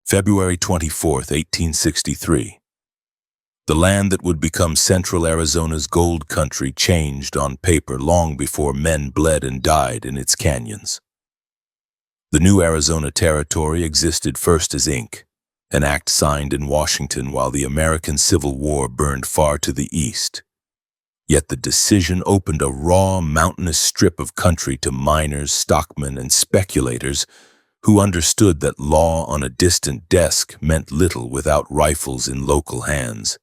February 24, 1863. The land that would become central Arizona's gold country changed on paper long before men bled and died in its canyons. The new Arizona Territory existed first as ink, an act signed in Washington while the American Civil War burned far to the east. Yet the decision opened a raw, mountainous strip of country to miners, stockmen, and speculators who understood that law on a distant desk meant little without rifles in local hands.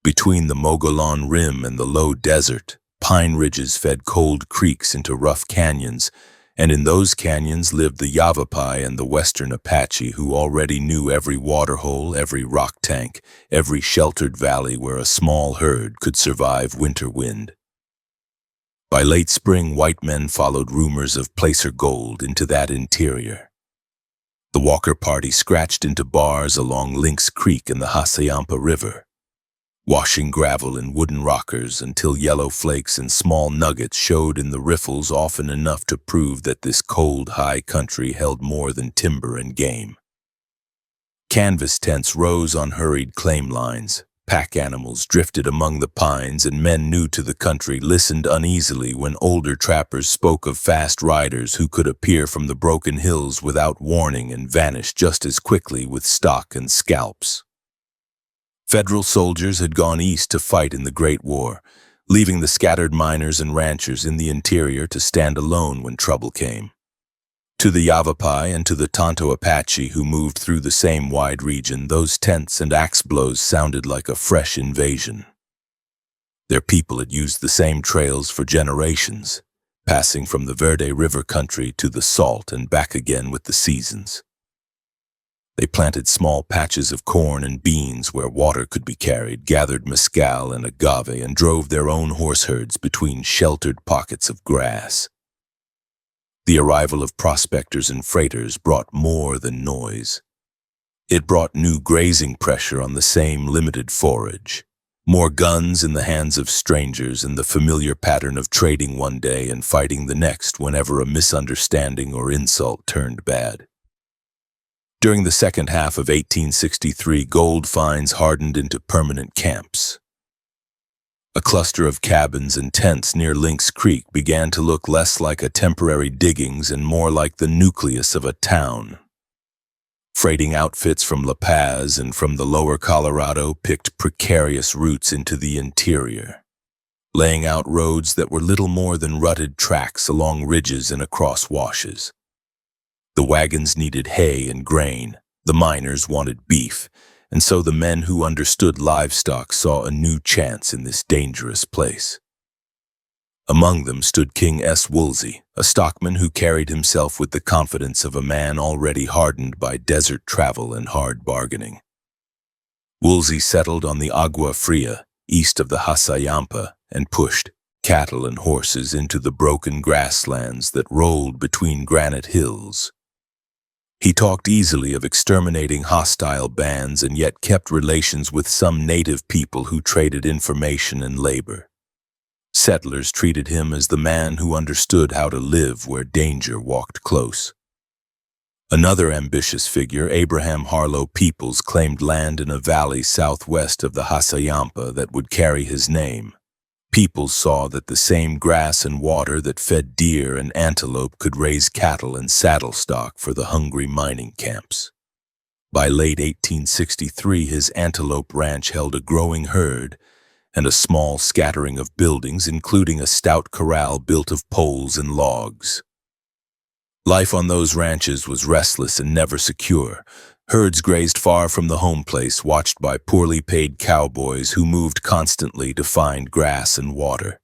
Between the Mogollon Rim and the low desert, pine ridges fed cold creeks into rough canyons, and in those canyons lived the Yavapai and the western Apache who already knew every waterhole, every rock tank, every sheltered valley where a small herd could survive winter wind. By late spring, white men followed rumors of placer gold into that interior. The Walker Party scratched into bars along Lynx Creek and the Hassayampa River, washing gravel in wooden rockers until yellow flakes and small nuggets showed in the riffles, often enough to prove that this cold, high country held more than timber and game. Canvas tents rose on hurried claim lines. Pack animals drifted among the pines, and men new to the country listened uneasily when older trappers spoke of fast riders who could appear from the broken hills without warning and vanish just as quickly with stock and scalps. Federal soldiers had gone east to fight in the Great War, leaving the scattered miners and ranchers in the interior to stand alone when trouble came. To the Yavapai and to the Tonto Apache who moved through the same wide region, those tents and axe blows sounded like a fresh invasion. Their people had used the same trails for generations, passing from the Verde River country to the Salt and back again with the seasons. They planted small patches of corn and beans where water could be carried, gathered mescal and agave, and drove their own horse herds between sheltered pockets of grass. The arrival of prospectors and freighters brought more than noise. It brought new grazing pressure on the same limited forage, more guns in the hands of strangers, and the familiar pattern of trading one day and fighting the next whenever a misunderstanding or insult turned bad. During the second half of 1863, gold finds hardened into permanent camps. A cluster of cabins and tents near Lynx Creek began to look less like a temporary diggings and more like the nucleus of a town. Freighting outfits from La Paz and from the lower Colorado picked precarious routes into the interior, laying out roads that were little more than rutted tracks along ridges and across washes. The wagons needed hay and grain, the miners wanted beef, and so the men who understood livestock saw a new chance in this dangerous place. Among them stood King S. Woolsey, a stockman who carried himself with the confidence of a man already hardened by desert travel and hard bargaining. Woolsey settled on the Agua Fria, east of the Hassayampa, and pushed cattle and horses into the broken grasslands that rolled between granite hills. He talked easily of exterminating hostile bands and yet kept relations with some native people who traded information and labor. Settlers treated him as the man who understood how to live where danger walked close. Another ambitious figure, Abraham Harlow Peoples, claimed land in a valley southwest of the Hassayampa that would carry his name. Peoples saw that the same grass and water that fed deer and antelope could raise cattle and saddle stock for the hungry mining camps. By late 1863, his antelope ranch held a growing herd and a small scattering of buildings, including a stout corral built of poles and logs. Life on those ranches was restless and never secure. Herds grazed far from the home place, watched by poorly paid cowboys who moved constantly to find grass and water.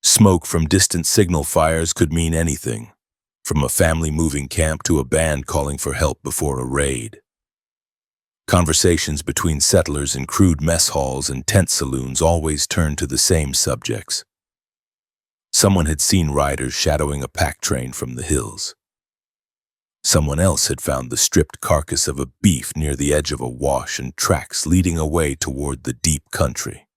Smoke from distant signal fires could mean anything, from a family moving camp to a band calling for help before a raid. Conversations between settlers in crude mess halls and tent saloons always turned to the same subjects. Someone had seen riders shadowing a pack train from the hills. Someone else had found the stripped carcass of a beef near the edge of a wash and tracks leading away toward the deep country.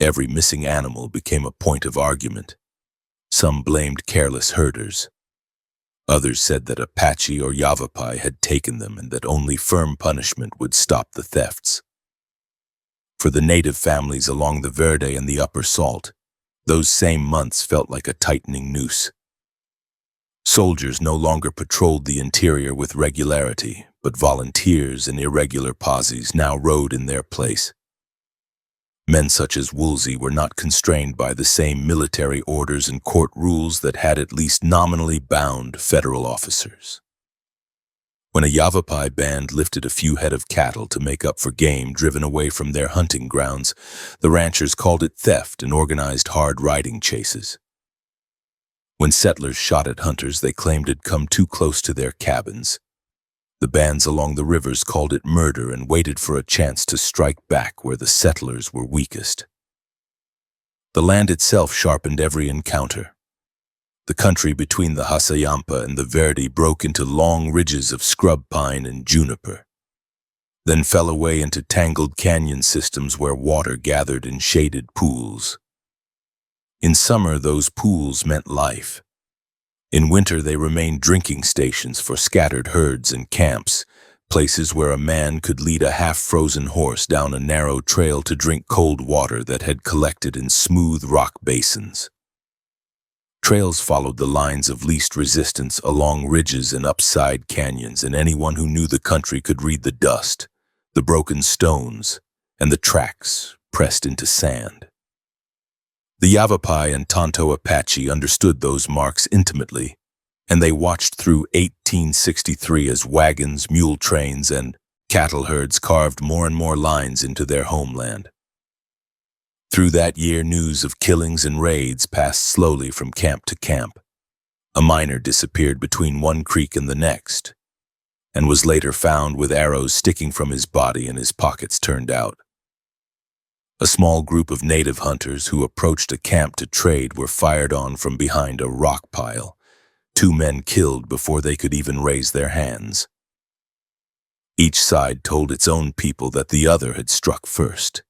Every missing animal became a point of argument. Some blamed careless herders. Others said that Apache or Yavapai had taken them and that only firm punishment would stop the thefts. For the native families along the Verde and the Upper Salt, those same months felt like a tightening noose. Soldiers no longer patrolled the interior with regularity, but volunteers and irregular posses now rode in their place. Men such as Woolsey were not constrained by the same military orders and court rules that had at least nominally bound federal officers. When a Yavapai band lifted a few head of cattle to make up for game driven away from their hunting grounds, the ranchers called it theft and organized hard riding chases. When settlers shot at hunters they claimed had come too close to their cabins. The bands along the rivers called it murder and waited for a chance to strike back where the settlers were weakest. The land itself sharpened every encounter. The country between the Hasayampa and the Verde broke into long ridges of scrub pine and juniper, then fell away into tangled canyon systems where water gathered in shaded pools. In summer, those pools meant life. In winter, they remained drinking stations for scattered herds and camps, places where a man could lead a half-frozen horse down a narrow trail to drink cold water that had collected in smooth rock basins. Trails followed the lines of least resistance along ridges and upside canyons, and anyone who knew the country could read the dust, the broken stones, and the tracks pressed into sand. The Yavapai and Tonto Apache understood those marks intimately, and they watched through 1863 as wagons, mule trains, and cattle herds carved more and more lines into their homeland. Through that year, news of killings and raids passed slowly from camp to camp. A miner disappeared between one creek and the next, and was later found with arrows sticking from his body and his pockets turned out. A small group of native hunters who approached a camp to trade were fired on from behind a rock pile, 2 men killed before they could even raise their hands. Each side told its own people that the other had struck first.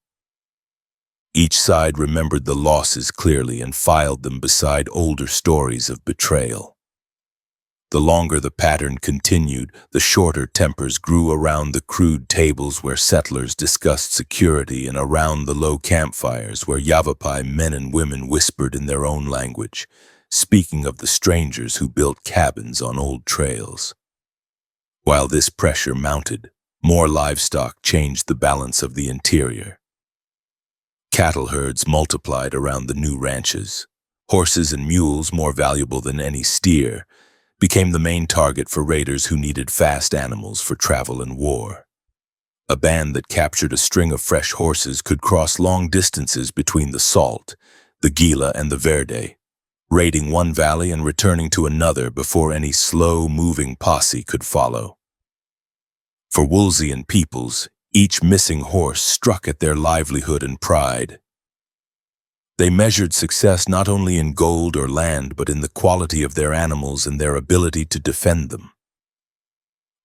Each side remembered the losses clearly and filed them beside older stories of betrayal. The longer the pattern continued, the shorter tempers grew around the crude tables where settlers discussed security and around the low campfires where Yavapai men and women whispered in their own language, speaking of the strangers who built cabins on old trails. While this pressure mounted, more livestock changed the balance of the interior. Cattle herds multiplied around the new ranches. Horses and mules, more valuable than any steer, became the main target for raiders who needed fast animals for travel and war. A band that captured a string of fresh horses could cross long distances between the Salt, the Gila, and the Verde, raiding one valley and returning to another before any slow-moving posse could follow. For Woolsey and Peoples, each missing horse struck at their livelihood and pride. They measured success not only in gold or land, but in the quality of their animals and their ability to defend them.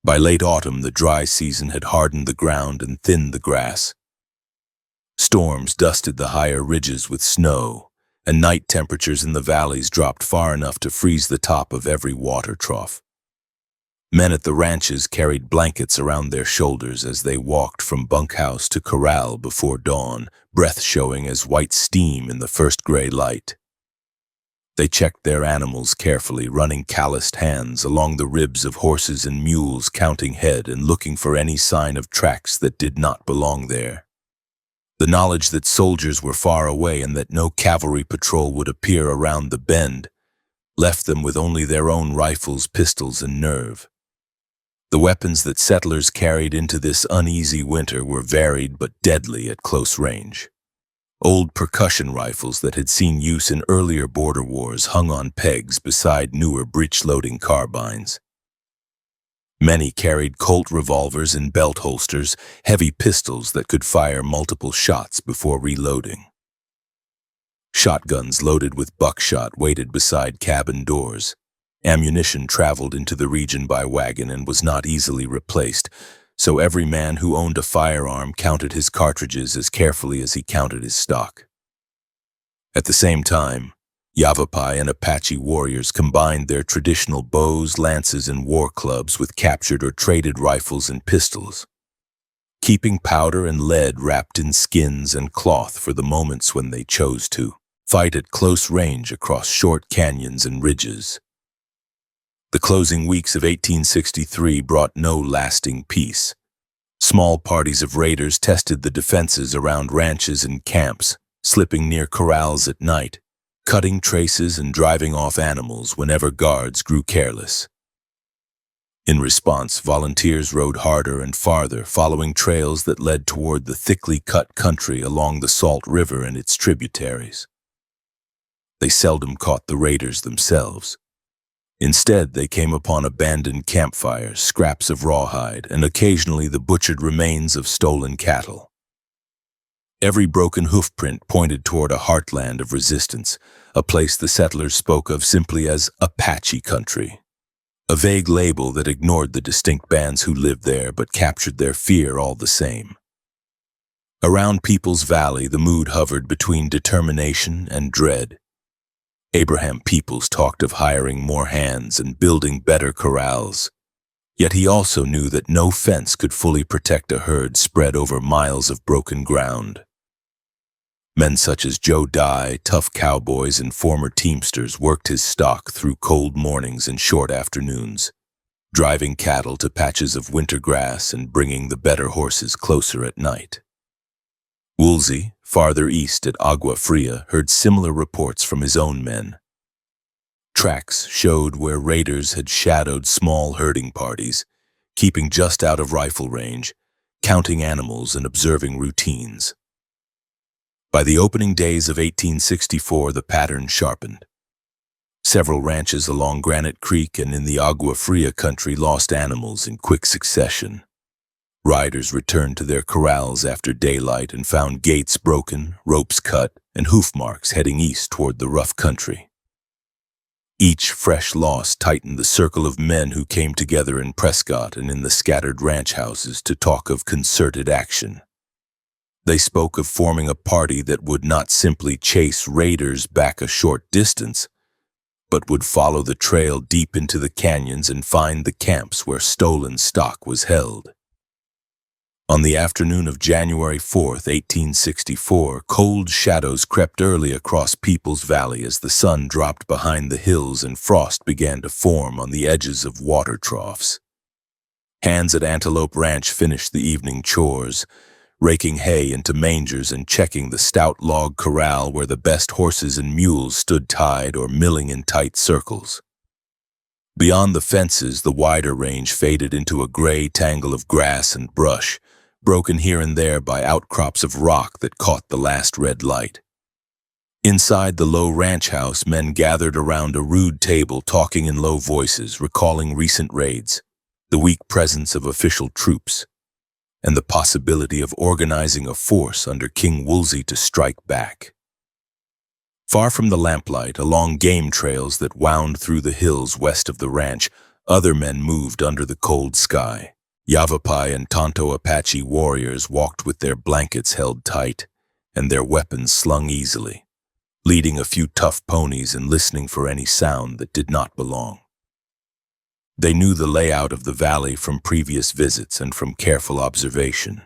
By late autumn, the dry season had hardened the ground and thinned the grass. Storms dusted the higher ridges with snow, and night temperatures in the valleys dropped far enough to freeze the top of every water trough. Men at the ranches carried blankets around their shoulders as they walked from bunkhouse to corral before dawn, breath showing as white steam in the first gray light. They checked their animals carefully, running calloused hands along the ribs of horses and mules, counting head and looking for any sign of tracks that did not belong there. The knowledge that soldiers were far away and that no cavalry patrol would appear around the bend left them with only their own rifles, pistols, and nerve. The weapons that settlers carried into this uneasy winter were varied but deadly at close range. Old percussion rifles that had seen use in earlier border wars hung on pegs beside newer breech-loading carbines. Many carried Colt revolvers in belt holsters, heavy pistols that could fire multiple shots before reloading. Shotguns loaded with buckshot waited beside cabin doors. Ammunition traveled into the region by wagon and was not easily replaced, so every man who owned a firearm counted his cartridges as carefully as he counted his stock. At the same time, Yavapai and Apache warriors combined their traditional bows, lances, and war clubs with captured or traded rifles and pistols, keeping powder and lead wrapped in skins and cloth for the moments when they chose to fight at close range across short canyons and ridges. The closing weeks of 1863 brought no lasting peace. Small parties of raiders tested the defenses around ranches and camps, slipping near corrals at night, cutting traces and driving off animals whenever guards grew careless. In response, volunteers rode harder and farther, following trails that led toward the thickly cut country along the Salt River and its tributaries. They seldom caught the raiders themselves. Instead, they came upon abandoned campfires, scraps of rawhide, and occasionally the butchered remains of stolen cattle. Every broken hoofprint pointed toward a heartland of resistance, a place the settlers spoke of simply as Apache country, a vague label that ignored the distinct bands who lived there but captured their fear all the same. Around Peoples Valley, the mood hovered between determination and dread. Abraham Peoples talked of hiring more hands and building better corrals, yet he also knew that no fence could fully protect a herd spread over miles of broken ground. Men such as Joe Dye, tough cowboys, and former teamsters worked his stock through cold mornings and short afternoons, driving cattle to patches of winter grass and bringing the better horses closer at night. Woolsey, farther east at Agua Fria, heard similar reports from his own men. Tracks showed where raiders had shadowed small herding parties, keeping just out of rifle range, counting animals and observing routines. By the opening days of 1864, the pattern sharpened. Several ranches along Granite Creek and in the Agua Fria country lost animals in quick succession. Riders returned to their corrals after daylight and found gates broken, ropes cut, and hoof marks heading east toward the rough country. Each fresh loss tightened the circle of men who came together in Prescott and in the scattered ranch houses to talk of concerted action. They spoke of forming a party that would not simply chase raiders back a short distance, but would follow the trail deep into the canyons and find the camps where stolen stock was held. On the afternoon of January 4th, 1864, cold shadows crept early across Peoples Valley as the sun dropped behind the hills and frost began to form on the edges of water troughs. Hands at Antelope Ranch finished the evening chores, raking hay into mangers and checking the stout log corral where the best horses and mules stood tied or milling in tight circles. Beyond the fences, the wider range faded into a gray tangle of grass and brush, broken here and there by outcrops of rock that caught the last red light. Inside the low ranch house, men gathered around a rude table talking in low voices, recalling recent raids, the weak presence of official troops, and the possibility of organizing a force under King Woolsey to strike back. Far from the lamplight, along game trails that wound through the hills west of the ranch, other men moved under the cold sky. Yavapai and Tonto Apache warriors walked with their blankets held tight and their weapons slung easily, leading a few tough ponies and listening for any sound that did not belong. They knew the layout of the valley from previous visits and from careful observation.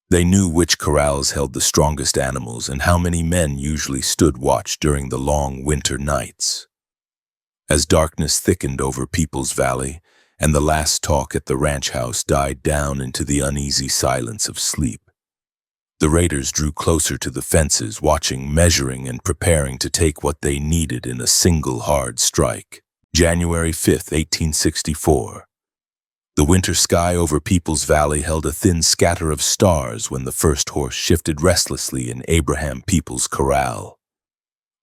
They knew which corrals held the strongest animals and how many men usually stood watch during the long winter nights. As darkness thickened over Peoples Valley, and the last talk at the ranch house died down into the uneasy silence of sleep, the raiders drew closer to the fences, watching, measuring, and preparing to take what they needed in a single hard strike. January 5th, 1864. The winter sky over Peoples Valley held a thin scatter of stars when the first horse shifted restlessly in Abraham Peoples' corral.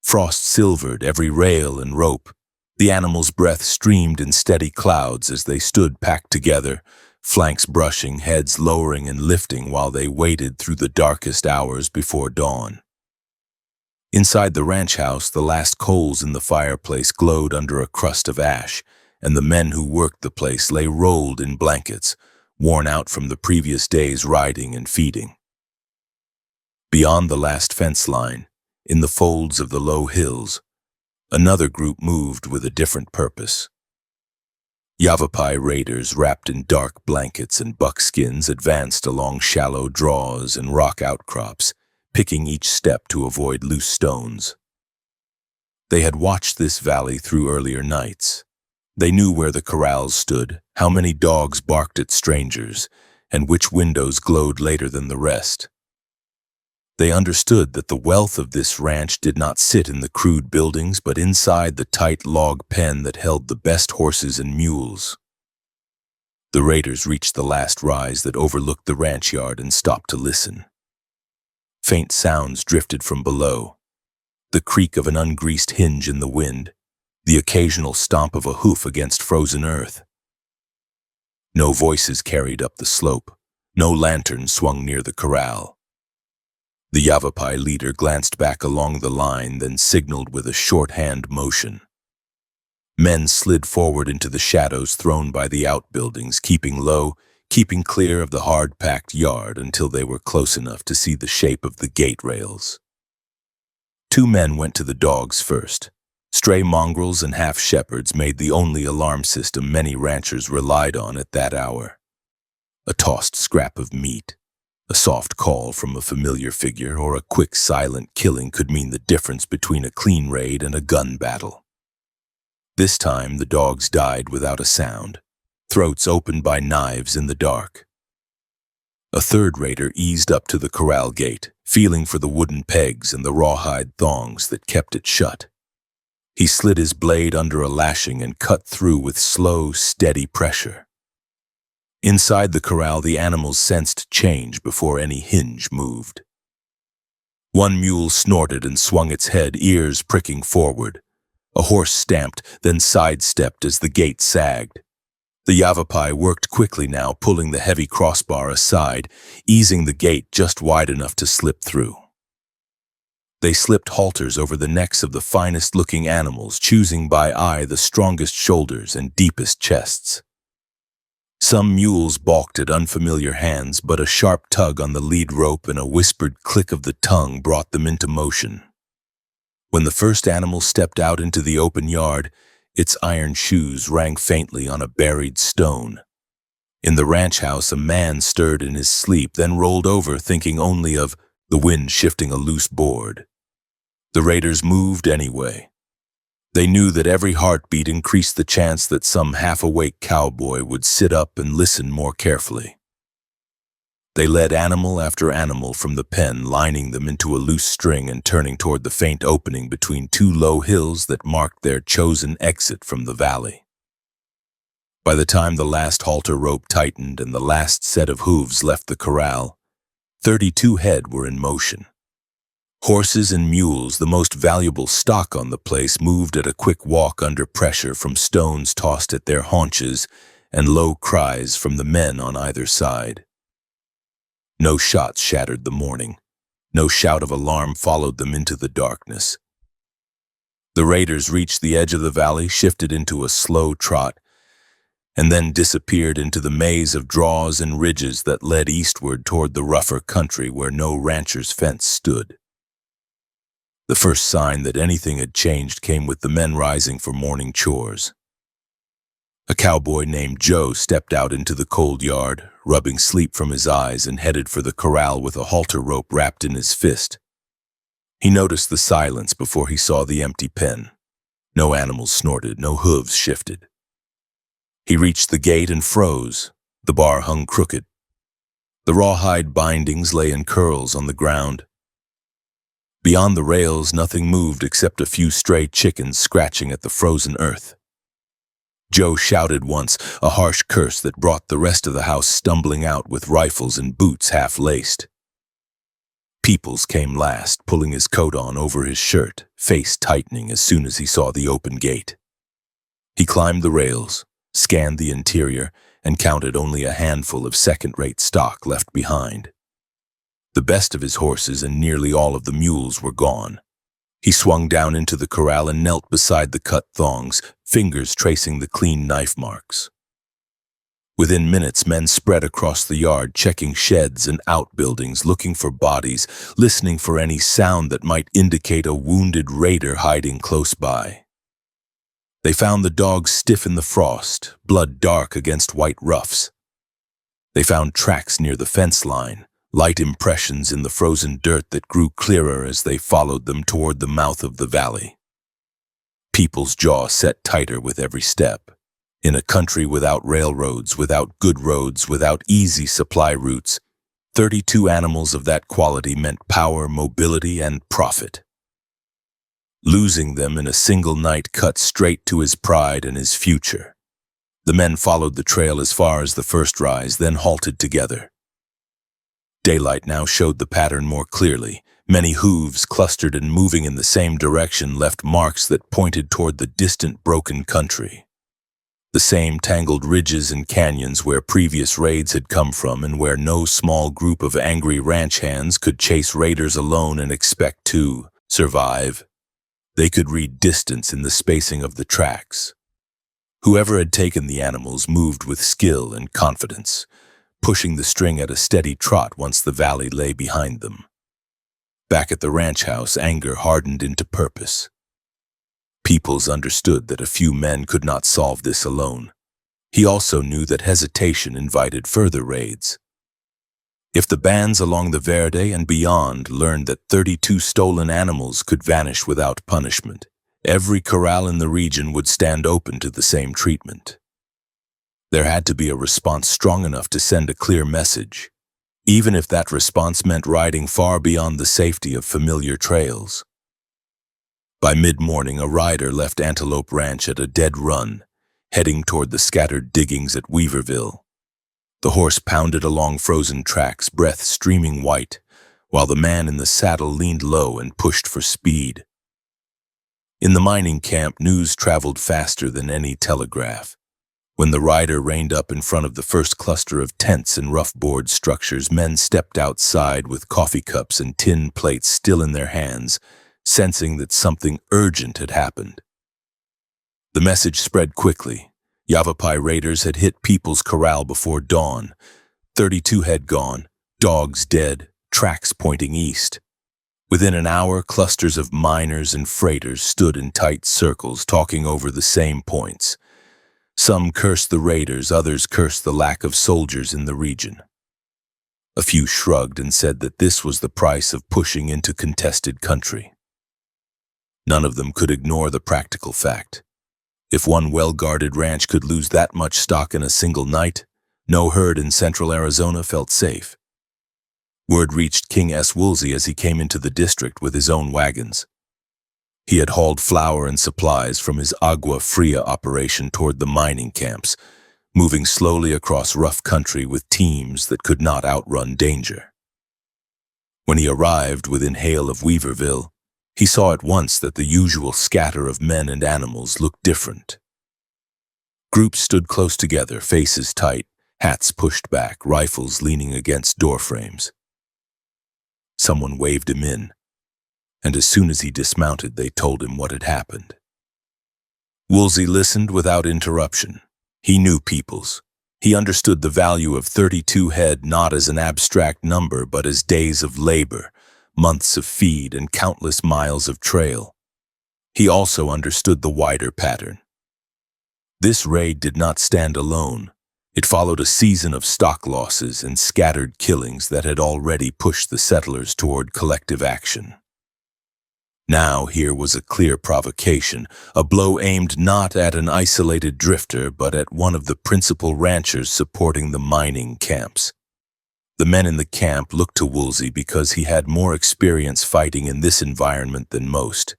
Frost silvered every rail and rope. The animal's breath streamed in steady clouds as they stood packed together, flanks brushing, heads lowering and lifting while they waited through the darkest hours before dawn. Inside the ranch house, the last coals in the fireplace glowed under a crust of ash, and the men who worked the place lay rolled in blankets, worn out from the previous day's riding and feeding. Beyond the last fence line, in the folds of the low hills, Another group moved with a different purpose. Yavapai raiders wrapped in dark blankets and buckskins advanced along shallow draws and rock outcrops, picking each step to avoid loose stones. They had watched this valley through earlier nights. They knew where the corrals stood, how many dogs barked at strangers, and which windows glowed later than the rest. They understood that the wealth of this ranch did not sit in the crude buildings, but inside the tight log pen that held the best horses and mules. The raiders reached the last rise that overlooked the ranch yard and stopped to listen. Faint sounds drifted from below. The creak of an ungreased hinge in the wind, the occasional stomp of a hoof against frozen earth. No voices carried up the slope. No lantern swung near the corral. The Yavapai leader glanced back along the line, then signaled with a shorthand motion. Men slid forward into the shadows thrown by the outbuildings, keeping low, keeping clear of the hard-packed yard until they were close enough to see the shape of the gate rails. Two men went to the dogs first. Stray mongrels and half-shepherds made the only alarm system many ranchers relied on at that hour. A tossed scrap of meat, a soft call from a familiar figure, or a quick, silent killing could mean the difference between a clean raid and a gun battle. This time, the dogs died without a sound, throats opened by knives in the dark. A third raider eased up to the corral gate, feeling for the wooden pegs and the rawhide thongs that kept it shut. He slid his blade under a lashing and cut through with slow, steady pressure. Inside the corral, the animals sensed change before any hinge moved. One mule snorted and swung its head, ears pricking forward. A horse stamped, then sidestepped as the gate sagged. The Yavapai worked quickly now, pulling the heavy crossbar aside, easing the gate just wide enough to slip through. They slipped halters over the necks of the finest-looking animals, choosing by eye the strongest shoulders and deepest chests. Some mules balked at unfamiliar hands, but a sharp tug on the lead rope and a whispered click of the tongue brought them into motion. When the first animal stepped out into the open yard, its iron shoes rang faintly on a buried stone. In the ranch house, a man stirred in his sleep, then rolled over, thinking only of the wind shifting a loose board. The raiders moved anyway. They knew that every heartbeat increased the chance that some half-awake cowboy would sit up and listen more carefully. They led animal after animal from the pen, lining them into a loose string and turning toward the faint opening between two low hills that marked their chosen exit from the valley. By the time the last halter rope tightened and the last set of hooves left the corral, 32 head were in motion. Horses and mules, the most valuable stock on the place, moved at a quick walk under pressure from stones tossed at their haunches and low cries from the men on either side. No shots shattered the morning. No shout of alarm followed them into the darkness. The raiders reached the edge of the valley, shifted into a slow trot, and then disappeared into the maze of draws and ridges that led eastward toward the rougher country where no rancher's fence stood. The first sign that anything had changed came with the men rising for morning chores. A cowboy named Joe stepped out into the cold yard, rubbing sleep from his eyes, and headed for the corral with a halter rope wrapped in his fist. He noticed the silence before he saw the empty pen. No animals snorted, no hooves shifted. He reached the gate and froze. The bar hung crooked. The rawhide bindings lay in curls on the ground. Beyond the rails, nothing moved except a few stray chickens scratching at the frozen earth. Joe shouted once, a harsh curse that brought the rest of the house stumbling out with rifles and boots half-laced. Peoples came last, pulling his coat on over his shirt, face tightening as soon as he saw the open gate. He climbed the rails, scanned the interior, and counted only a handful of second-rate stock left behind. The best of his horses and nearly all of the mules were gone. He swung down into the corral and knelt beside the cut thongs, fingers tracing the clean knife marks. Within minutes, men spread across the yard, checking sheds and outbuildings, looking for bodies, listening for any sound that might indicate a wounded raider hiding close by. They found the dogs stiff in the frost, blood dark against white ruffs. They found tracks near the fence line, light impressions in the frozen dirt that grew clearer as they followed them toward the mouth of the valley. People's jaw set tighter with every step. In a country without railroads, without good roads, without easy supply routes, 32 animals of that quality meant power, mobility, and profit. Losing them in a single night cut straight to his pride and his future. The men followed the trail as far as the first rise, then halted together. Daylight now showed the pattern more clearly. Many hooves, clustered and moving in the same direction, left marks that pointed toward the distant broken country. The same tangled ridges and canyons where previous raids had come from, and where no small group of angry ranch hands could chase raiders alone and expect to survive. They could read distance in the spacing of the tracks. Whoever had taken the animals moved with skill and confidence, pushing the string at a steady trot once the valley lay behind them. Back at the ranch house, anger hardened into purpose. Peoples understood that a few men could not solve this alone. He also knew that hesitation invited further raids. If the bands along the Verde and beyond learned that 32 stolen animals could vanish without punishment, every corral in the region would stand open to the same treatment. There had to be a response strong enough to send a clear message, even if that response meant riding far beyond the safety of familiar trails. By mid-morning, a rider left Antelope Ranch at a dead run, heading toward the scattered diggings at Weaverville. The horse pounded along frozen tracks, breath streaming white, while the man in the saddle leaned low and pushed for speed. In the mining camp, news traveled faster than any telegraph. When the rider reined up in front of the first cluster of tents and rough board structures, men stepped outside with coffee cups and tin plates still in their hands, sensing that something urgent had happened. The message spread quickly. Yavapai raiders had hit People's Corral before dawn. 32 had gone, dogs dead, tracks pointing east. Within an hour, clusters of miners and freighters stood in tight circles, talking over the same points. Some cursed the raiders, others cursed the lack of soldiers in the region. A few shrugged and said that this was the price of pushing into contested country. None of them could ignore the practical fact. If one well-guarded ranch could lose that much stock in a single night, no herd in central Arizona felt safe. Word reached King S. Woolsey as he came into the district with his own wagons. He had hauled flour and supplies from his Agua Fria operation toward the mining camps, moving slowly across rough country with teams that could not outrun danger. When he arrived within hail of Weaverville, he saw at once that the usual scatter of men and animals looked different. Groups stood close together, faces tight, hats pushed back, rifles leaning against doorframes. Someone waved him in, and as soon as he dismounted, they told him what had happened. Woolsey listened without interruption. He knew Peoples. He understood the value of 32 head not as an abstract number, but as days of labor, months of feed, and countless miles of trail. He also understood the wider pattern. This raid did not stand alone. It followed a season of stock losses and scattered killings that had already pushed the settlers toward collective action. Now here was a clear provocation, a blow aimed not at an isolated drifter, but at one of the principal ranchers supporting the mining camps. The men in the camp looked to Woolsey because he had more experience fighting in this environment than most.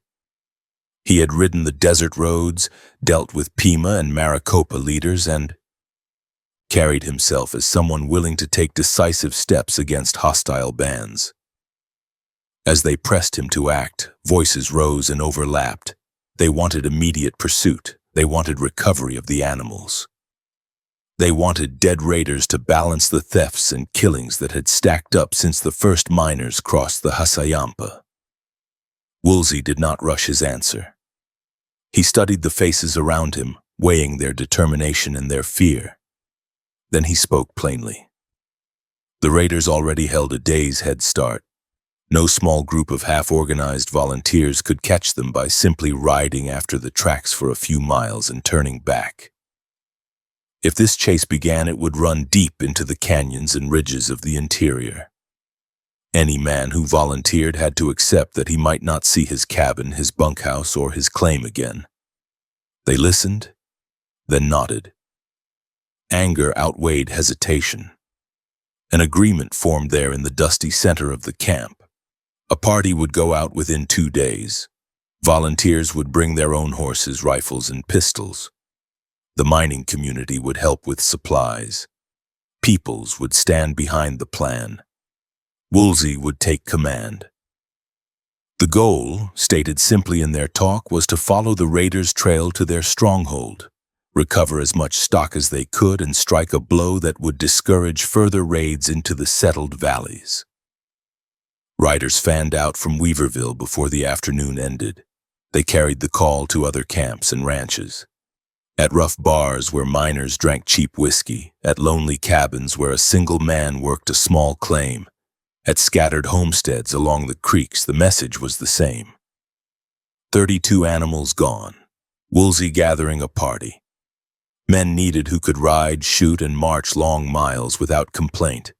He had ridden the desert roads, dealt with Pima and Maricopa leaders, and carried himself as someone willing to take decisive steps against hostile bands. As they pressed him to act, voices rose and overlapped. They wanted immediate pursuit. They wanted recovery of the animals. They wanted dead raiders to balance the thefts and killings that had stacked up since the first miners crossed the Hasayampa. Woolsey did not rush his answer. He studied the faces around him, weighing their determination and their fear. Then he spoke plainly. The raiders already held a day's head start. No small group of half-organized volunteers could catch them by simply riding after the tracks for a few miles and turning back. If this chase began, it would run deep into the canyons and ridges of the interior. Any man who volunteered had to accept that he might not see his cabin, his bunkhouse, or his claim again. They listened, then nodded. Anger outweighed hesitation. An agreement formed there in the dusty center of the camp. A party would go out within 2 days. Volunteers would bring their own horses, rifles, and pistols. The mining community would help with supplies. Peoples would stand behind the plan. Woolsey would take command. The goal, stated simply in their talk, was to follow the raiders' trail to their stronghold, recover as much stock as they could, and strike a blow that would discourage further raids into the settled valleys. Riders fanned out from Weaverville before the afternoon ended. They carried the call to other camps and ranches. At rough bars where miners drank cheap whiskey, at lonely cabins where a single man worked a small claim, at scattered homesteads along the creeks, the message was the same. 32 animals gone. Woolsey gathering a party. Men needed who could ride, shoot, and march long miles without complaint.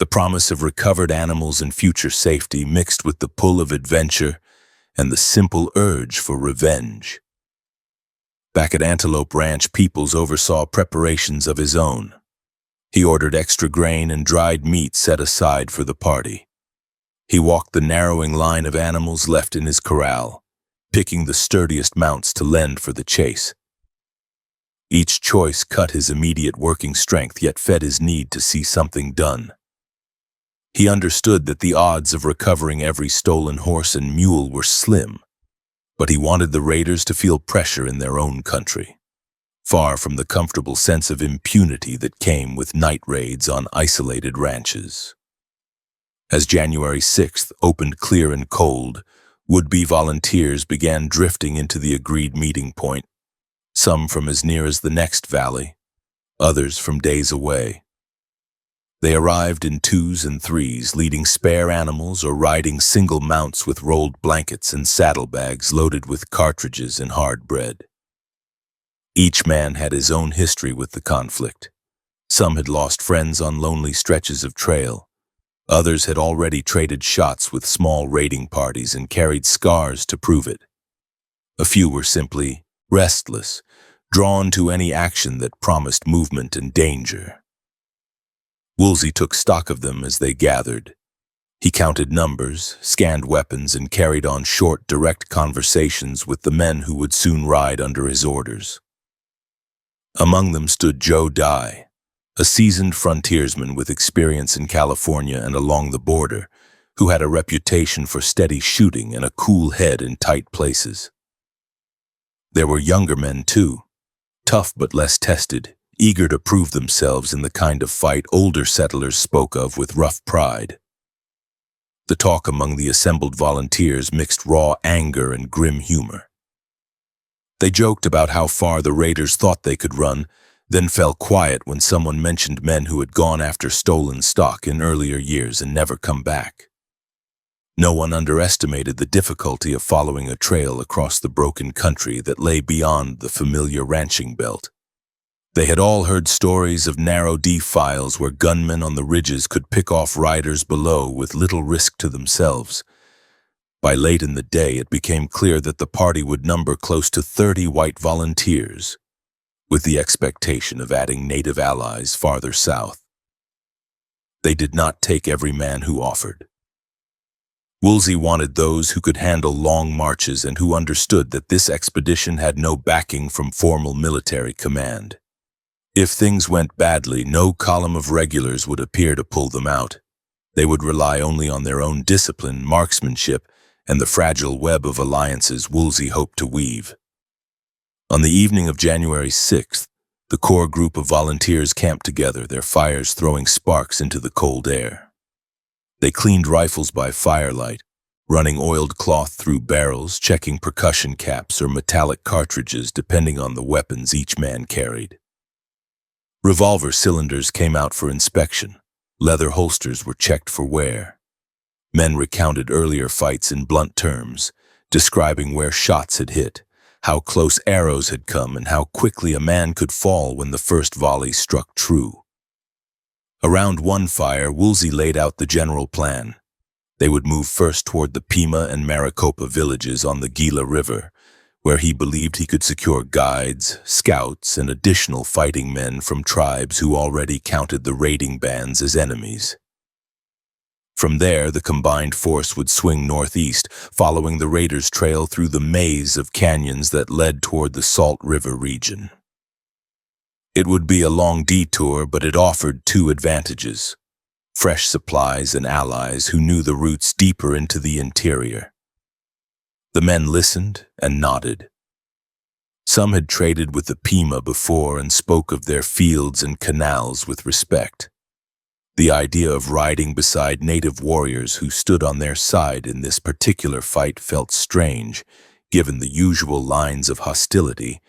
The promise of recovered animals and future safety mixed with the pull of adventure and the simple urge for revenge. Back at Antelope Ranch, Peoples oversaw preparations of his own. He ordered extra grain and dried meat set aside for the party. He walked the narrowing line of animals left in his corral, picking the sturdiest mounts to lend for the chase. Each choice cut his immediate working strength, yet fed his need to see something done. He understood that the odds of recovering every stolen horse and mule were slim, but he wanted the raiders to feel pressure in their own country, far from the comfortable sense of impunity that came with night raids on isolated ranches. As January 6th opened clear and cold, would-be volunteers began drifting into the agreed meeting point, some from as near as the next valley, others from days away. They arrived in 2s and 3s, leading spare animals or riding single mounts with rolled blankets and saddlebags loaded with cartridges and hard bread. Each man had his own history with the conflict. Some had lost friends on lonely stretches of trail. Others had already traded shots with small raiding parties and carried scars to prove it. A few were simply restless, drawn to any action that promised movement and danger. Woolsey took stock of them as they gathered. He counted numbers, scanned weapons, and carried on short, direct conversations with the men who would soon ride under his orders. Among them stood Joe Dye, a seasoned frontiersman with experience in California and along the border, who had a reputation for steady shooting and a cool head in tight places. There were younger men too, tough but less tested, eager to prove themselves in the kind of fight older settlers spoke of with rough pride. The talk among the assembled volunteers mixed raw anger and grim humor. They joked about how far the raiders thought they could run, then fell quiet when someone mentioned men who had gone after stolen stock in earlier years and never come back. No one underestimated the difficulty of following a trail across the broken country that lay beyond the familiar ranching belt. They had all heard stories of narrow defiles where gunmen on the ridges could pick off riders below with little risk to themselves. By late in the day, it became clear that the party would number close to 30 white volunteers, with the expectation of adding native allies farther south. They did not take every man who offered. Woolsey wanted those who could handle long marches and who understood that this expedition had no backing from formal military command. If things went badly, no column of regulars would appear to pull them out. They would rely only on their own discipline, marksmanship, and the fragile web of alliances Woolsey hoped to weave. On the evening of January 6th, the core group of volunteers camped together, their fires throwing sparks into the cold air. They cleaned rifles by firelight, running oiled cloth through barrels, checking percussion caps or metallic cartridges depending on the weapons each man carried. Revolver cylinders came out for inspection. Leather holsters were checked for wear. Men recounted earlier fights in blunt terms, describing where shots had hit, how close arrows had come, and how quickly a man could fall when the first volley struck true. Around one fire, Woolsey laid out the general plan. They would move first toward the Pima and Maricopa villages on the Gila River, where he believed he could secure guides, scouts, and additional fighting men from tribes who already counted the raiding bands as enemies. From there, the combined force would swing northeast, following the raiders' trail through the maze of canyons that led toward the Salt River region. It would be a long detour, but it offered two advantages: fresh supplies and allies who knew the routes deeper into the interior. The men listened and nodded. Some had traded with the Pima before and spoke of their fields and canals with respect. The idea of riding beside native warriors who stood on their side in this particular fight felt strange, given the usual lines of hostility,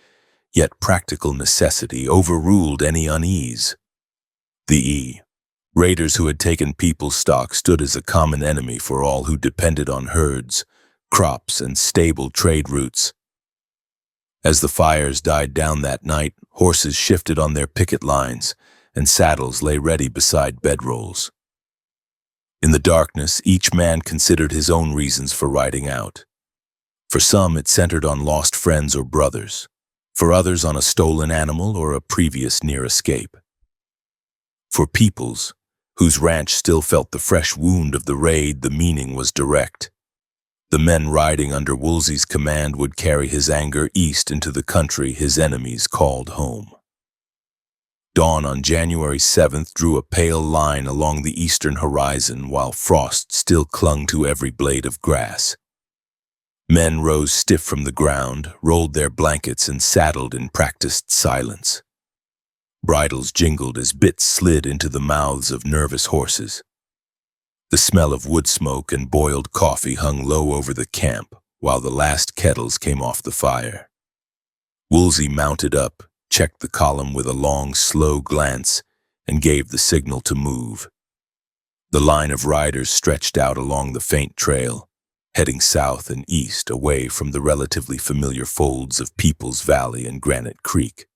yet practical necessity overruled any unease. The raiders who had taken people's stock stood as a common enemy for all who depended on herds, crops, and stable trade routes. As the fires died down that night, horses shifted on their picket lines, and saddles lay ready beside bedrolls. In the darkness, each man considered his own reasons for riding out. For some, it centered on lost friends or brothers. For others, on a stolen animal or a previous near escape. For peoples, whose ranch still felt the fresh wound of the raid, the meaning was direct. The men riding under Woolsey's command would carry his anger east into the country his enemies called home. Dawn on January 7th drew a pale line along the eastern horizon while frost still clung to every blade of grass. Men rose stiff from the ground, rolled their blankets, and saddled in practiced silence. Bridles jingled as bits slid into the mouths of nervous horses. The smell of wood smoke and boiled coffee hung low over the camp while the last kettles came off the fire. Woolsey mounted up, checked the column with a long, slow glance, and gave the signal to move. The line of riders stretched out along the faint trail, heading south and east away from the relatively familiar folds of Peoples Valley and Granite Creek,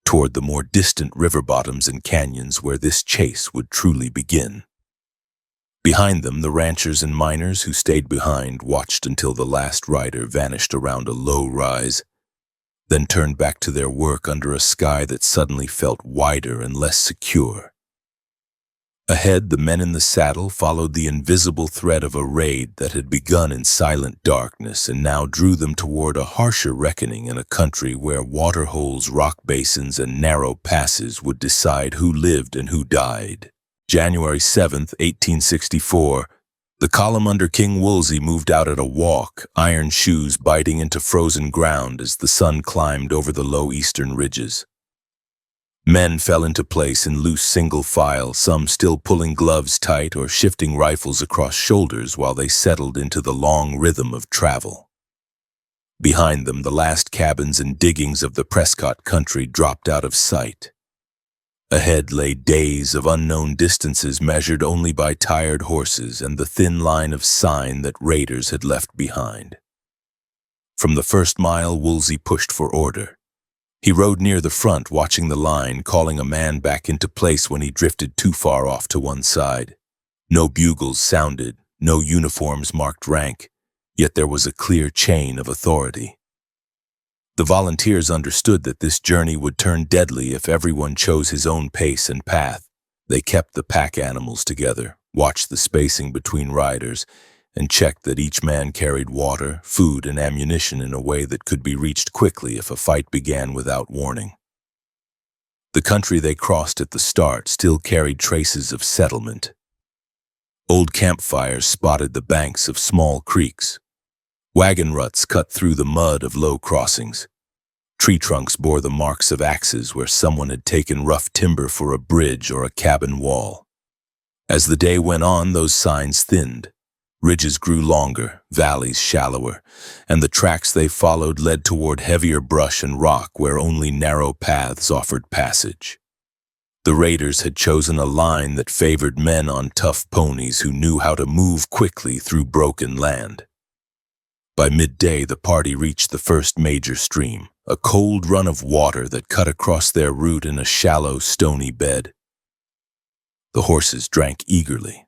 toward the more distant river bottoms and canyons where this chase would truly begin. Behind them, the ranchers and miners who stayed behind watched until the last rider vanished around a low rise, then turned back to their work under a sky that suddenly felt wider and less secure. Ahead, the men in the saddle followed the invisible thread of a raid that had begun in silent darkness and now drew them toward a harsher reckoning in a country where waterholes, rock basins, and narrow passes would decide who lived and who died. January 7th, 1864, the column under King Woolsey moved out at a walk, iron shoes biting into frozen ground as the sun climbed over the low eastern ridges. Men fell into place in loose single file, some still pulling gloves tight or shifting rifles across shoulders while they settled into the long rhythm of travel. Behind them, the last cabins and diggings of the Prescott country dropped out of sight. Ahead lay days of unknown distances measured only by tired horses and the thin line of sign that raiders had left behind. From the first mile, Woolsey pushed for order. He rode near the front, watching the line, calling a man back into place when he drifted too far off to one side. No bugles sounded, no uniforms marked rank, yet there was a clear chain of authority. The volunteers understood that this journey would turn deadly if everyone chose his own pace and path. They kept the pack animals together, watched the spacing between riders, and checked that each man carried water, food, and ammunition in a way that could be reached quickly if a fight began without warning. The country they crossed at the start still carried traces of settlement. Old campfires spotted the banks of small creeks. Wagon ruts cut through the mud of low crossings. Tree trunks bore the marks of axes where someone had taken rough timber for a bridge or a cabin wall. As the day went on, those signs thinned. Ridges grew longer, valleys shallower, and the tracks they followed led toward heavier brush and rock where only narrow paths offered passage. The raiders had chosen a line that favored men on tough ponies who knew how to move quickly through broken land. By midday, the party reached the first major stream, a cold run of water that cut across their route in a shallow, stony bed. The horses drank eagerly.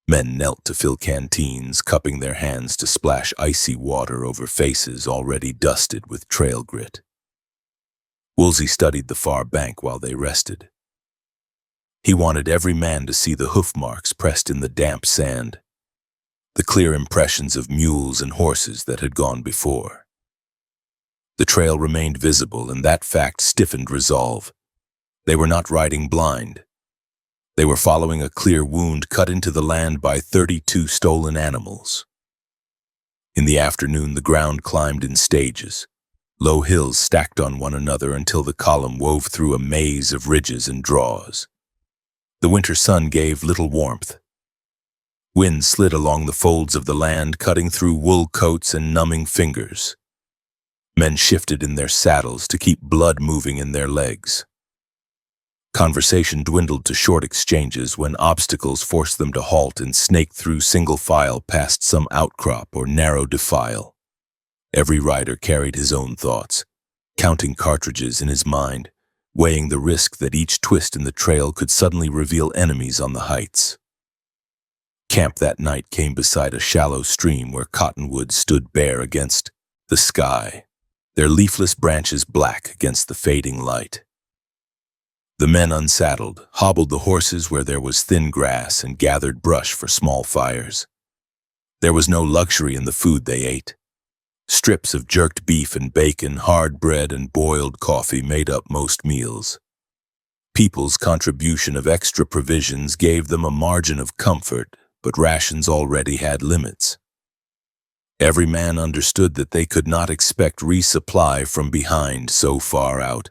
Men knelt to fill canteens, cupping their hands to splash icy water over faces already dusted with trail grit. Woolsey studied the far bank while they rested. He wanted every man to see the hoof marks pressed in the damp sand, the clear impressions of mules and horses that had gone before. The trail remained visible, and that fact stiffened resolve. They were not riding blind. They were following a clear wound cut into the land by 32 stolen animals. In the afternoon, the ground climbed in stages. Low hills stacked on one another until the column wove through a maze of ridges and draws. The winter sun gave little warmth. Wind slid along the folds of the land, cutting through wool coats and numbing fingers. Men shifted in their saddles to keep blood moving in their legs. Conversation dwindled to short exchanges when obstacles forced them to halt and snake through single file past some outcrop or narrow defile. Every rider carried his own thoughts, counting cartridges in his mind, weighing the risk that each twist in the trail could suddenly reveal enemies on the heights. Camp that night came beside a shallow stream where cottonwoods stood bare against the sky, their leafless branches black against the fading light. The men unsaddled, hobbled the horses where there was thin grass, and gathered brush for small fires. There was no luxury in the food they ate. Strips of jerked beef and bacon, hard bread, and boiled coffee made up most meals. People's contribution of extra provisions gave them a margin of comfort, but rations already had limits. Every man understood that they could not expect resupply from behind so far out.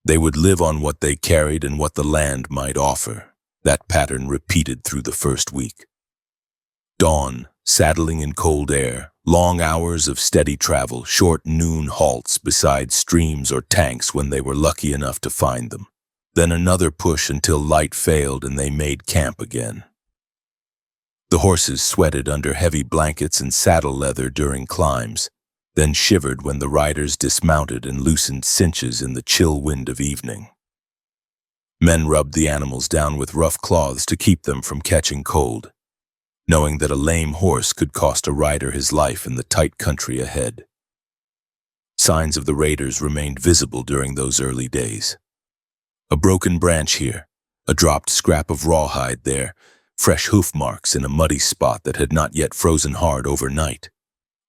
They would live on what they carried and what the land might offer. That pattern repeated through the first week. Dawn, saddling in cold air, long hours of steady travel, short noon halts beside streams or tanks when they were lucky enough to find them. Then another push until light failed and they made camp again. The horses sweated under heavy blankets and saddle leather during climbs, then shivered when the riders dismounted and loosened cinches in the chill wind of evening. Men rubbed the animals down with rough cloths to keep them from catching cold, knowing that a lame horse could cost a rider his life in the tight country ahead. Signs of the raiders remained visible during those early days. A broken branch here, a dropped scrap of rawhide there, fresh hoof marks in a muddy spot that had not yet frozen hard overnight.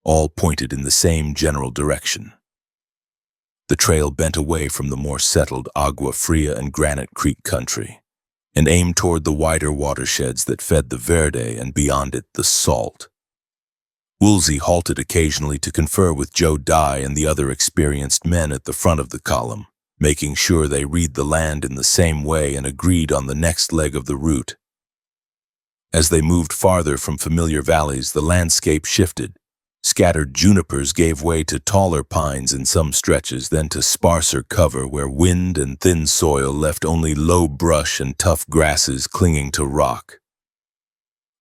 All pointed in the same general direction. The trail bent away from the more settled Agua Fria and Granite Creek country, and aimed toward the wider watersheds that fed the Verde and beyond it the Salt. Woolsey halted occasionally to confer with Joe Dye and the other experienced men at the front of the column, making sure they read the land in the same way and agreed on the next leg of the route. As they moved farther from familiar valleys, the landscape shifted. Scattered junipers gave way to taller pines in some stretches, then to sparser cover where wind and thin soil left only low brush and tough grasses clinging to rock.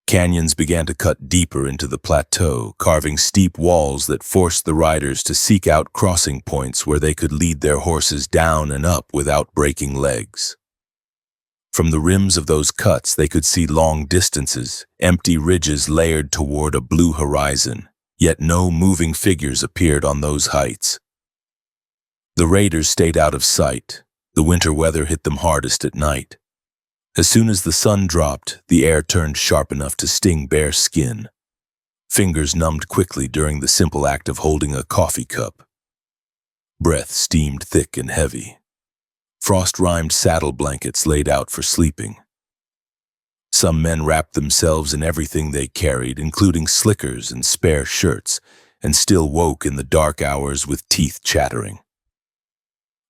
Canyons began to cut deeper into the plateau, carving steep walls that forced the riders to seek out crossing points where they could lead their horses down and up without breaking legs. From the rims of those cuts, they could see long distances, empty ridges layered toward a blue horizon. Yet no moving figures appeared on those heights. The raiders stayed out of sight. The winter weather hit them hardest at night. As soon as the sun dropped, the air turned sharp enough to sting bare skin. Fingers numbed quickly during the simple act of holding a coffee cup. Breath steamed thick and heavy. Frost-rimed saddle blankets laid out for sleeping. Some men wrapped themselves in everything they carried, including slickers and spare shirts, and still woke in the dark hours with teeth chattering.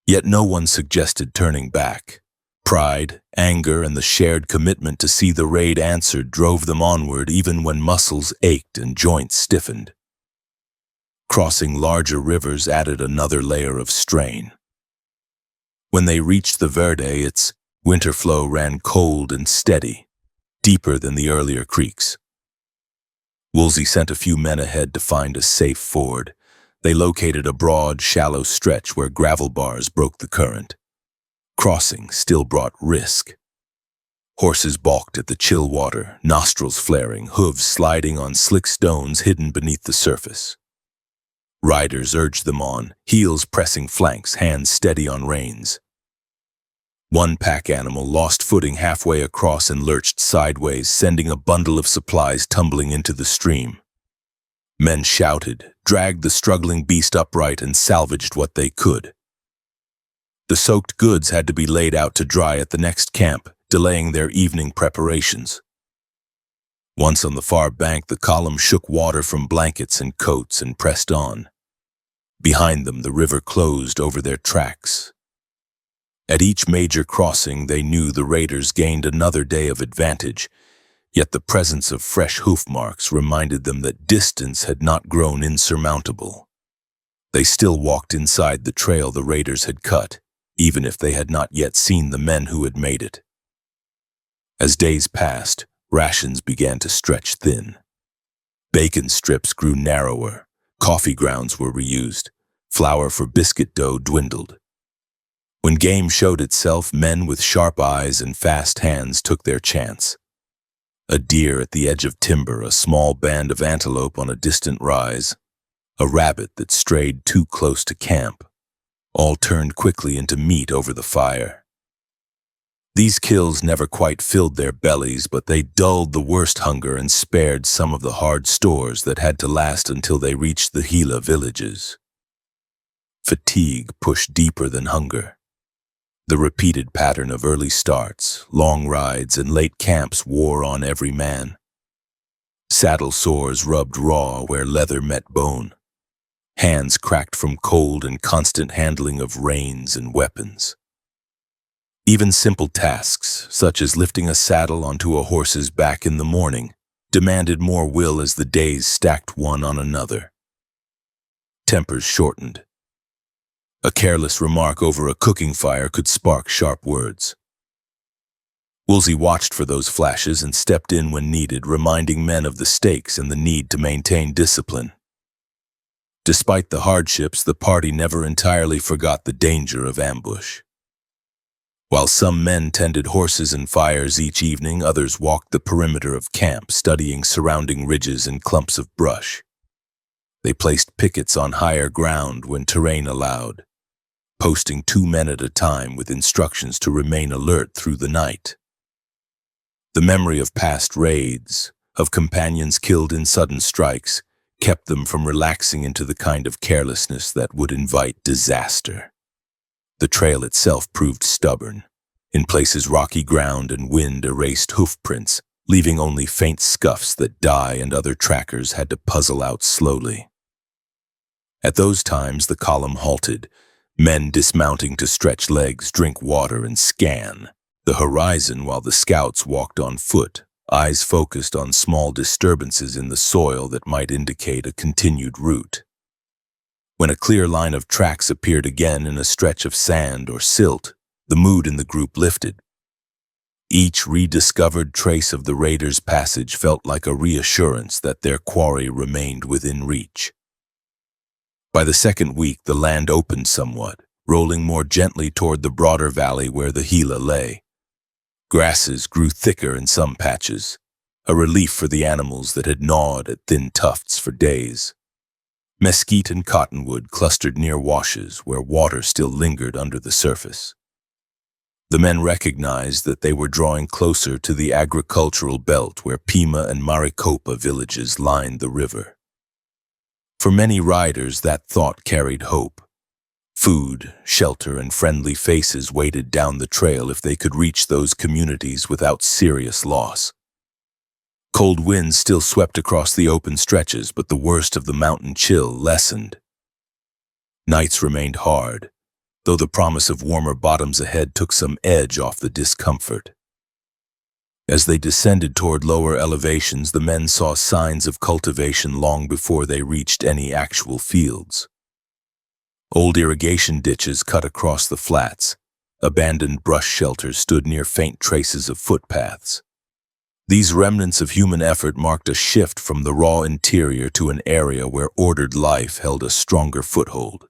Yet no one suggested turning back. Pride, anger, and the shared commitment to see the raid answered drove them onward even when muscles ached and joints stiffened. Crossing larger rivers added another layer of strain. When they reached the Verde, its winter flow ran cold and steady, deeper than the earlier creeks. Woolsey sent a few men ahead to find a safe ford. They located a broad, shallow stretch where gravel bars broke the current. Crossing still brought risk. Horses balked at the chill water, nostrils flaring, hooves sliding on slick stones hidden beneath the surface. Riders urged them on, heels pressing flanks, hands steady on reins. One pack animal lost footing halfway across and lurched sideways, sending a bundle of supplies tumbling into the stream. Men shouted, dragged the struggling beast upright, and salvaged what they could. The soaked goods had to be laid out to dry at the next camp, delaying their evening preparations. Once on the far bank, the column shook water from blankets and coats and pressed on. Behind them, the river closed over their tracks. At each major crossing, they knew the raiders gained another day of advantage, yet the presence of fresh hoof marks reminded them that distance had not grown insurmountable. They still walked inside the trail the raiders had cut, even if they had not yet seen the men who had made it. As days passed, rations began to stretch thin. Bacon strips grew narrower, coffee grounds were reused, flour for biscuit dough dwindled. When game showed itself, men with sharp eyes and fast hands took their chance. A deer at the edge of timber, a small band of antelope on a distant rise, a rabbit that strayed too close to camp, all turned quickly into meat over the fire. These kills never quite filled their bellies, but they dulled the worst hunger and spared some of the hard stores that had to last until they reached the Gila villages. Fatigue pushed deeper than hunger. The repeated pattern of early starts, long rides, and late camps wore on every man. Saddle sores rubbed raw where leather met bone. Hands cracked from cold and constant handling of reins and weapons. Even simple tasks, such as lifting a saddle onto a horse's back in the morning, demanded more will as the days stacked one on another. Tempers shortened. A careless remark over a cooking fire could spark sharp words. Woolsey watched for those flashes and stepped in when needed, reminding men of the stakes and the need to maintain discipline. Despite the hardships, the party never entirely forgot the danger of ambush. While some men tended horses and fires each evening, others walked the perimeter of camp, studying surrounding ridges and clumps of brush. They placed pickets on higher ground when terrain allowed, posting 2 men at a time with instructions to remain alert through the night. The memory of past raids, of companions killed in sudden strikes, kept them from relaxing into the kind of carelessness that would invite disaster. The trail itself proved stubborn. In places, rocky ground and wind erased hoof prints, leaving only faint scuffs that Dye and other trackers had to puzzle out slowly. At those times, the column halted, men dismounting to stretch legs, drink water, and scan the horizon while the scouts walked on foot, eyes focused on small disturbances in the soil that might indicate a continued route. When a clear line of tracks appeared again in a stretch of sand or silt, the mood in the group lifted. Each rediscovered trace of the raiders' passage felt like a reassurance that their quarry remained within reach. By the second week, the land opened somewhat, rolling more gently toward the broader valley where the Gila lay. Grasses grew thicker in some patches, a relief for the animals that had gnawed at thin tufts for days. Mesquite and cottonwood clustered near washes where water still lingered under the surface. The men recognized that they were drawing closer to the agricultural belt where Pima and Maricopa villages lined the river. For many riders, that thought carried hope. Food, shelter, and friendly faces waited down the trail if they could reach those communities without serious loss. Cold winds still swept across the open stretches, but the worst of the mountain chill lessened. Nights remained hard, though the promise of warmer bottoms ahead took some edge off the discomfort. As they descended toward lower elevations, the men saw signs of cultivation long before they reached any actual fields. Old irrigation ditches cut across the flats, Abandoned brush shelters stood near faint traces of footpaths. These remnants of human effort marked a shift from the raw interior to an area where ordered life held a stronger foothold.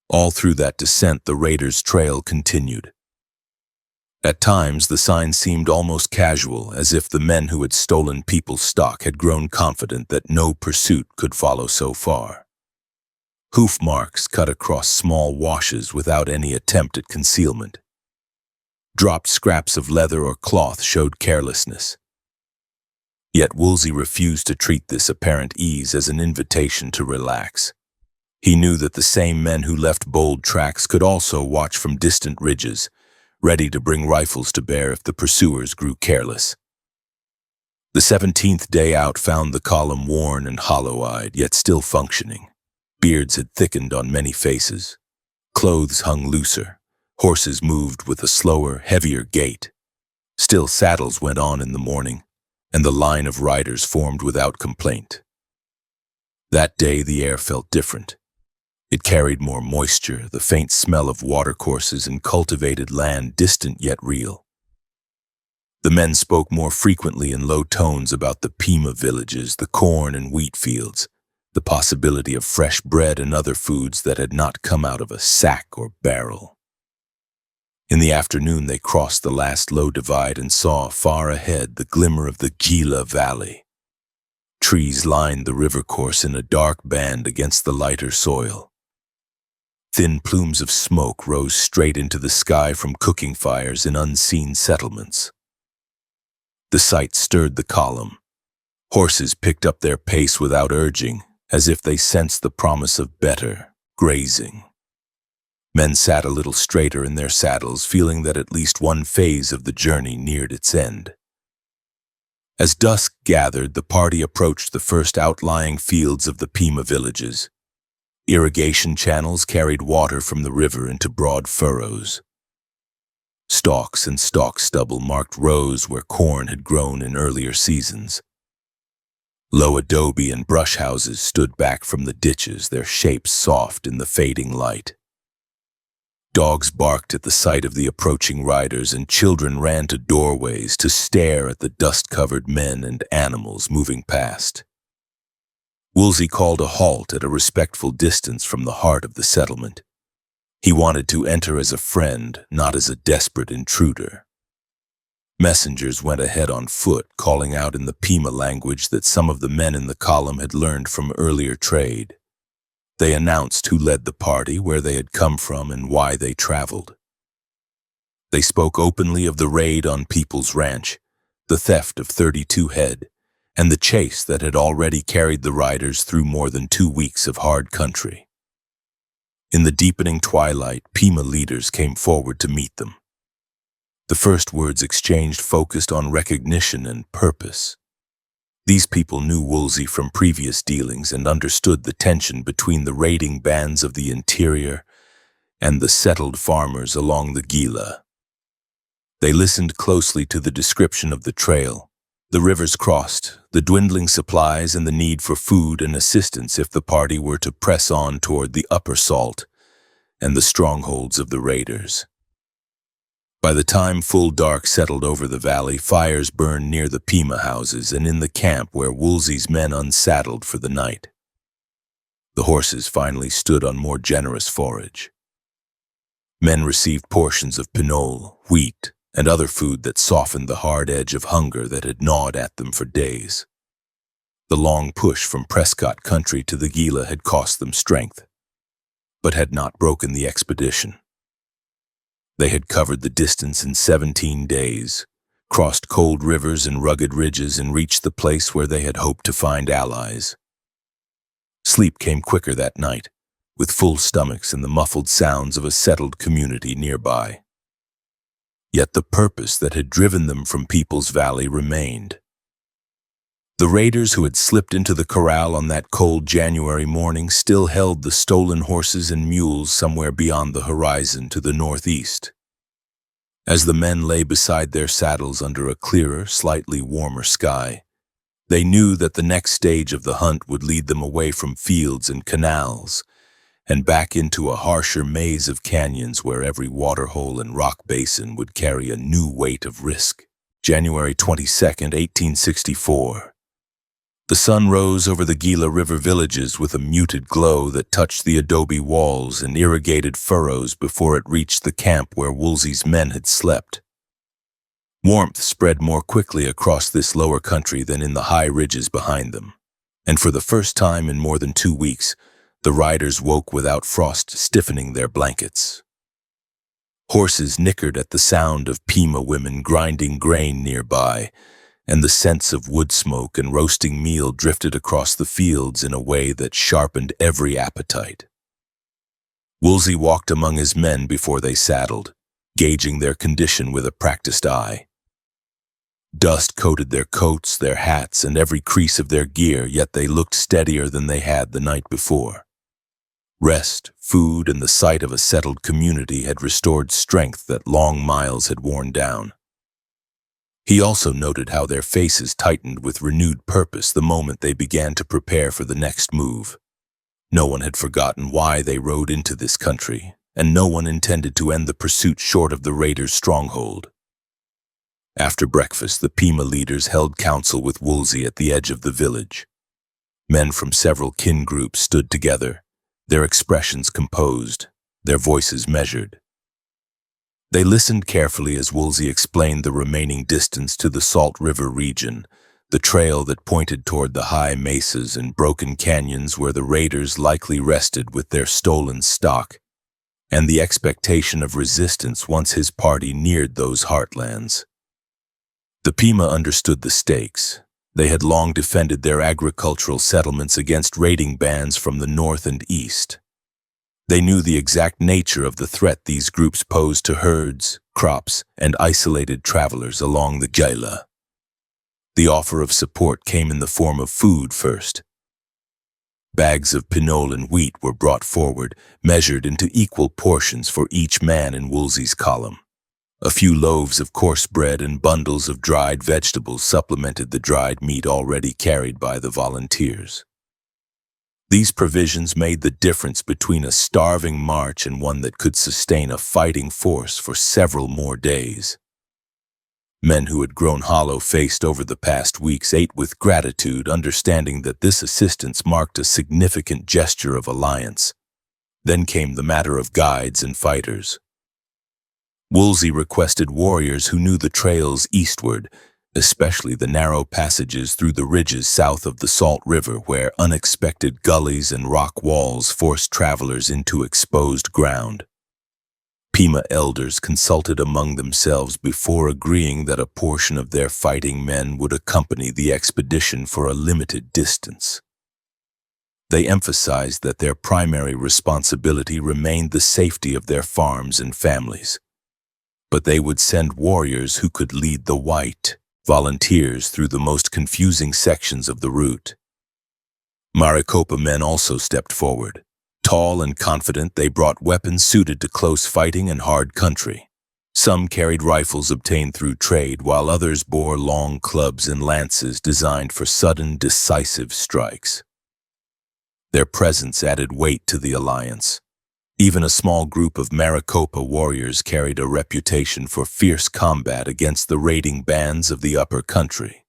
All through that descent, the raiders' trail continued. At times, the sign seemed almost casual, as if the men who had stolen people's stock had grown confident that no pursuit could follow so far. Hoof marks cut across small washes without any attempt at concealment. Dropped scraps of leather or cloth showed carelessness. Yet Woolsey refused to treat this apparent ease as an invitation to relax. He knew that the same men who left bold tracks could also watch from distant ridges, ready to bring rifles to bear if the pursuers grew careless. The 17th day out found the column worn and hollow-eyed, yet still functioning. Beards had thickened on many faces. Clothes hung looser. Horses moved with a slower, heavier gait. Still, saddles went on in the morning, and the line of riders formed without complaint. That day the air felt different. It carried more moisture, the faint smell of watercourses and cultivated land, distant yet real. The men spoke more frequently in low tones about the Pima villages, the corn and wheat fields, the possibility of fresh bread and other foods that had not come out of a sack or barrel. In the afternoon they crossed the last low divide and saw, far ahead, the glimmer of the Gila Valley. Trees lined the river course in a dark band against the lighter soil. Thin plumes of smoke rose straight into the sky from cooking fires in unseen settlements. The sight stirred the column. Horses picked up their pace without urging, as if they sensed the promise of better grazing. Men sat a little straighter in their saddles, feeling that at least one phase of the journey neared its end. As dusk gathered, the party approached the first outlying fields of the Pima villages. Irrigation channels carried water from the river into broad furrows. Stalks and stalk stubble marked rows where corn had grown in earlier seasons. Low adobe and brush houses stood back from the ditches, their shapes soft in the fading light. Dogs barked at the sight of the approaching riders, and children ran to doorways to stare at the dust-covered men and animals moving past. Woolsey called a halt at a respectful distance from the heart of the settlement. He wanted to enter as a friend, not as a desperate intruder. Messengers went ahead on foot, calling out in the Pima language that some of the men in the column had learned from earlier trade. They announced who led the party, where they had come from, and why they traveled. They spoke openly of the raid on People's Ranch, the theft of 32 head, and the chase that had already carried the riders through more than 2 weeks of hard country. In the deepening twilight, Pima leaders came forward to meet them. The first words exchanged focused on recognition and purpose. These people knew Woolsey from previous dealings and understood the tension between the raiding bands of the interior and the settled farmers along the Gila. They listened closely to the description of the trail, the rivers crossed, the dwindling supplies, and the need for food and assistance if the party were to press on toward the upper salt and the strongholds of the raiders. By the time full dark settled over the valley, fires burned near the Pima houses and in the camp where Woolsey's men unsaddled for the night. The horses finally stood on more generous forage. Men received portions of pinole, wheat, and other food that softened the hard edge of hunger that had gnawed at them for days. The long push from Prescott country to the Gila had cost them strength, but had not broken the expedition. They had covered the distance in 17 days, crossed cold rivers and rugged ridges, and reached the place where they had hoped to find allies. Sleep came quicker that night, with full stomachs and the muffled sounds of a settled community nearby. Yet the purpose that had driven them from People's Valley remained. The raiders who had slipped into the corral on that cold January morning still held the stolen horses and mules somewhere beyond the horizon to the northeast. As the men lay beside their saddles under a clearer, slightly warmer sky, they knew that the next stage of the hunt would lead them away from fields and canals and back into a harsher maze of canyons where every waterhole and rock basin would carry a new weight of risk. January 22nd, 1864. The sun rose over the Gila River villages with a muted glow that touched the adobe walls and irrigated furrows before it reached the camp where Woolsey's men had slept. Warmth spread more quickly across this lower country than in the high ridges behind them, and for the first time in more than 2 weeks, the riders woke without frost stiffening their blankets. Horses nickered at the sound of Pima women grinding grain nearby, and the scents of wood smoke and roasting meal drifted across the fields in a way that sharpened every appetite. Woolsey walked among his men before they saddled, gauging their condition with a practiced eye. Dust coated their coats, their hats, and every crease of their gear, yet they looked steadier than they had the night before. Rest, food, and the sight of a settled community had restored strength that long miles had worn down. He also noted how their faces tightened with renewed purpose the moment they began to prepare for the next move. No one had forgotten why they rode into this country, and no one intended to end the pursuit short of the raiders' stronghold. After breakfast, the Pima leaders held council with Woolsey at the edge of the village. Men from several kin groups stood together, their expressions composed, their voices measured. They listened carefully as Woolsey explained the remaining distance to the Salt River region, the trail that pointed toward the high mesas and broken canyons where the raiders likely rested with their stolen stock, and the expectation of resistance once his party neared those heartlands. The Pima understood the stakes. They had long defended their agricultural settlements against raiding bands from the north and east. They knew the exact nature of the threat these groups posed to herds, crops, and isolated travelers along the Gila. The offer of support came in the form of food first. Bags of pinole and wheat were brought forward, measured into equal portions for each man in Woolsey's column. A few loaves of coarse bread and bundles of dried vegetables supplemented the dried meat already carried by the volunteers. These provisions made the difference between a starving march and one that could sustain a fighting force for several more days. Men who had grown hollow-faced over the past weeks ate with gratitude, understanding that this assistance marked a significant gesture of alliance. Then came the matter of guides and fighters. Woolsey requested warriors who knew the trails eastward, especially the narrow passages through the ridges south of the Salt River where unexpected gullies and rock walls forced travelers into exposed ground. Pima elders consulted among themselves before agreeing that a portion of their fighting men would accompany the expedition for a limited distance. They emphasized that their primary responsibility remained the safety of their farms and families, but they would send warriors who could lead the white volunteers through the most confusing sections of the route. Maricopa men also stepped forward. Tall and confident, they brought weapons suited to close fighting and hard country. Some carried rifles obtained through trade, while others bore long clubs and lances designed for sudden, decisive strikes. Their presence added weight to the alliance. Even a small group of Maricopa warriors carried a reputation for fierce combat against the raiding bands of the upper country.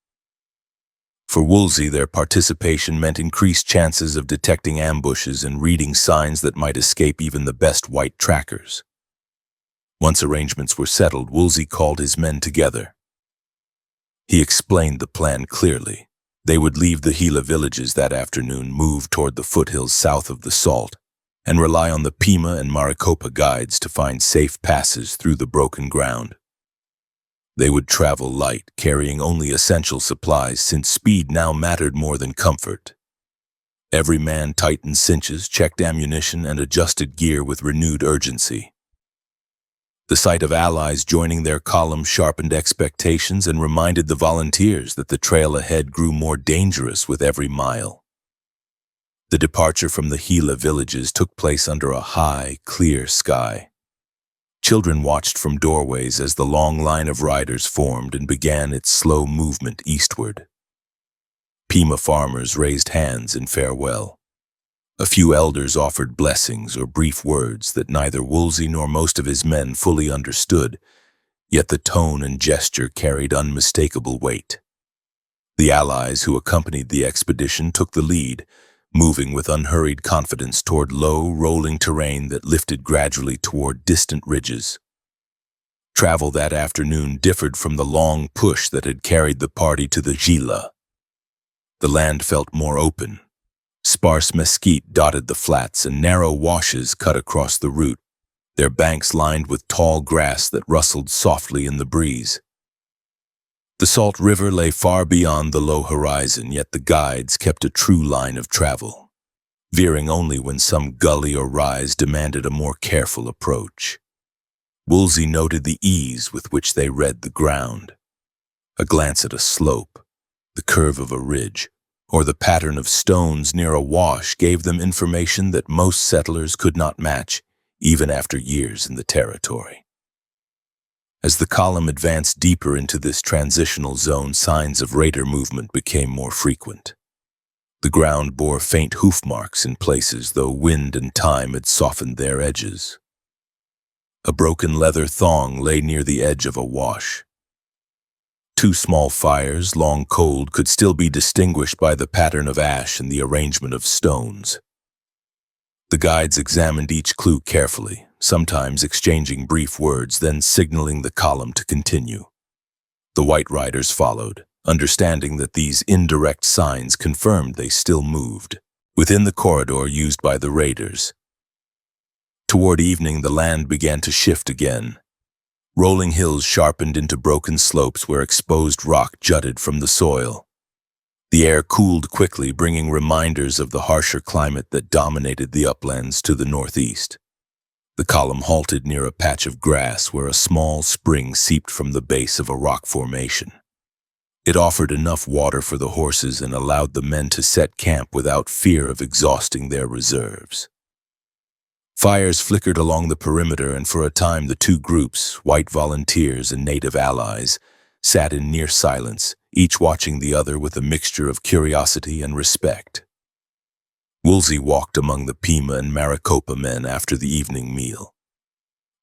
For Woolsey, their participation meant increased chances of detecting ambushes and reading signs that might escape even the best white trackers. Once arrangements were settled, Woolsey called his men together. He explained the plan clearly. They would leave the Gila villages that afternoon, move toward the foothills south of the Salt, and rely on the Pima and Maricopa guides to find safe passes through the broken ground. They would travel light, carrying only essential supplies since speed now mattered more than comfort. Every man tightened cinches, checked ammunition, and adjusted gear with renewed urgency. The sight of allies joining their column sharpened expectations and reminded the volunteers that the trail ahead grew more dangerous with every mile. The departure from the Gila villages took place under a high, clear sky. Children watched from doorways as the long line of riders formed and began its slow movement eastward. Pima farmers raised hands in farewell. A few elders offered blessings or brief words that neither Woolsey nor most of his men fully understood, yet the tone and gesture carried unmistakable weight. The allies who accompanied the expedition took the lead, moving with unhurried confidence toward low, rolling terrain that lifted gradually toward distant ridges. Travel that afternoon differed from the long push that had carried the party to the Gila. The land felt more open. Sparse mesquite dotted the flats and narrow washes cut across the route, their banks lined with tall grass that rustled softly in the breeze. The Salt River lay far beyond the low horizon, yet the guides kept a true line of travel, veering only when some gully or rise demanded a more careful approach. Woolsey noted the ease with which they read the ground. A glance at a slope, the curve of a ridge, or the pattern of stones near a wash gave them information that most settlers could not match, even after years in the territory. As the column advanced deeper into this transitional zone, signs of raider movement became more frequent. The ground bore faint hoof marks in places, though wind and time had softened their edges. A broken leather thong lay near the edge of a wash. Two small fires, long cold, could still be distinguished by the pattern of ash and the arrangement of stones. The guides examined each clue carefully, sometimes exchanging brief words, then signaling the column to continue. The white riders followed, understanding that these indirect signs confirmed they still moved within the corridor used by the raiders. Toward evening, the land began to shift again. Rolling hills sharpened into broken slopes where exposed rock jutted from the soil. The air cooled quickly, bringing reminders of the harsher climate that dominated the uplands to the northeast. The column halted near a patch of grass where a small spring seeped from the base of a rock formation. It offered enough water for the horses and allowed the men to set camp without fear of exhausting their reserves. Fires flickered along the perimeter, and for a time the two groups, white volunteers and native allies, sat in near silence, each watching the other with a mixture of curiosity and respect. Woolsey walked among the Pima and Maricopa men after the evening meal.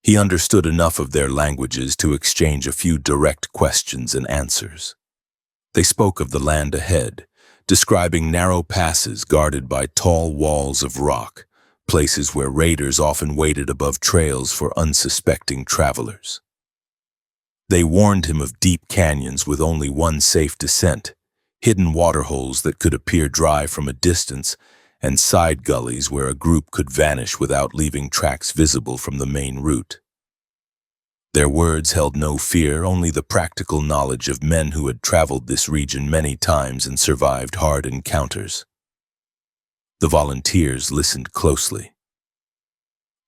He understood enough of their languages to exchange a few direct questions and answers. They spoke of the land ahead, describing narrow passes guarded by tall walls of rock, places where raiders often waited above trails for unsuspecting travelers. They warned him of deep canyons with only one safe descent, hidden waterholes that could appear dry from a distance, and side gullies where a group could vanish without leaving tracks visible from the main route. Their words held no fear, only the practical knowledge of men who had traveled this region many times and survived hard encounters. The volunteers listened closely.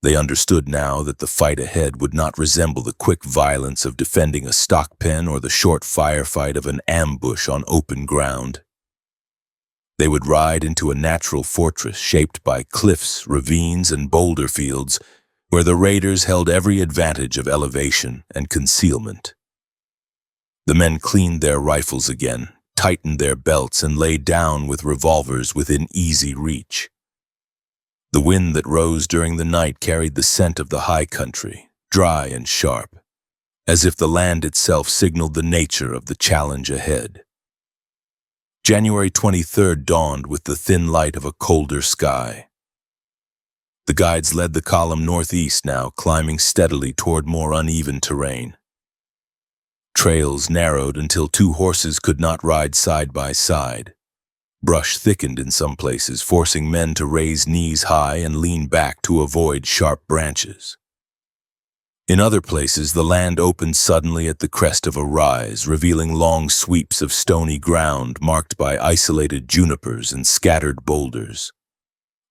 They understood now that the fight ahead would not resemble the quick violence of defending a stock pen or the short firefight of an ambush on open ground. They would ride into a natural fortress shaped by cliffs, ravines, and boulder fields, where the raiders held every advantage of elevation and concealment. The men cleaned their rifles again, tightened their belts, and lay down with revolvers within easy reach. The wind that rose during the night carried the scent of the high country, dry and sharp, as if the land itself signaled the nature of the challenge ahead. January 23rd dawned with the thin light of a colder sky. The guides led the column northeast now, climbing steadily toward more uneven terrain. Trails narrowed until two horses could not ride side by side. Brush thickened in some places, forcing men to raise knees high and lean back to avoid sharp branches. In other places, the land opened suddenly at the crest of a rise, revealing long sweeps of stony ground marked by isolated junipers and scattered boulders.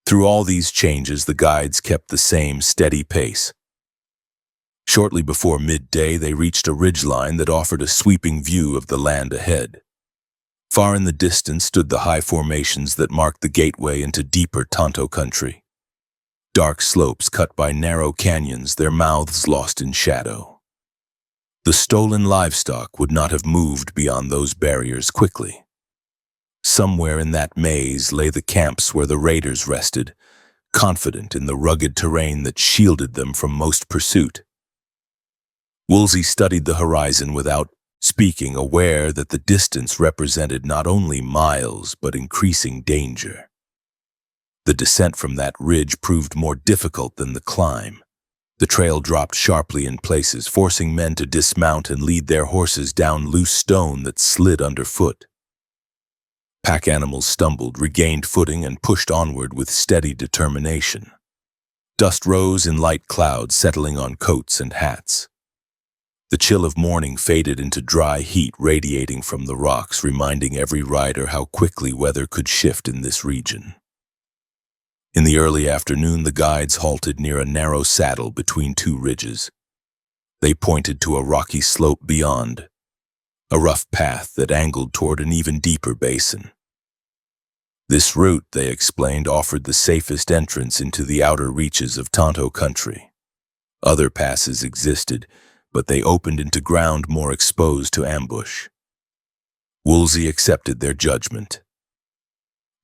Through all these changes, the guides kept the same steady pace. Shortly before midday, they reached a ridgeline that offered a sweeping view of the land ahead. Far in the distance stood the high formations that marked the gateway into deeper Tonto country. Dark slopes cut by narrow canyons, their mouths lost in shadow. The stolen livestock would not have moved beyond those barriers quickly. Somewhere in that maze lay the camps where the raiders rested, confident in the rugged terrain that shielded them from most pursuit. Woolsey studied the horizon without speaking, aware that the distance represented not only miles but increasing danger. The descent from that ridge proved more difficult than the climb. The trail dropped sharply in places, forcing men to dismount and lead their horses down loose stone that slid underfoot. Pack animals stumbled, regained footing, and pushed onward with steady determination. Dust rose in light clouds, settling on coats and hats. The chill of morning faded into dry heat radiating from the rocks, reminding every rider how quickly weather could shift in this region. In the early afternoon, the guides halted near a narrow saddle between two ridges. They pointed to a rocky slope beyond, a rough path that angled toward an even deeper basin. This route, they explained, offered the safest entrance into the outer reaches of Tonto country. Other passes existed, but they opened into ground more exposed to ambush. Woolsey accepted their judgment.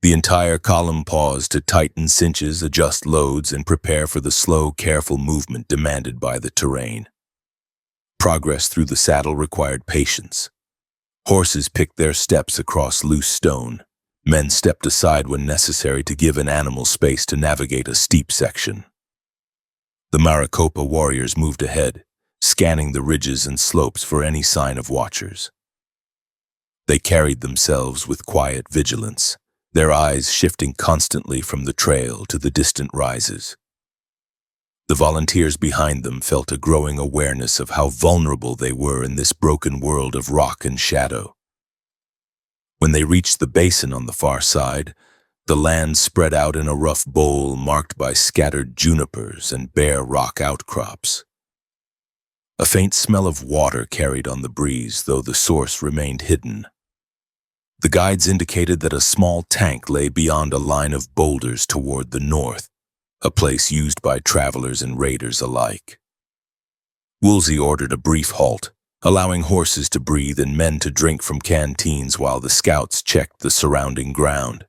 The entire column paused to tighten cinches, adjust loads, and prepare for the slow, careful movement demanded by the terrain. Progress through the saddle required patience. Horses picked their steps across loose stone. Men stepped aside when necessary to give an animal space to navigate a steep section. The Maricopa warriors moved ahead, scanning the ridges and slopes for any sign of watchers. They carried themselves with quiet vigilance, their eyes shifting constantly from the trail to the distant rises. The volunteers behind them felt a growing awareness of how vulnerable they were in this broken world of rock and shadow. When they reached the basin on the far side, the land spread out in a rough bowl marked by scattered junipers and bare rock outcrops. A faint smell of water carried on the breeze, though the source remained hidden. The guides indicated that a small tank lay beyond a line of boulders toward the north, a place used by travelers and raiders alike. Woolsey ordered a brief halt, allowing horses to breathe and men to drink from canteens while the scouts checked the surrounding ground.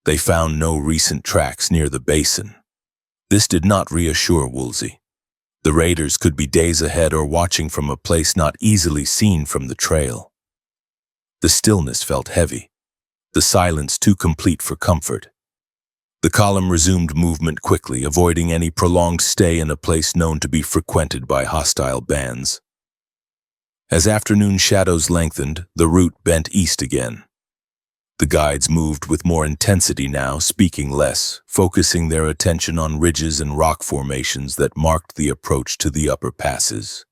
They found no recent tracks near the basin. This did not reassure Woolsey. The raiders could be days ahead or watching from a place not easily seen from the trail. The stillness felt heavy, the silence too complete for comfort. The column resumed movement quickly, avoiding any prolonged stay in a place known to be frequented by hostile bands. As afternoon shadows lengthened, the route bent east again. The guides moved with more intensity now, speaking less, focusing their attention on ridges and rock formations that marked the approach to the upper passes.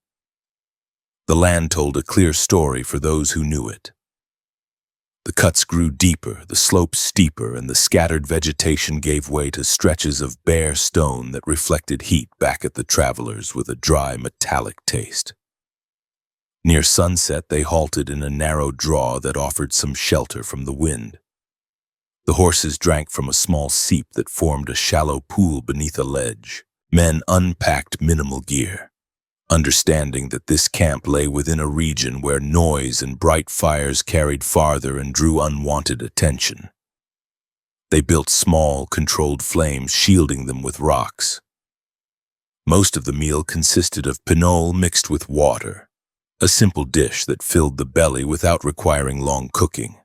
The land told a clear story for those who knew it. The cuts grew deeper, the slopes steeper, and the scattered vegetation gave way to stretches of bare stone that reflected heat back at the travelers with a dry, metallic taste. Near sunset, they halted in a narrow draw that offered some shelter from the wind. The horses drank from a small seep that formed a shallow pool beneath a ledge. Men unpacked minimal gear, understanding that this camp lay within a region where noise and bright fires carried farther and drew unwanted attention. They built small, controlled flames, shielding them with rocks. Most of the meal consisted of pinole mixed with water, a simple dish that filled the belly without requiring long cooking.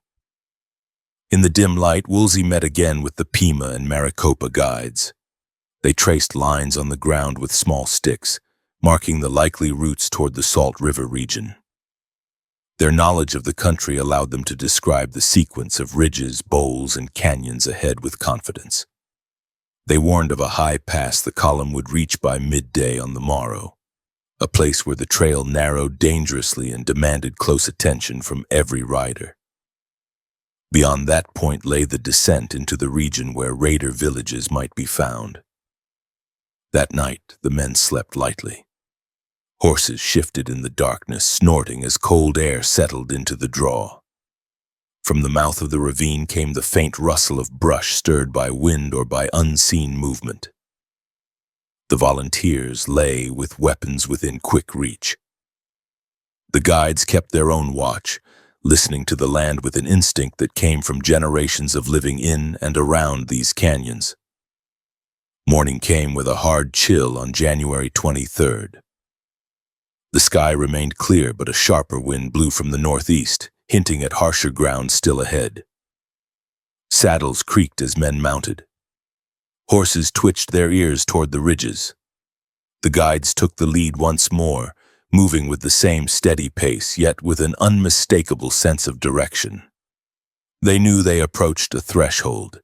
In the dim light, Woolsey met again with the Pima and Maricopa guides. They traced lines on the ground with small sticks, marking the likely routes toward the Salt River region. Their knowledge of the country allowed them to describe the sequence of ridges, bowls, and canyons ahead with confidence. They warned of a high pass the column would reach by midday on the morrow, a place where the trail narrowed dangerously and demanded close attention from every rider. Beyond that point lay the descent into the region where raider villages might be found. That night, the men slept lightly. Horses shifted in the darkness, snorting as cold air settled into the draw. From the mouth of the ravine came the faint rustle of brush stirred by wind or by unseen movement. The volunteers lay with weapons within quick reach. The guides kept their own watch, listening to the land with an instinct that came from generations of living in and around these canyons. Morning came with a hard chill on January 23rd. The sky remained clear, but a sharper wind blew from the northeast, hinting at harsher ground still ahead. Saddles creaked as men mounted. Horses twitched their ears toward the ridges. The guides took the lead once more, moving with the same steady pace, yet with an unmistakable sense of direction. They knew they approached a threshold.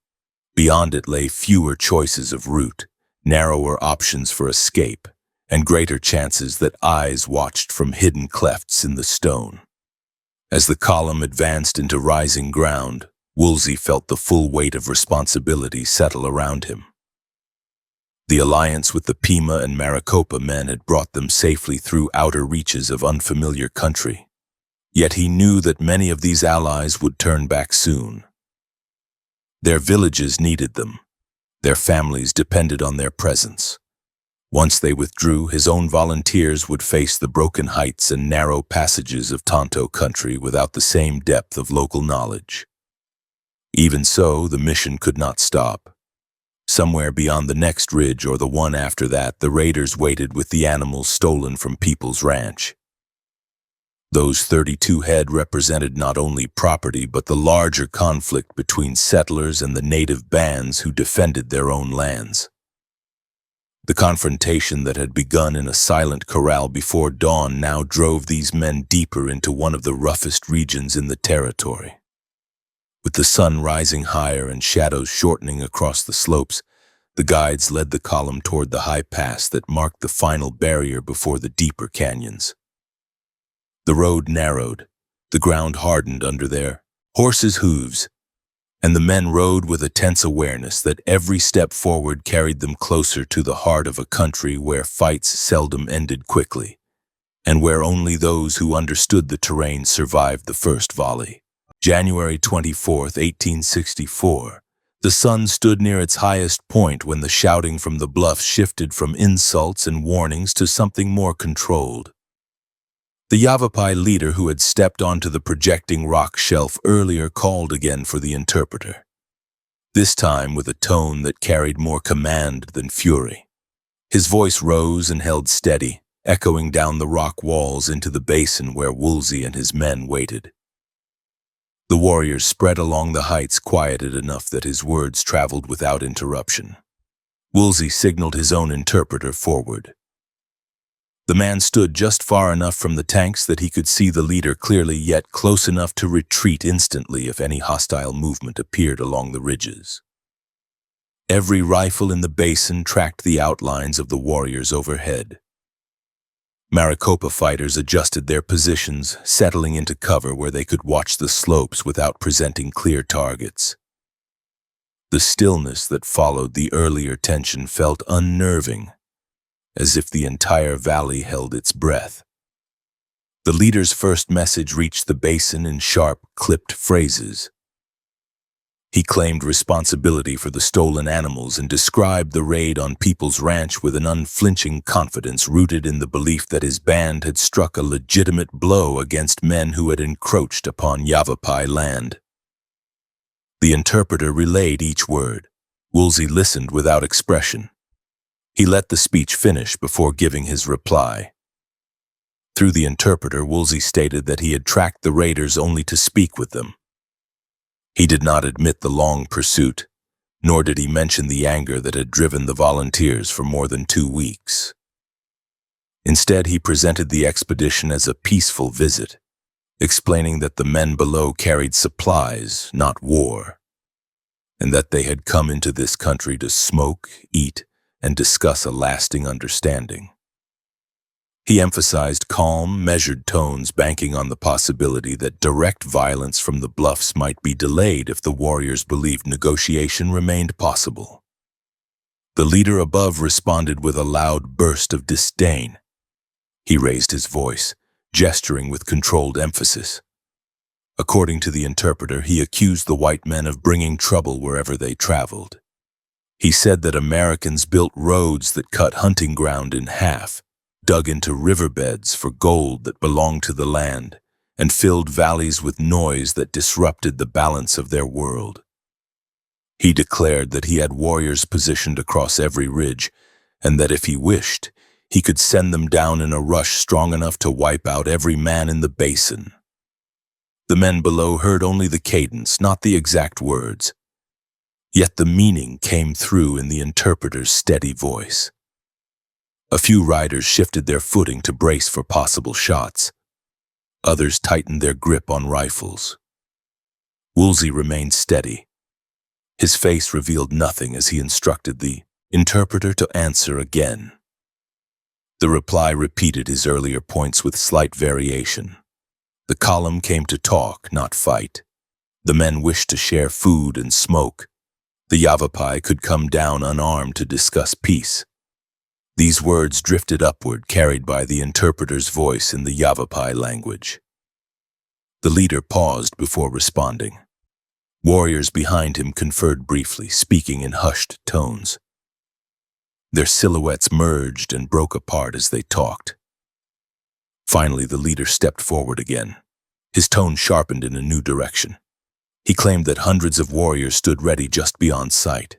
Beyond it lay fewer choices of route, narrower options for escape, and greater chances that eyes watched from hidden clefts in the stone. As the column advanced into rising ground, Woolsey felt the full weight of responsibility settle around him. The alliance with the Pima and Maricopa men had brought them safely through outer reaches of unfamiliar country. Yet he knew that many of these allies would turn back soon. Their villages needed them. Their families depended on their presence. Once they withdrew, his own volunteers would face the broken heights and narrow passages of Tonto country without the same depth of local knowledge. Even so, the mission could not stop. Somewhere beyond the next ridge or the one after that, the raiders waited with the animals stolen from people's ranch. Those 32 head represented not only property but the larger conflict between settlers and the native bands who defended their own lands. The confrontation that had begun in a silent corral before dawn now drove these men deeper into one of the roughest regions in the territory. With the sun rising higher and shadows shortening across the slopes, the guides led the column toward the high pass that marked the final barrier before the deeper canyons. The road narrowed, the ground hardened under their horses' hooves, and the men rode with a tense awareness that every step forward carried them closer to the heart of a country where fights seldom ended quickly, and where only those who understood the terrain survived the first volley. January 24, 1864. The sun stood near its highest point when the shouting from the bluffs shifted from insults and warnings to something more controlled. The Yavapai leader who had stepped onto the projecting rock shelf earlier called again for the interpreter, this time with a tone that carried more command than fury. His voice rose and held steady, echoing down the rock walls into the basin where Woolsey and his men waited. The warriors spread along the heights, quieted enough that his words traveled without interruption. Woolsey signaled his own interpreter forward. The man stood just far enough from the tanks that he could see the leader clearly, yet close enough to retreat instantly if any hostile movement appeared along the ridges. Every rifle in the basin tracked the outlines of the warriors overhead. Maricopa fighters adjusted their positions, settling into cover where they could watch the slopes without presenting clear targets. The stillness that followed the earlier tension felt unnerving, as if the entire valley held its breath. The leader's first message reached the basin in sharp, clipped phrases. He claimed responsibility for the stolen animals and described the raid on People's Ranch with an unflinching confidence rooted in the belief that his band had struck a legitimate blow against men who had encroached upon Yavapai land. The interpreter relayed each word. Woolsey listened without expression. He let the speech finish before giving his reply. Through the interpreter, Woolsey stated that he had tracked the raiders only to speak with them. He did not admit the long pursuit, nor did he mention the anger that had driven the volunteers for more than 2 weeks. Instead, he presented the expedition as a peaceful visit, explaining that the men below carried supplies, not war, and that they had come into this country to smoke, eat, and discuss a lasting understanding. He emphasized calm, measured tones, banking on the possibility that direct violence from the bluffs might be delayed if the warriors believed negotiation remained possible. The leader above responded with a loud burst of disdain. He raised his voice, gesturing with controlled emphasis. According to the interpreter, he accused the white men of bringing trouble wherever they traveled. He said that Americans built roads that cut hunting ground in half, dug into riverbeds for gold that belonged to the land, and filled valleys with noise that disrupted the balance of their world. He declared that he had warriors positioned across every ridge, and that if he wished, he could send them down in a rush strong enough to wipe out every man in the basin. The men below heard only the cadence, not the exact words. Yet the meaning came through in the interpreter's steady voice. A few riders shifted their footing to brace for possible shots. Others tightened their grip on rifles. Woolsey remained steady. His face revealed nothing as he instructed the interpreter to answer again. The reply repeated his earlier points with slight variation. The column came to talk, not fight. The men wished to share food and smoke. The Yavapai could come down unarmed to discuss peace. These words drifted upward, carried by the interpreter's voice in the Yavapai language. The leader paused before responding. Warriors behind him conferred briefly, speaking in hushed tones. Their silhouettes merged and broke apart as they talked. Finally, the leader stepped forward again. His tone sharpened in a new direction. He claimed that hundreds of warriors stood ready just beyond sight.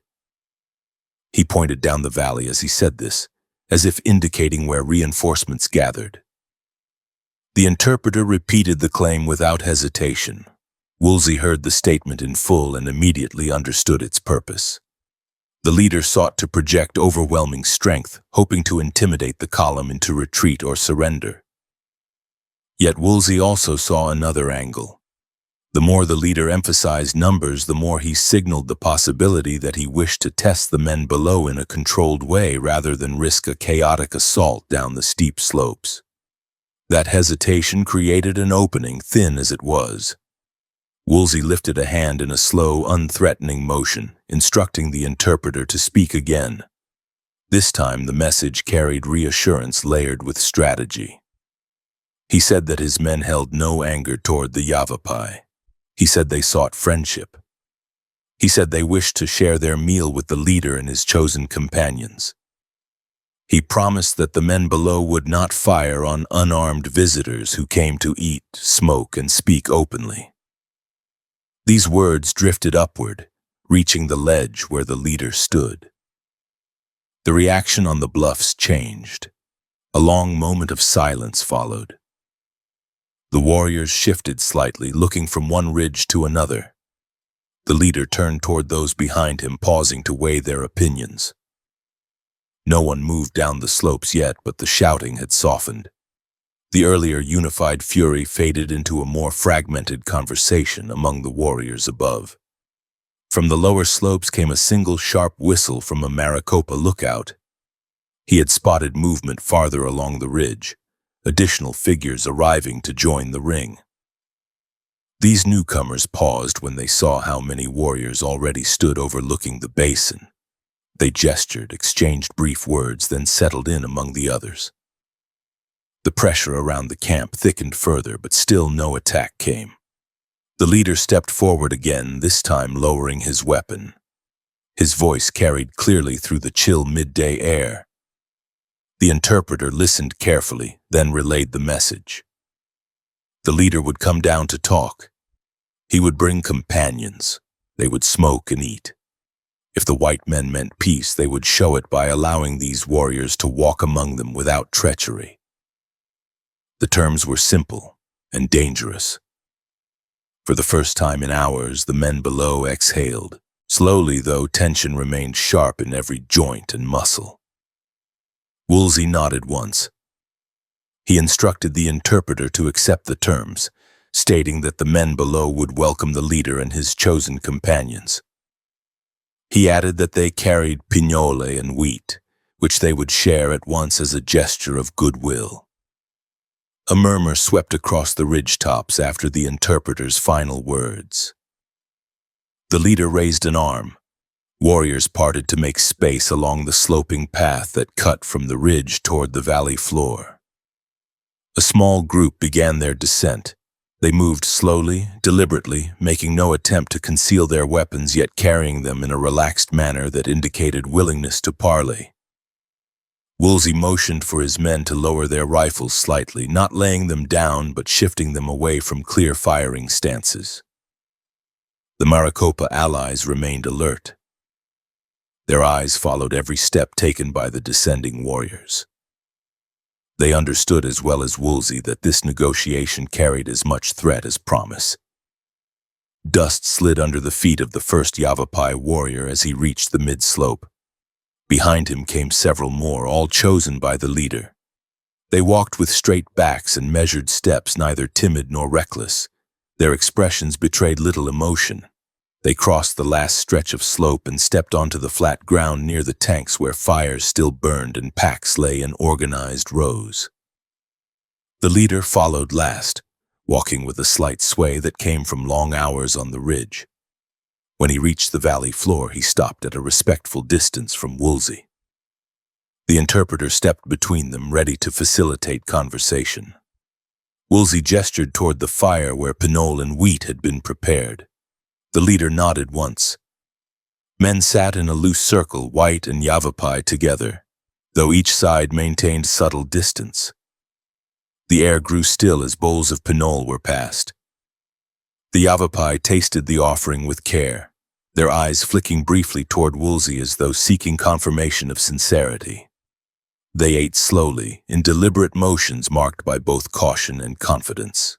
He pointed down the valley as he said this, as if indicating where reinforcements gathered. The interpreter repeated the claim without hesitation. Woolsey heard the statement in full and immediately understood its purpose. The leader sought to project overwhelming strength, hoping to intimidate the column into retreat or surrender. Yet Woolsey also saw another angle. The more the leader emphasized numbers, the more he signaled the possibility that he wished to test the men below in a controlled way rather than risk a chaotic assault down the steep slopes. That hesitation created an opening, thin as it was. Woolsey lifted a hand in a slow, unthreatening motion, instructing the interpreter to speak again. This time the message carried reassurance layered with strategy. He said that his men held no anger toward the Yavapai. He said they sought friendship. He said they wished to share their meal with the leader and his chosen companions. He promised that the men below would not fire on unarmed visitors who came to eat, smoke, and speak openly. These words drifted upward, reaching the ledge where the leader stood. The reaction on the bluffs changed. A long moment of silence followed. The warriors shifted slightly, looking from one ridge to another. The leader turned toward those behind him, pausing to weigh their opinions. No one moved down the slopes yet, but the shouting had softened. The earlier unified fury faded into a more fragmented conversation among the warriors above. From the lower slopes came a single sharp whistle from a Maricopa lookout. He had spotted movement farther along the ridge, additional figures arriving to join the ring. These newcomers paused when they saw how many warriors already stood overlooking the basin. They gestured, exchanged brief words, then settled in among the others. The pressure around the camp thickened further, but still no attack came. The leader stepped forward again, this time lowering his weapon. His voice carried clearly through the chill midday air. The interpreter listened carefully, then relayed the message. The leader would come down to talk. He would bring companions. They would smoke and eat. If the white men meant peace, they would show it by allowing these warriors to walk among them without treachery. The terms were simple and dangerous. For the first time in hours, the men below exhaled. Slowly, though, tension remained sharp in every joint and muscle. Woolsey nodded once. He instructed the interpreter to accept the terms, stating that the men below would welcome the leader and his chosen companions. He added that they carried pignole and wheat, which they would share at once as a gesture of goodwill. A murmur swept across the ridgetops after the interpreter's final words. The leader raised an arm. Warriors parted to make space along the sloping path that cut from the ridge toward the valley floor. A small group began their descent. They moved slowly, deliberately, making no attempt to conceal their weapons, yet carrying them in a relaxed manner that indicated willingness to parley. Woolsey motioned for his men to lower their rifles slightly, not laying them down but shifting them away from clear firing stances. The Maricopa allies remained alert. Their eyes followed every step taken by the descending warriors. They understood as well as Woolsey that this negotiation carried as much threat as promise. Dust slid under the feet of the first Yavapai warrior as he reached the mid-slope. Behind him came several more, all chosen by the leader. They walked with straight backs and measured steps, neither timid nor reckless. Their expressions betrayed little emotion. They crossed the last stretch of slope and stepped onto the flat ground near the tanks where fires still burned and packs lay in organized rows. The leader followed last, walking with a slight sway that came from long hours on the ridge. When he reached the valley floor, he stopped at a respectful distance from Woolsey. The interpreter stepped between them, ready to facilitate conversation. Woolsey gestured toward the fire where pinole and wheat had been prepared. The leader nodded once. Men sat in a loose circle, white and Yavapai together, though each side maintained subtle distance. The air grew still as bowls of pinole were passed. The Yavapai tasted the offering with care, their eyes flicking briefly toward Woolsey as though seeking confirmation of sincerity. They ate slowly, in deliberate motions marked by both caution and confidence.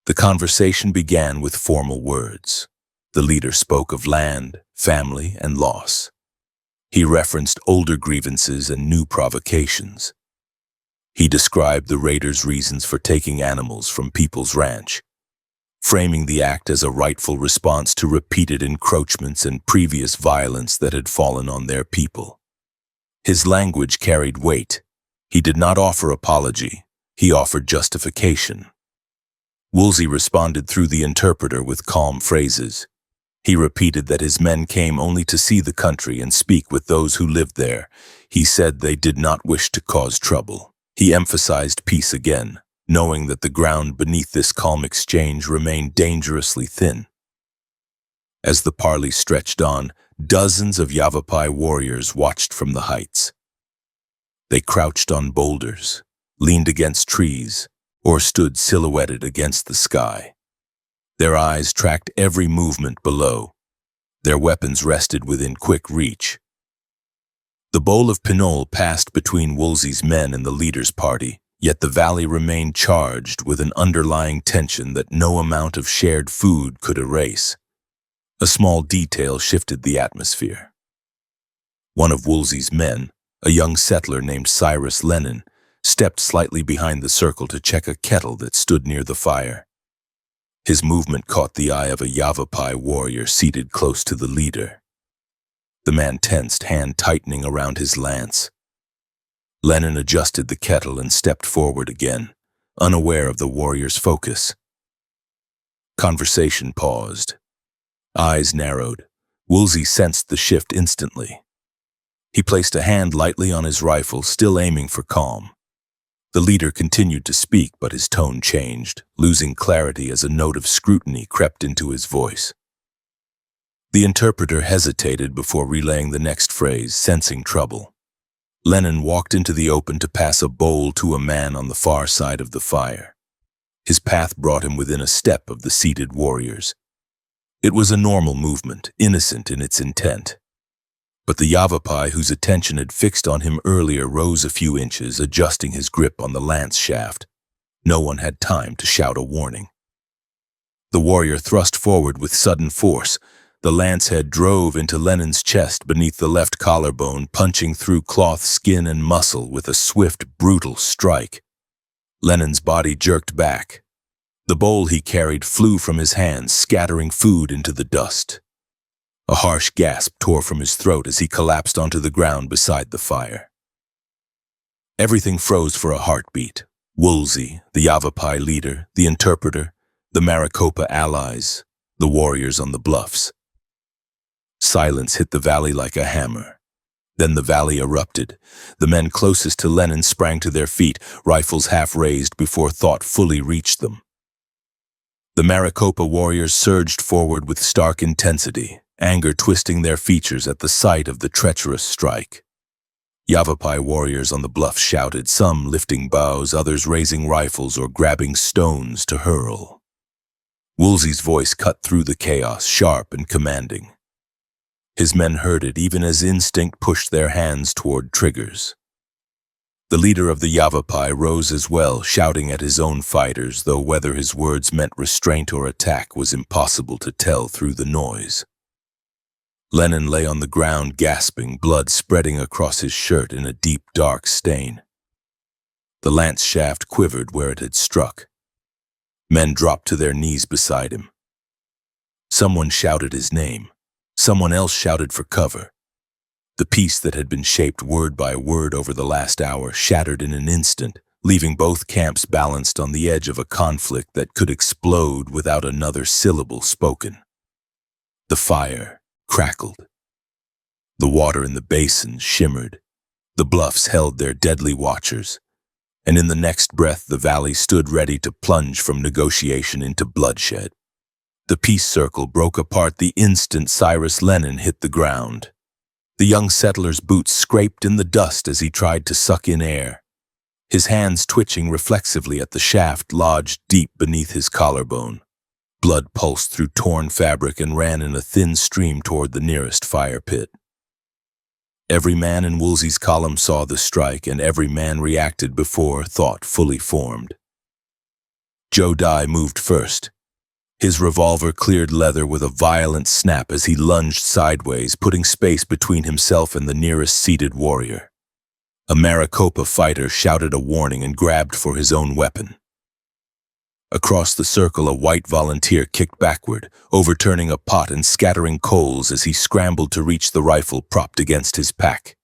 The conversation began with formal words. The leader spoke of land, family, and loss. He referenced older grievances and new provocations. He described the raiders' reasons for taking animals from people's ranch, framing the act as a rightful response to repeated encroachments and previous violence that had fallen on their people. His language carried weight. He did not offer apology. He offered justification. Woolsey responded through the interpreter with calm phrases. He repeated that his men came only to see the country and speak with those who lived there. He said they did not wish to cause trouble. He emphasized peace again, knowing that the ground beneath this calm exchange remained dangerously thin. As the parley stretched on, dozens of Yavapai warriors watched from the heights. They crouched on boulders, leaned against trees, or stood silhouetted against the sky. Their eyes tracked every movement below. Their weapons rested within quick reach. The bowl of pinole passed between Woolsey's men and the leader's party, yet the valley remained charged with an underlying tension that no amount of shared food could erase. A small detail shifted the atmosphere. One of Woolsey's men, a young settler named Cyrus Lennon, stepped slightly behind the circle to check a kettle that stood near the fire. His movement caught the eye of a Yavapai warrior seated close to the leader. The man tensed, hand tightening around his lance. Lennon adjusted the kettle and stepped forward again, unaware of the warrior's focus. Conversation paused. Eyes narrowed. Woolsey sensed the shift instantly. He placed a hand lightly on his rifle, still aiming for calm. The leader continued to speak, but his tone changed, losing clarity as a note of scrutiny crept into his voice. The interpreter hesitated before relaying the next phrase, sensing trouble. Lennon walked into the open to pass a bowl to a man on the far side of the fire. His path brought him within a step of the seated warriors. It was a normal movement, innocent in its intent. But the Yavapai, whose attention had fixed on him earlier, rose a few inches, adjusting his grip on the lance shaft. No one had time to shout a warning. The warrior thrust forward with sudden force. The lance head drove into Lennon's chest beneath the left collarbone, punching through cloth, skin, and muscle with a swift, brutal strike. Lennon's body jerked back. The bowl he carried flew from his hands, scattering food into the dust. A harsh gasp tore from his throat as he collapsed onto the ground beside the fire. Everything froze for a heartbeat. Woolsey, the Yavapai leader, the interpreter, the Maricopa allies, the warriors on the bluffs. Silence hit the valley like a hammer. Then the valley erupted. The men closest to Lennon sprang to their feet, rifles half raised before thought fully reached them. The Maricopa warriors surged forward with stark intensity, anger twisting their features at the sight of the treacherous strike. Yavapai warriors on the bluff shouted, some lifting bows, others raising rifles or grabbing stones to hurl. Woolsey's voice cut through the chaos, sharp and commanding. His men heard it even as instinct pushed their hands toward triggers. The leader of the Yavapai rose as well, shouting at his own fighters, though whether his words meant restraint or attack was impossible to tell through the noise. Lennon lay on the ground gasping, blood spreading across his shirt in a deep, dark stain. The lance shaft quivered where it had struck. Men dropped to their knees beside him. Someone shouted his name. Someone else shouted for cover. The piece that had been shaped word by word over the last hour shattered in an instant, leaving both camps balanced on the edge of a conflict that could explode without another syllable spoken. The fire crackled. The water in the basins shimmered. The bluffs held their deadly watchers. And in the next breath the valley stood ready to plunge from negotiation into bloodshed. The peace circle broke apart the instant Cyrus Lennon hit the ground. The young settler's boots scraped in the dust as he tried to suck in air, his hands twitching reflexively at the shaft lodged deep beneath his collarbone. Blood pulsed through torn fabric and ran in a thin stream toward the nearest fire pit. Every man in Woolsey's column saw the strike, and every man reacted before thought fully formed. Joe Dye moved first. His revolver cleared leather with a violent snap as he lunged sideways, putting space between himself and the nearest seated warrior. A Maricopa fighter shouted a warning and grabbed for his own weapon. Across the circle, a white volunteer kicked backward, overturning a pot and scattering coals as he scrambled to reach the rifle propped against his pack.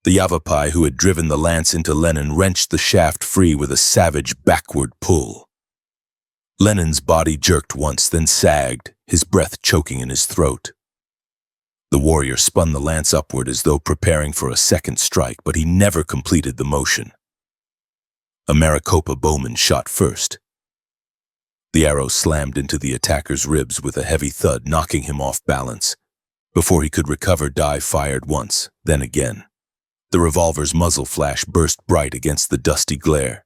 The Yavapai who had driven the lance into Lennon wrenched the shaft free with a savage backward pull. Lennon's body jerked once, then sagged, his breath choking in his throat. The warrior spun the lance upward as though preparing for a second strike, but he never completed the motion. A Maricopa bowman shot first. The arrow slammed into the attacker's ribs with a heavy thud, knocking him off balance. Before he could recover, Dye fired once, then again. The revolver's muzzle flash burst bright against the dusty glare.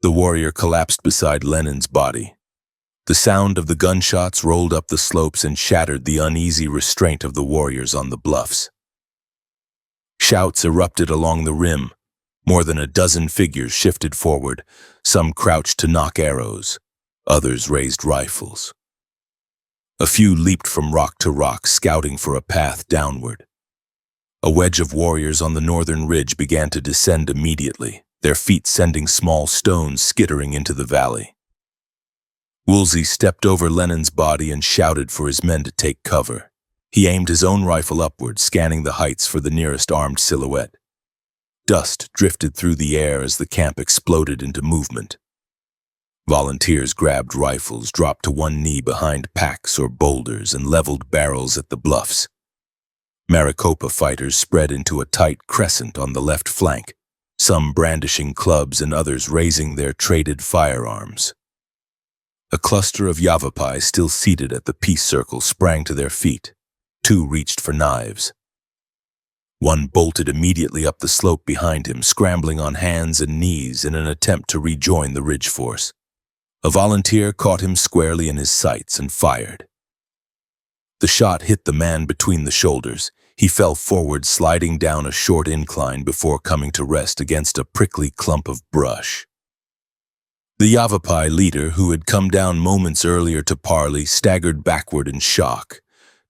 The warrior collapsed beside Lennon's body. The sound of the gunshots rolled up the slopes and shattered the uneasy restraint of the warriors on the bluffs. Shouts erupted along the rim. More than a dozen figures shifted forward, some crouched to knock arrows. Others raised rifles. A few leaped from rock to rock, scouting for a path downward. A wedge of warriors on the northern ridge began to descend immediately, their feet sending small stones skittering into the valley. Woolsey stepped over Lennon's body and shouted for his men to take cover. He aimed his own rifle upward, scanning the heights for the nearest armed silhouette. Dust drifted through the air as the camp exploded into movement. Volunteers grabbed rifles, dropped to one knee behind packs or boulders, and leveled barrels at the bluffs. Maricopa fighters spread into a tight crescent on the left flank, some brandishing clubs and others raising their traded firearms. A cluster of Yavapai still seated at the peace circle sprang to their feet. Two reached for knives. One bolted immediately up the slope behind him, scrambling on hands and knees in an attempt to rejoin the ridge force. A volunteer caught him squarely in his sights and fired. The shot hit the man between the shoulders. He fell forward, sliding down a short incline before coming to rest against a prickly clump of brush. The Yavapai leader, who had come down moments earlier to parley, staggered backward in shock.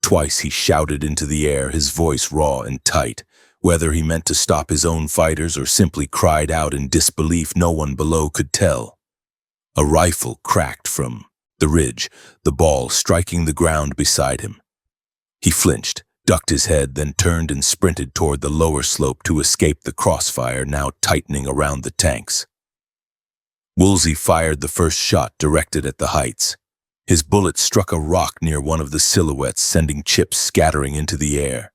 Twice he shouted into the air, his voice raw and tight. Whether he meant to stop his own fighters or simply cried out in disbelief, no one below could tell. A rifle cracked from the ridge, the ball striking the ground beside him. He flinched, ducked his head, then turned and sprinted toward the lower slope to escape the crossfire now tightening around the tanks. Woolsey fired the first shot directed at the heights. His bullet struck a rock near one of the silhouettes, sending chips scattering into the air.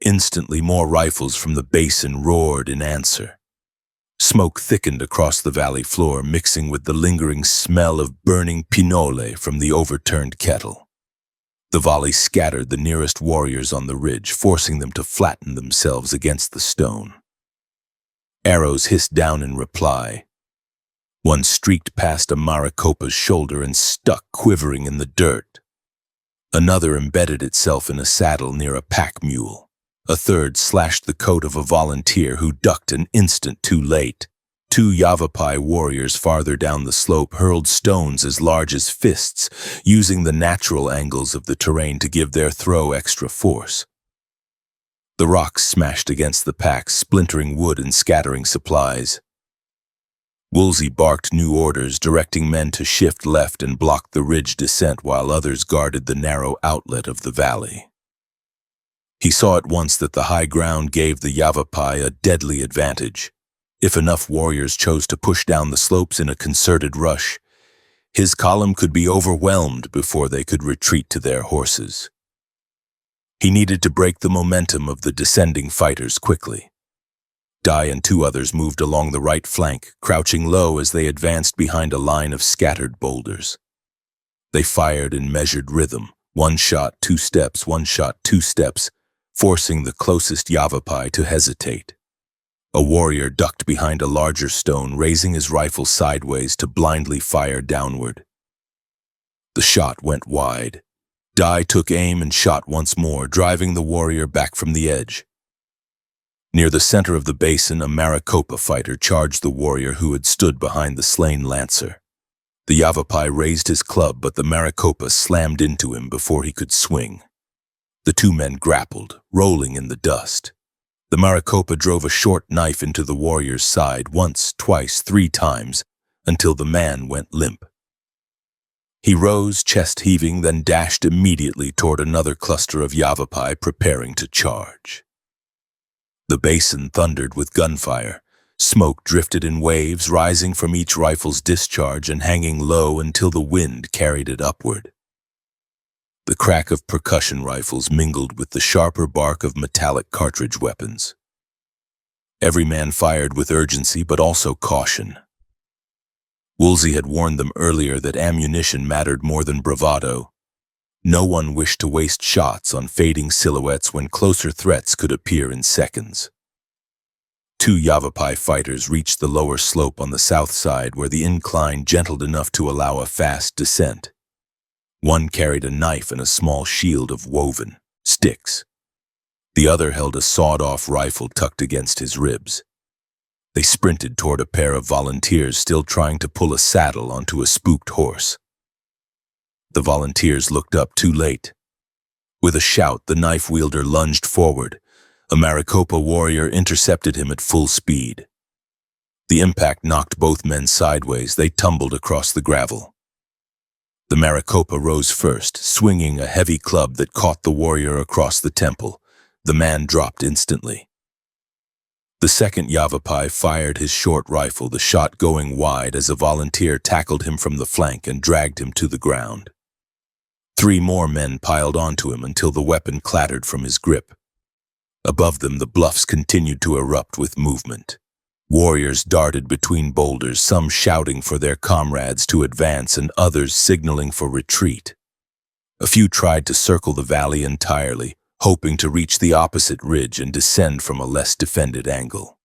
Instantly, more rifles from the basin roared in answer. Smoke thickened across the valley floor, mixing with the lingering smell of burning pinole from the overturned kettle. The volley scattered the nearest warriors on the ridge, forcing them to flatten themselves against the stone. Arrows hissed down in reply. One streaked past a Maricopa's shoulder and stuck quivering in the dirt. Another embedded itself in a saddle near a pack mule. A third slashed the coat of a volunteer who ducked an instant too late. Two Yavapai warriors farther down the slope hurled stones as large as fists, using the natural angles of the terrain to give their throw extra force. The rocks smashed against the pack, splintering wood and scattering supplies. Woolsey barked new orders, directing men to shift left and block the ridge descent while others guarded the narrow outlet of the valley. He saw at once that the high ground gave the Yavapai a deadly advantage. If enough warriors chose to push down the slopes in a concerted rush, his column could be overwhelmed before they could retreat to their horses. He needed to break the momentum of the descending fighters quickly. Dye and two others moved along the right flank, crouching low as they advanced behind a line of scattered boulders. They fired in measured rhythm, one shot, two steps, one shot, two steps, forcing the closest Yavapai to hesitate. A warrior ducked behind a larger stone, raising his rifle sideways to blindly fire downward. The shot went wide. Dye took aim and shot once more, driving the warrior back from the edge. Near the center of the basin, a Maricopa fighter charged the warrior who had stood behind the slain lancer. The Yavapai raised his club, but the Maricopa slammed into him before he could swing. The two men grappled, rolling in the dust. The Maricopa drove a short knife into the warrior's side once, twice, 3 times, until the man went limp. He rose, chest heaving, then dashed immediately toward another cluster of Yavapai preparing to charge. The basin thundered with gunfire. Smoke drifted in waves, rising from each rifle's discharge and hanging low until the wind carried it upward. The crack of percussion rifles mingled with the sharper bark of metallic cartridge weapons. Every man fired with urgency but also caution. Woolsey had warned them earlier that ammunition mattered more than bravado. No one wished to waste shots on fading silhouettes when closer threats could appear in seconds. 2 Yavapai fighters reached the lower slope on the south side where the incline gentled enough to allow a fast descent. One carried a knife and a small shield of woven sticks. The other held a sawed-off rifle tucked against his ribs. They sprinted toward a pair of volunteers still trying to pull a saddle onto a spooked horse. The volunteers looked up too late. With a shout, the knife wielder lunged forward. A Maricopa warrior intercepted him at full speed. The impact knocked both men sideways. They tumbled across the gravel. The Maricopa rose first, swinging a heavy club that caught the warrior across the temple. The man dropped instantly. The second Yavapai fired his short rifle, the shot going wide as a volunteer tackled him from the flank and dragged him to the ground. 3 more men piled onto him until the weapon clattered from his grip. Above them, the bluffs continued to erupt with movement. Warriors darted between boulders, some shouting for their comrades to advance and others signaling for retreat. A few tried to circle the valley entirely, hoping to reach the opposite ridge and descend from a less defended angle.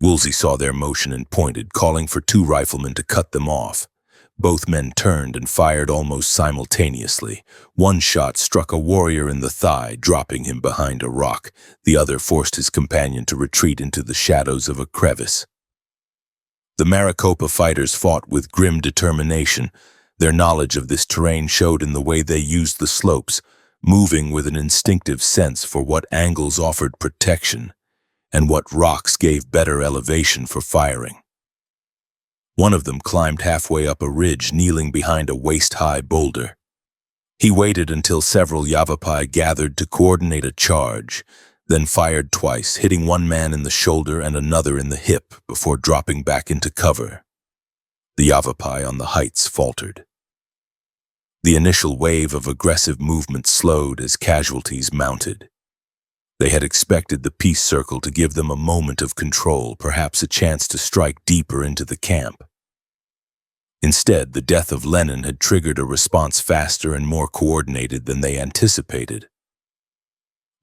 Woolsey saw their motion and pointed, calling for 2 riflemen to cut them off. Both men turned and fired almost simultaneously. One shot struck a warrior in the thigh, dropping him behind a rock. The other forced his companion to retreat into the shadows of a crevice. The Maricopa fighters fought with grim determination. Their knowledge of this terrain showed in the way they used the slopes, moving with an instinctive sense for what angles offered protection and what rocks gave better elevation for firing. One of them climbed halfway up a ridge, kneeling behind a waist-high boulder. He waited until several Yavapai gathered to coordinate a charge, then fired twice, hitting one man in the shoulder and another in the hip before dropping back into cover. The Yavapai on the heights faltered. The initial wave of aggressive movement slowed as casualties mounted. They had expected the peace circle to give them a moment of control, perhaps a chance to strike deeper into the camp. Instead, the death of Lenin had triggered a response faster and more coordinated than they anticipated.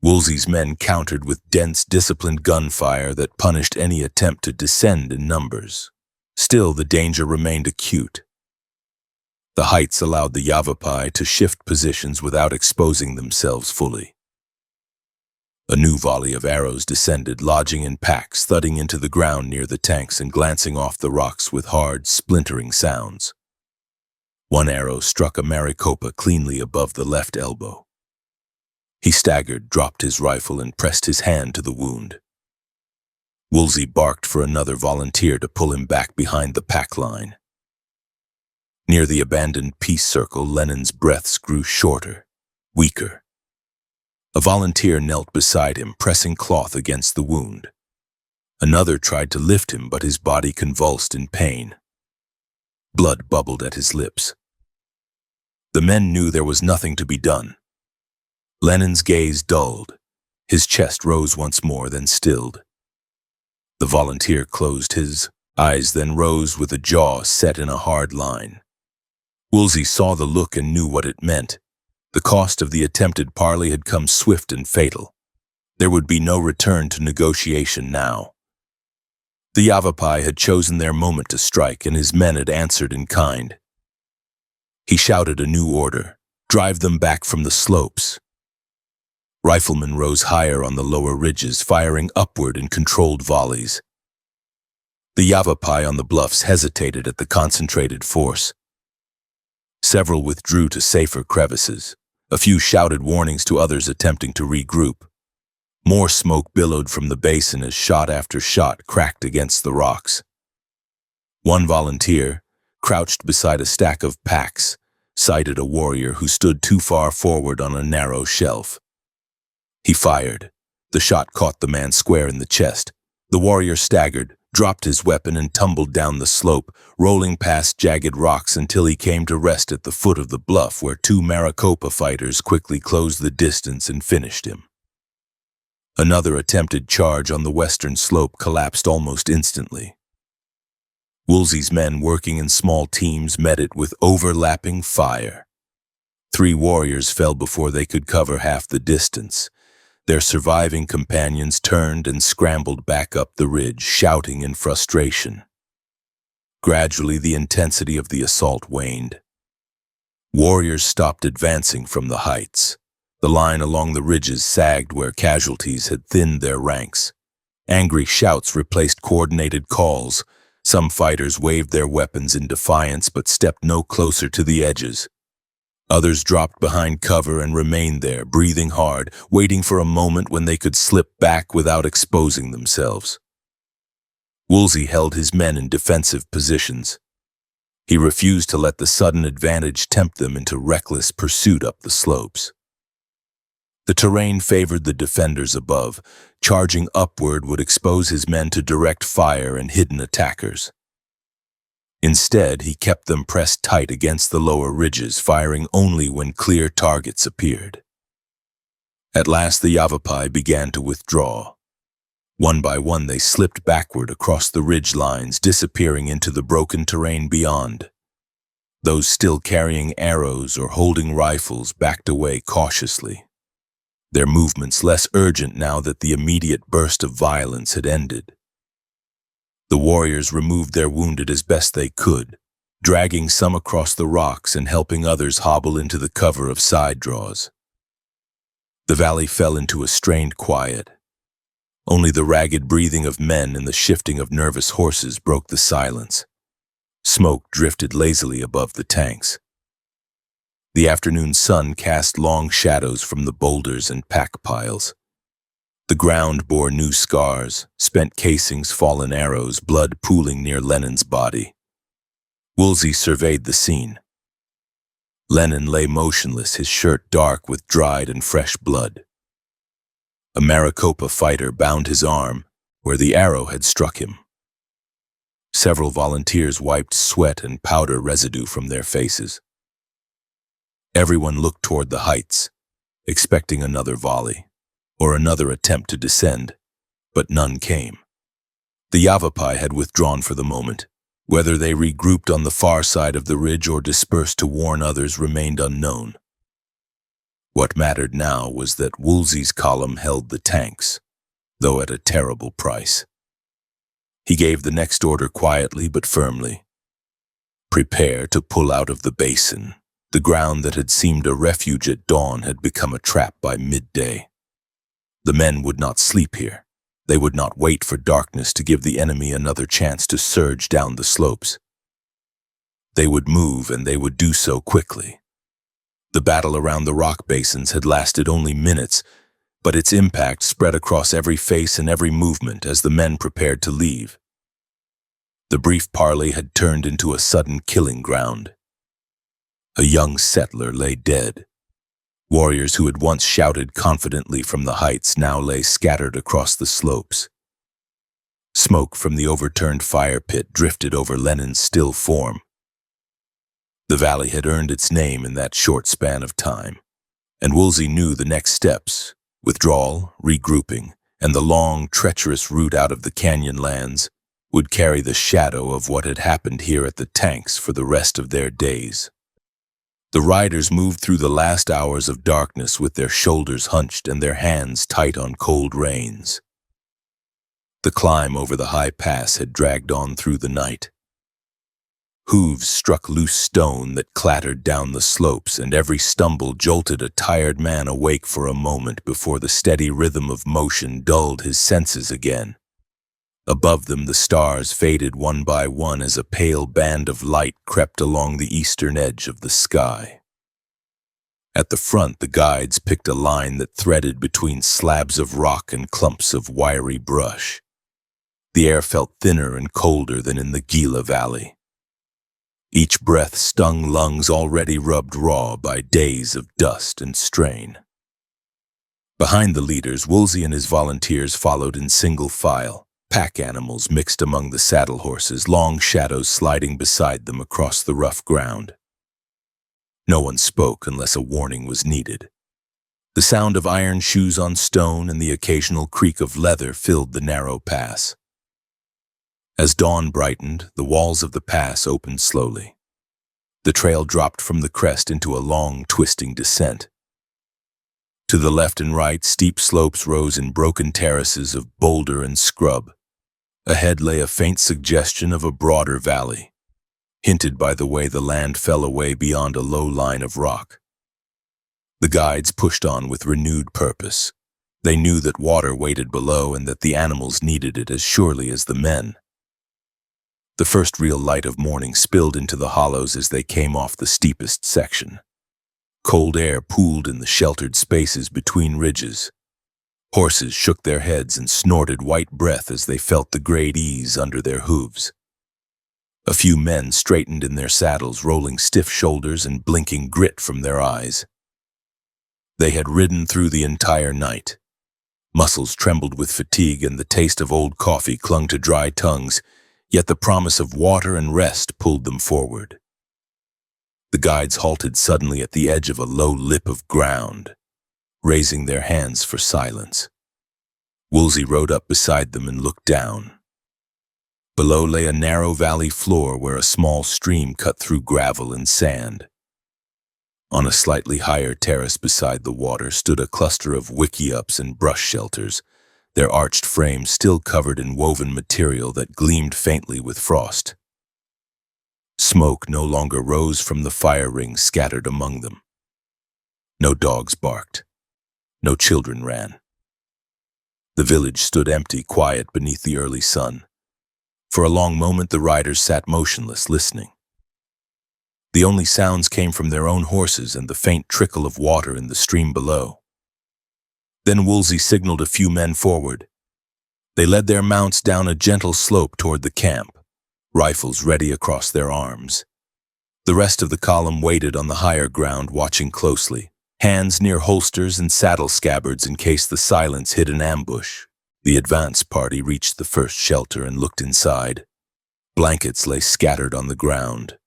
Woolsey's men countered with dense, disciplined gunfire that punished any attempt to descend in numbers. Still, the danger remained acute. The heights allowed the Yavapai to shift positions without exposing themselves fully. A new volley of arrows descended, lodging in packs, thudding into the ground near the tanks and glancing off the rocks with hard, splintering sounds. One arrow struck a Maricopa cleanly above the left elbow. He staggered, dropped his rifle, and pressed his hand to the wound. Woolsey barked for another volunteer to pull him back behind the pack line. Near the abandoned peace circle, Lenin's breaths grew shorter, weaker. A volunteer knelt beside him, pressing cloth against the wound. Another tried to lift him, but his body convulsed in pain. Blood bubbled at his lips. The men knew there was nothing to be done. Lenin's gaze dulled. His chest rose once more, then stilled. The volunteer closed his eyes, then rose with a jaw set in a hard line. Woolsey saw the look and knew what it meant. The cost of the attempted parley had come swift and fatal. There would be no return to negotiation now. The Yavapai had chosen their moment to strike, and his men had answered in kind. He shouted a new order: drive them back from the slopes. Riflemen rose higher on the lower ridges, firing upward in controlled volleys. The Yavapai on the bluffs hesitated at the concentrated force. Several withdrew to safer crevices. A few shouted warnings to others attempting to regroup. More smoke billowed from the basin as shot after shot cracked against the rocks. One volunteer, crouched beside a stack of packs, sighted a warrior who stood too far forward on a narrow shelf. He fired. The shot caught the man square in the chest. The warrior staggered, dropped his weapon, and tumbled down the slope, rolling past jagged rocks until he came to rest at the foot of the bluff, where two Maricopa fighters quickly closed the distance and finished him. Another attempted charge on the western slope collapsed almost instantly. Woolsey's men, working in small teams, met it with overlapping fire. 3 warriors fell before they could cover half the distance. Their surviving companions turned and scrambled back up the ridge, shouting in frustration. Gradually, the intensity of the assault waned. Warriors stopped advancing from the heights. The line along the ridges sagged where casualties had thinned their ranks. Angry shouts replaced coordinated calls. Some fighters waved their weapons in defiance but stepped no closer to the edges. Others dropped behind cover and remained there, breathing hard, waiting for a moment when they could slip back without exposing themselves. Woolsey held his men in defensive positions. He refused to let the sudden advantage tempt them into reckless pursuit up the slopes. The terrain favored the defenders above. Charging upward would expose his men to direct fire and hidden attackers. Instead, he kept them pressed tight against the lower ridges, firing only when clear targets appeared. At last, the Yavapai began to withdraw. One by one, they slipped backward across the ridge lines, disappearing into the broken terrain beyond. Those still carrying arrows or holding rifles backed away cautiously, their movements less urgent now that the immediate burst of violence had ended. The warriors removed their wounded as best they could, dragging some across the rocks and helping others hobble into the cover of side draws. The valley fell into a strained quiet. Only the ragged breathing of men and the shifting of nervous horses broke the silence. Smoke drifted lazily above the tanks. The afternoon sun cast long shadows from the boulders and pack piles. The ground bore new scars, spent casings, fallen arrows, blood pooling near Lenin's body. Woolsey surveyed the scene. Lenin lay motionless, his shirt dark with dried and fresh blood. A Maricopa fighter bound his arm where the arrow had struck him. Several volunteers wiped sweat and powder residue from their faces. Everyone looked toward the heights, expecting another volley or another attempt to descend, but none came. The Yavapai had withdrawn for the moment. Whether they regrouped on the far side of the ridge or dispersed to warn others remained unknown. What mattered now was that Woolsey's column held the tanks, though at a terrible price. He gave the next order quietly but firmly. Prepare to pull out of the basin. The ground that had seemed a refuge at dawn had become a trap by midday. The men would not sleep here. They would not wait for darkness to give the enemy another chance to surge down the slopes. They would move, and they would do so quickly. The battle around the rock basins had lasted only minutes, but its impact spread across every face and every movement as the men prepared to leave. The brief parley had turned into a sudden killing ground. A young settler lay dead. Warriors who had once shouted confidently from the heights now lay scattered across the slopes. Smoke from the overturned fire pit drifted over Lenin's still form. The valley had earned its name in that short span of time, and Woolsey knew the next steps: withdrawal, regrouping, and the long, treacherous route out of the canyon lands would carry the shadow of what had happened here at the tanks for the rest of their days. The riders moved through the last hours of darkness with their shoulders hunched and their hands tight on cold reins. The climb over the high pass had dragged on through the night. Hooves struck loose stone that clattered down the slopes, and every stumble jolted a tired man awake for a moment before the steady rhythm of motion dulled his senses again. Above them the stars faded one by one as a pale band of light crept along the eastern edge of the sky. At the front, the guides picked a line that threaded between slabs of rock and clumps of wiry brush. The air felt thinner and colder than in the Gila Valley. Each breath stung lungs already rubbed raw by days of dust and strain. Behind the leaders, Woolsey and his volunteers followed in single file. Pack animals mixed among the saddle horses, long shadows sliding beside them across the rough ground. No one spoke unless a warning was needed. The sound of iron shoes on stone and the occasional creak of leather filled the narrow pass. As dawn brightened, the walls of the pass opened slowly. The trail dropped from the crest into a long, twisting descent. To the left and right, steep slopes rose in broken terraces of boulder and scrub. Ahead lay a faint suggestion of a broader valley, hinted by the way the land fell away beyond a low line of rock. The guides pushed on with renewed purpose. They knew that water waited below and that the animals needed it as surely as the men. The first real light of morning spilled into the hollows as they came off the steepest section. Cold air pooled in the sheltered spaces between ridges. Horses shook their heads and snorted white breath as they felt the great ease under their hooves. A few men straightened in their saddles, rolling stiff shoulders and blinking grit from their eyes. They had ridden through the entire night. Muscles trembled with fatigue and the taste of old coffee clung to dry tongues, yet the promise of water and rest pulled them forward. The guides halted suddenly at the edge of a low lip of ground, raising their hands for silence. Woolsey rode up beside them and looked down. Below lay a narrow valley floor where a small stream cut through gravel and sand. On a slightly higher terrace beside the water stood a cluster of wickiups and brush shelters, their arched frames still covered in woven material that gleamed faintly with frost. Smoke no longer rose from the fire rings scattered among them. No dogs barked. No children ran. The village stood empty, quiet beneath the early sun. For a long moment the riders sat motionless, listening. The only sounds came from their own horses and the faint trickle of water in the stream below. Then Woolsey signaled a few men forward. They led their mounts down a gentle slope toward the camp, rifles ready across their arms. The rest of the column waited on the higher ground, watching closely, hands near holsters and saddle scabbards in case the silence hid an ambush. The advance party reached the first shelter and looked inside. Blankets lay scattered on the ground.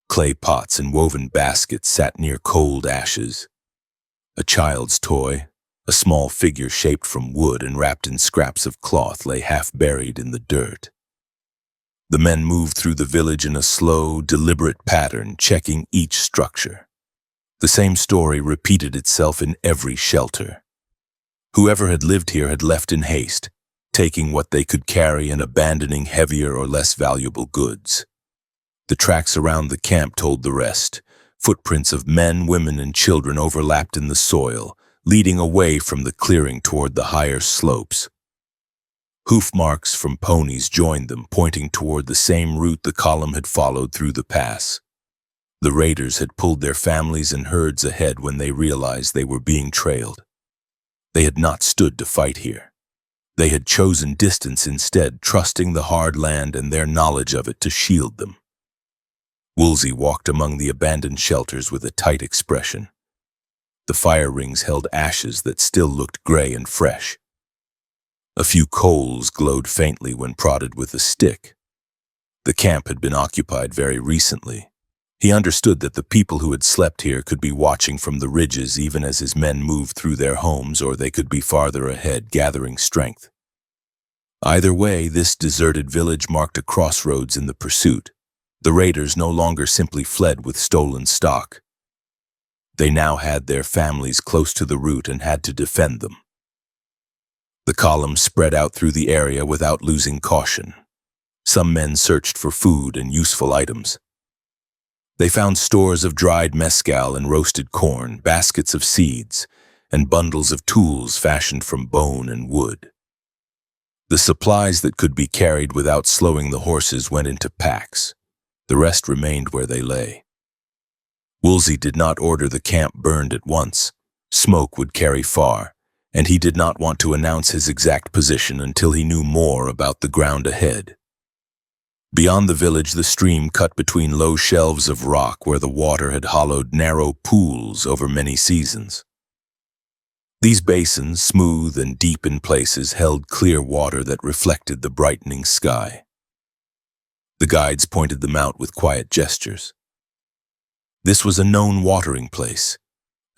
Clay pots and woven baskets sat near cold ashes. A child's toy, a small figure shaped from wood and wrapped in scraps of cloth, lay half buried in the dirt. The men moved through the village in a slow, deliberate pattern, checking each structure. The same story repeated itself in every shelter. Whoever had lived here had left in haste, taking what they could carry and abandoning heavier or less valuable goods. The tracks around the camp told the rest. Footprints of men, women, and children overlapped in the soil, leading away from the clearing toward the higher slopes. Hoof marks from ponies joined them, pointing toward the same route the column had followed through the pass. The raiders had pulled their families and herds ahead when they realized they were being trailed. They had not stood to fight here. They had chosen distance instead, trusting the hard land and their knowledge of it to shield them. Woolsey walked among the abandoned shelters with a tight expression. The fire rings held ashes that still looked gray and fresh. A few coals glowed faintly when prodded with a stick. The camp had been occupied very recently. He understood that the people who had slept here could be watching from the ridges even as his men moved through their homes, or they could be farther ahead, gathering strength. Either way, this deserted village marked a crossroads in the pursuit. The raiders no longer simply fled with stolen stock. They now had their families close to the route and had to defend them. The column spread out through the area without losing caution. Some men searched for food and useful items. They found stores of dried mescal and roasted corn, baskets of seeds, and bundles of tools fashioned from bone and wood. The supplies that could be carried without slowing the horses went into packs. The rest remained where they lay. Woolsey did not order the camp burned at once. Smoke would carry far, and he did not want to announce his exact position until he knew more about the ground ahead. Beyond the village, the stream cut between low shelves of rock where the water had hollowed narrow pools over many seasons. These basins, smooth and deep in places, held clear water that reflected the brightening sky. The guides pointed them out with quiet gestures. This was a known watering place,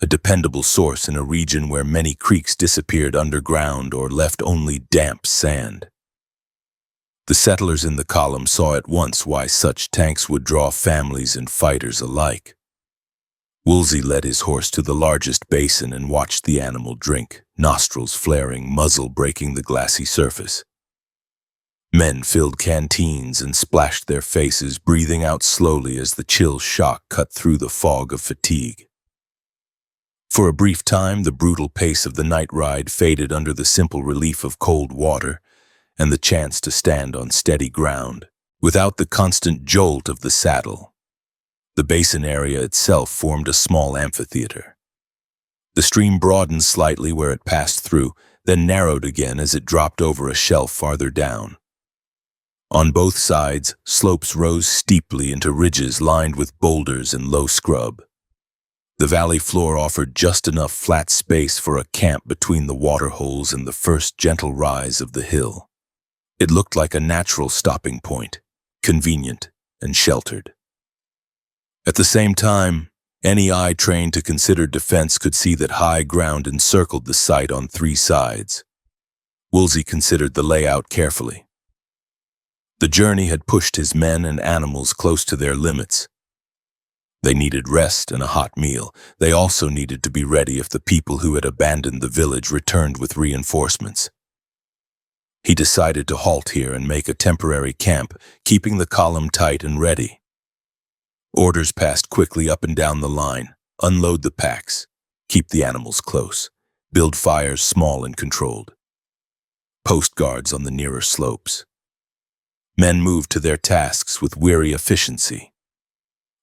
a dependable source in a region where many creeks disappeared underground or left only damp sand. The settlers in the column saw at once why such tanks would draw families and fighters alike. Woolsey led his horse to the largest basin and watched the animal drink, nostrils flaring, muzzle breaking the glassy surface. Men filled canteens and splashed their faces, breathing out slowly as the chill shock cut through the fog of fatigue. For a brief time, the brutal pace of the night ride faded under the simple relief of cold water and the chance to stand on steady ground, without the constant jolt of the saddle. The basin area itself formed a small amphitheater. The stream broadened slightly where it passed through, then narrowed again as it dropped over a shelf farther down. On both sides, slopes rose steeply into ridges lined with boulders and low scrub. The valley floor offered just enough flat space for a camp between the water holes and the first gentle rise of the hill. It looked like a natural stopping point, convenient and sheltered. At the same time, any eye trained to consider defense could see that high ground encircled the site on three sides. Woolsey considered the layout carefully. The journey had pushed his men and animals close to their limits. They needed rest and a hot meal. They also needed to be ready if the people who had abandoned the village returned with reinforcements. He decided to halt here and make a temporary camp, keeping the column tight and ready. Orders passed quickly up and down the line. Unload the packs. Keep the animals close. Build fires small and controlled. Post guards on the nearer slopes. Men moved to their tasks with weary efficiency.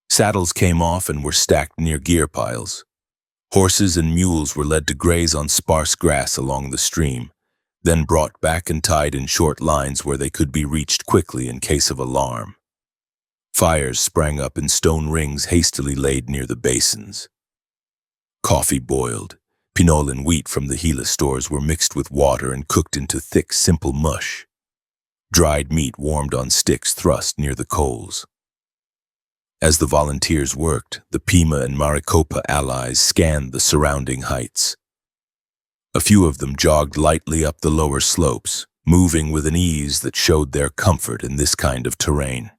Saddles came off and were stacked near gear piles. Horses and mules were led to graze on sparse grass along the stream, then brought back and tied in short lines where they could be reached quickly in case of alarm. Fires sprang up in stone rings hastily laid near the basins. Coffee boiled. Pinole and wheat from the Gila stores were mixed with water and cooked into thick, simple mush. Dried meat warmed on sticks thrust near the coals. As the volunteers worked, the Pima and Maricopa allies scanned the surrounding heights. A few of them jogged lightly up the lower slopes, moving with an ease that showed their comfort in this kind of terrain.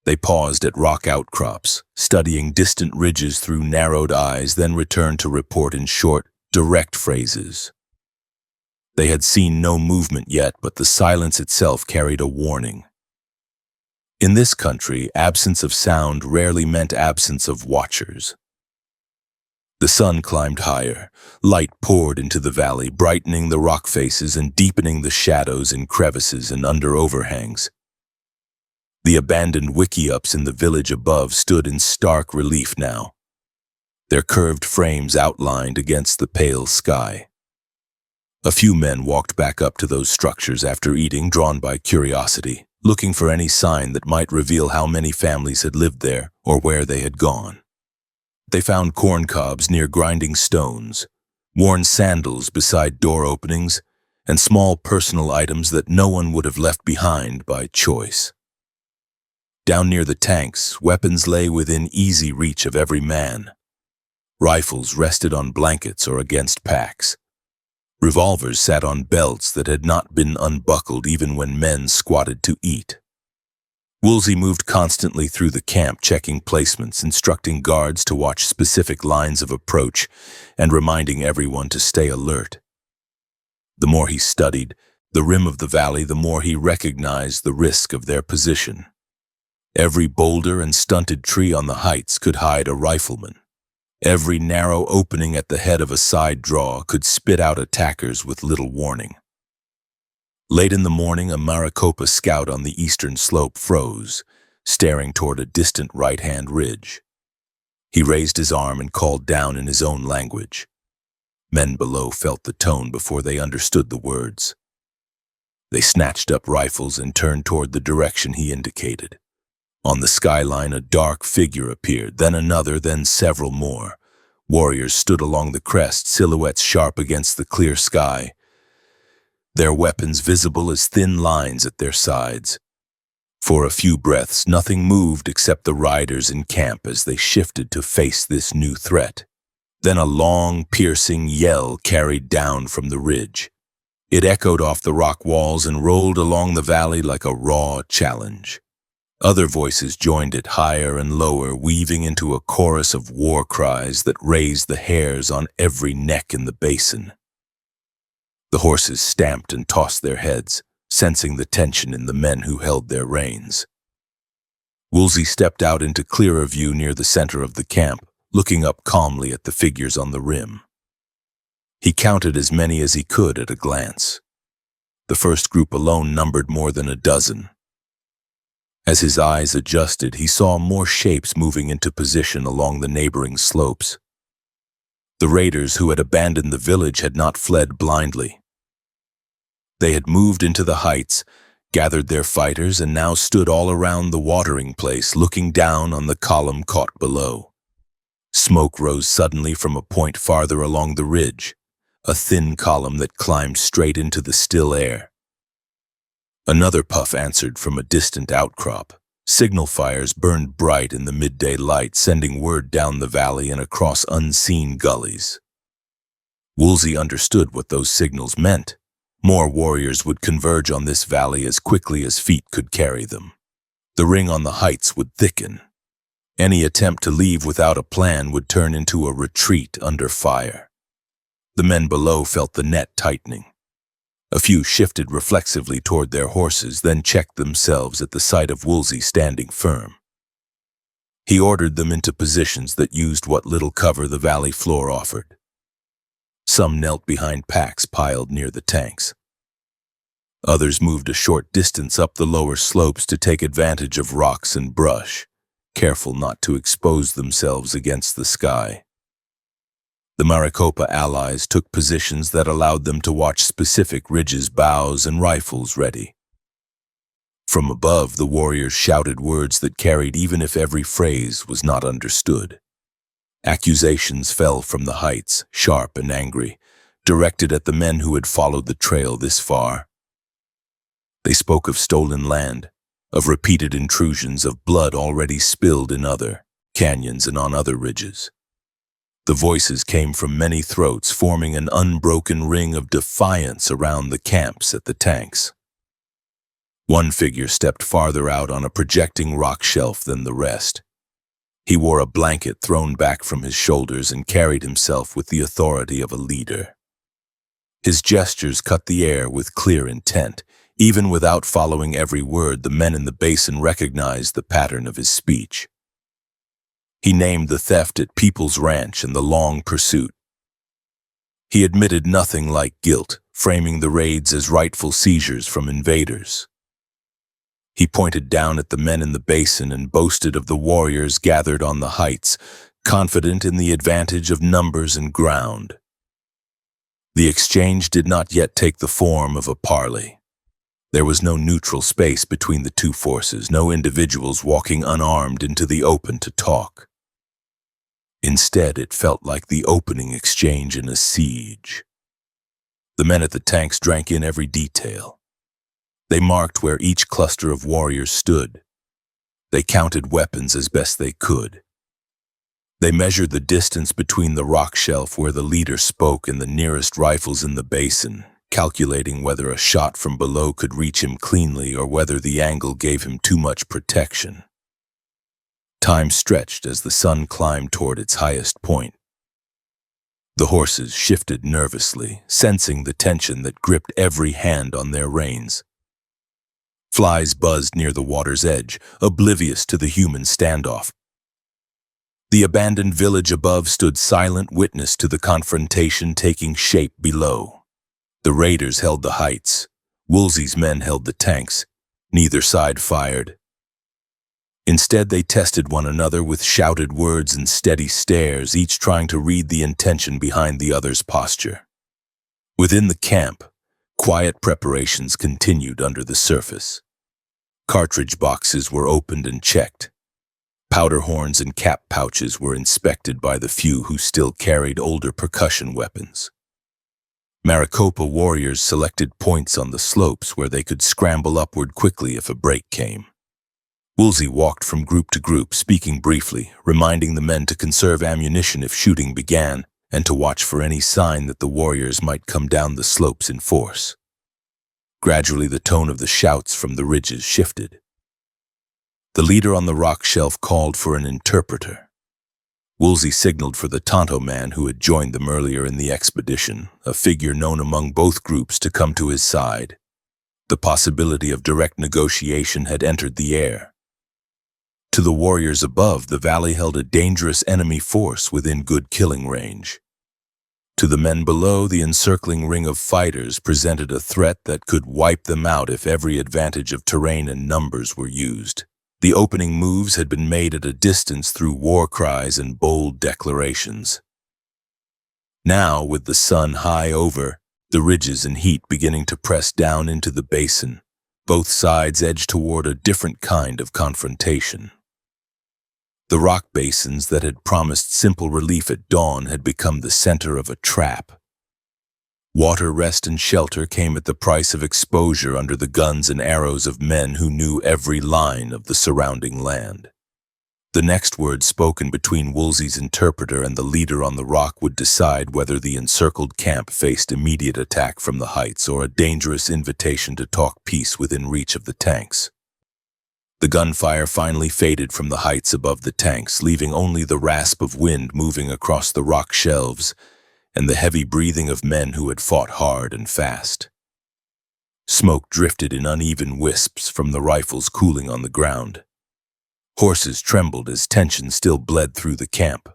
They paused at rock outcrops, studying distant ridges through narrowed eyes, then returned to report in short, direct phrases. They had seen no movement yet, but the silence itself carried a warning. In this country, absence of sound rarely meant absence of watchers. The sun climbed higher. Light poured into the valley, brightening the rock faces and deepening the shadows in crevices and under overhangs. The abandoned wickiups in the village above stood in stark relief now, their curved frames outlined against the pale sky. A few men walked back up to those structures after eating, drawn by curiosity, looking for any sign that might reveal how many families had lived there or where they had gone. They found corn cobs near grinding stones, worn sandals beside door openings, and small personal items that no one would have left behind by choice. Down near the tanks, weapons lay within easy reach of every man. Rifles rested on blankets or against packs. Revolvers sat on belts that had not been unbuckled even when men squatted to eat. Woolsey moved constantly through the camp, checking placements, instructing guards to watch specific lines of approach, and reminding everyone to stay alert. The more he studied the rim of the valley, the more he recognized the risk of their position. Every boulder and stunted tree on the heights could hide a rifleman. Every narrow opening at the head of a side draw could spit out attackers with little warning. Late in the morning, a Maricopa scout on the eastern slope froze, staring toward a distant right-hand ridge. He raised his arm and called down in his own language. Men below felt the tone before they understood the words. They snatched up rifles and turned toward the direction he indicated. On the skyline, a dark figure appeared, then another, then several more. Warriors stood along the crest, silhouettes sharp against the clear sky, their weapons visible as thin lines at their sides. For a few breaths, nothing moved except the riders in camp as they shifted to face this new threat. Then a long, piercing yell carried down from the ridge. It echoed off the rock walls and rolled along the valley like a raw challenge. Other voices joined it, higher and lower, weaving into a chorus of war cries that raised the hairs on every neck in the basin. The horses stamped and tossed their heads, sensing the tension in the men who held their reins. Woolsey stepped out into clearer view near the center of the camp, looking up calmly at the figures on the rim. He counted as many as he could at a glance. The first group alone numbered more than a dozen. As his eyes adjusted, he saw more shapes moving into position along the neighboring slopes. The raiders who had abandoned the village had not fled blindly. They had moved into the heights, gathered their fighters, and now stood all around the watering place, looking down on the column caught below. Smoke rose suddenly from a point farther along the ridge, a thin column that climbed straight into the still air. Another puff answered from a distant outcrop. Signal fires burned bright in the midday light, sending word down the valley and across unseen gullies. Woolsey understood what those signals meant. More warriors would converge on this valley as quickly as feet could carry them. The ring on the heights would thicken. Any attempt to leave without a plan would turn into a retreat under fire. The men below felt the net tightening. A few shifted reflexively toward their horses, then checked themselves at the sight of Woolsey standing firm. He ordered them into positions that used what little cover the valley floor offered. Some knelt behind packs piled near the tanks. Others moved a short distance up the lower slopes to take advantage of rocks and brush, careful not to expose themselves against the sky. The Maricopa allies took positions that allowed them to watch specific ridges, bows, and rifles ready. From above, the warriors shouted words that carried even if every phrase was not understood. Accusations fell from the heights, sharp and angry, directed at the men who had followed the trail this far. They spoke of stolen land, of repeated intrusions, of blood already spilled in other canyons and on other ridges. The voices came from many throats, forming an unbroken ring of defiance around the camps at the tanks. One figure stepped farther out on a projecting rock shelf than the rest. He wore a blanket thrown back from his shoulders and carried himself with the authority of a leader. His gestures cut the air with clear intent. Even without following every word, the men in the basin recognized the pattern of his speech. He named the theft at People's Ranch and the long pursuit. He admitted nothing like guilt, framing the raids as rightful seizures from invaders. He pointed down at the men in the basin and boasted of the warriors gathered on the heights, confident in the advantage of numbers and ground. The exchange did not yet take the form of a parley. There was no neutral space between the two forces, no individuals walking unarmed into the open to talk. Instead, it felt like the opening exchange in a siege. The men at the tanks drank in every detail. They marked where each cluster of warriors stood. They counted weapons as best they could. They measured the distance between the rock shelf where the leader spoke and the nearest rifles in the basin, calculating whether a shot from below could reach him cleanly or whether the angle gave him too much protection. Time stretched as the sun climbed toward its highest point. The horses shifted nervously, sensing the tension that gripped every hand on their reins. Flies buzzed near the water's edge, oblivious to the human standoff. The abandoned village above stood silent witness to the confrontation taking shape below. The raiders held the heights. Woolsey's men held the tanks. Neither side fired. Instead, they tested one another with shouted words and steady stares, each trying to read the intention behind the other's posture. Within the camp, quiet preparations continued under the surface. Cartridge boxes were opened and checked. Powder horns and cap pouches were inspected by the few who still carried older percussion weapons. Maricopa warriors selected points on the slopes where they could scramble upward quickly if a break came. Woolsey walked from group to group, speaking briefly, reminding the men to conserve ammunition if shooting began, and to watch for any sign that the warriors might come down the slopes in force. Gradually, the tone of the shouts from the ridges shifted. The leader on the rock shelf called for an interpreter. Woolsey signaled for the Tonto man who had joined them earlier in the expedition, a figure known among both groups, to come to his side. The possibility of direct negotiation had entered the air. To the warriors above, the valley held a dangerous enemy force within good killing range. To the men below, the encircling ring of fighters presented a threat that could wipe them out if every advantage of terrain and numbers were used. The opening moves had been made at a distance through war cries and bold declarations. Now, with the sun high over, the ridges and heat beginning to press down into the basin, both sides edged toward a different kind of confrontation. The rock basins that had promised simple relief at dawn had become the center of a trap. Water, rest, and shelter came at the price of exposure under the guns and arrows of men who knew every line of the surrounding land. The next word spoken between Woolsey's interpreter and the leader on the rock would decide whether the encircled camp faced immediate attack from the heights or a dangerous invitation to talk peace within reach of the tanks. The gunfire finally faded from the heights above the tanks, leaving only the rasp of wind moving across the rock shelves and the heavy breathing of men who had fought hard and fast. Smoke drifted in uneven wisps from the rifles cooling on the ground. Horses trembled as tension still bled through the camp.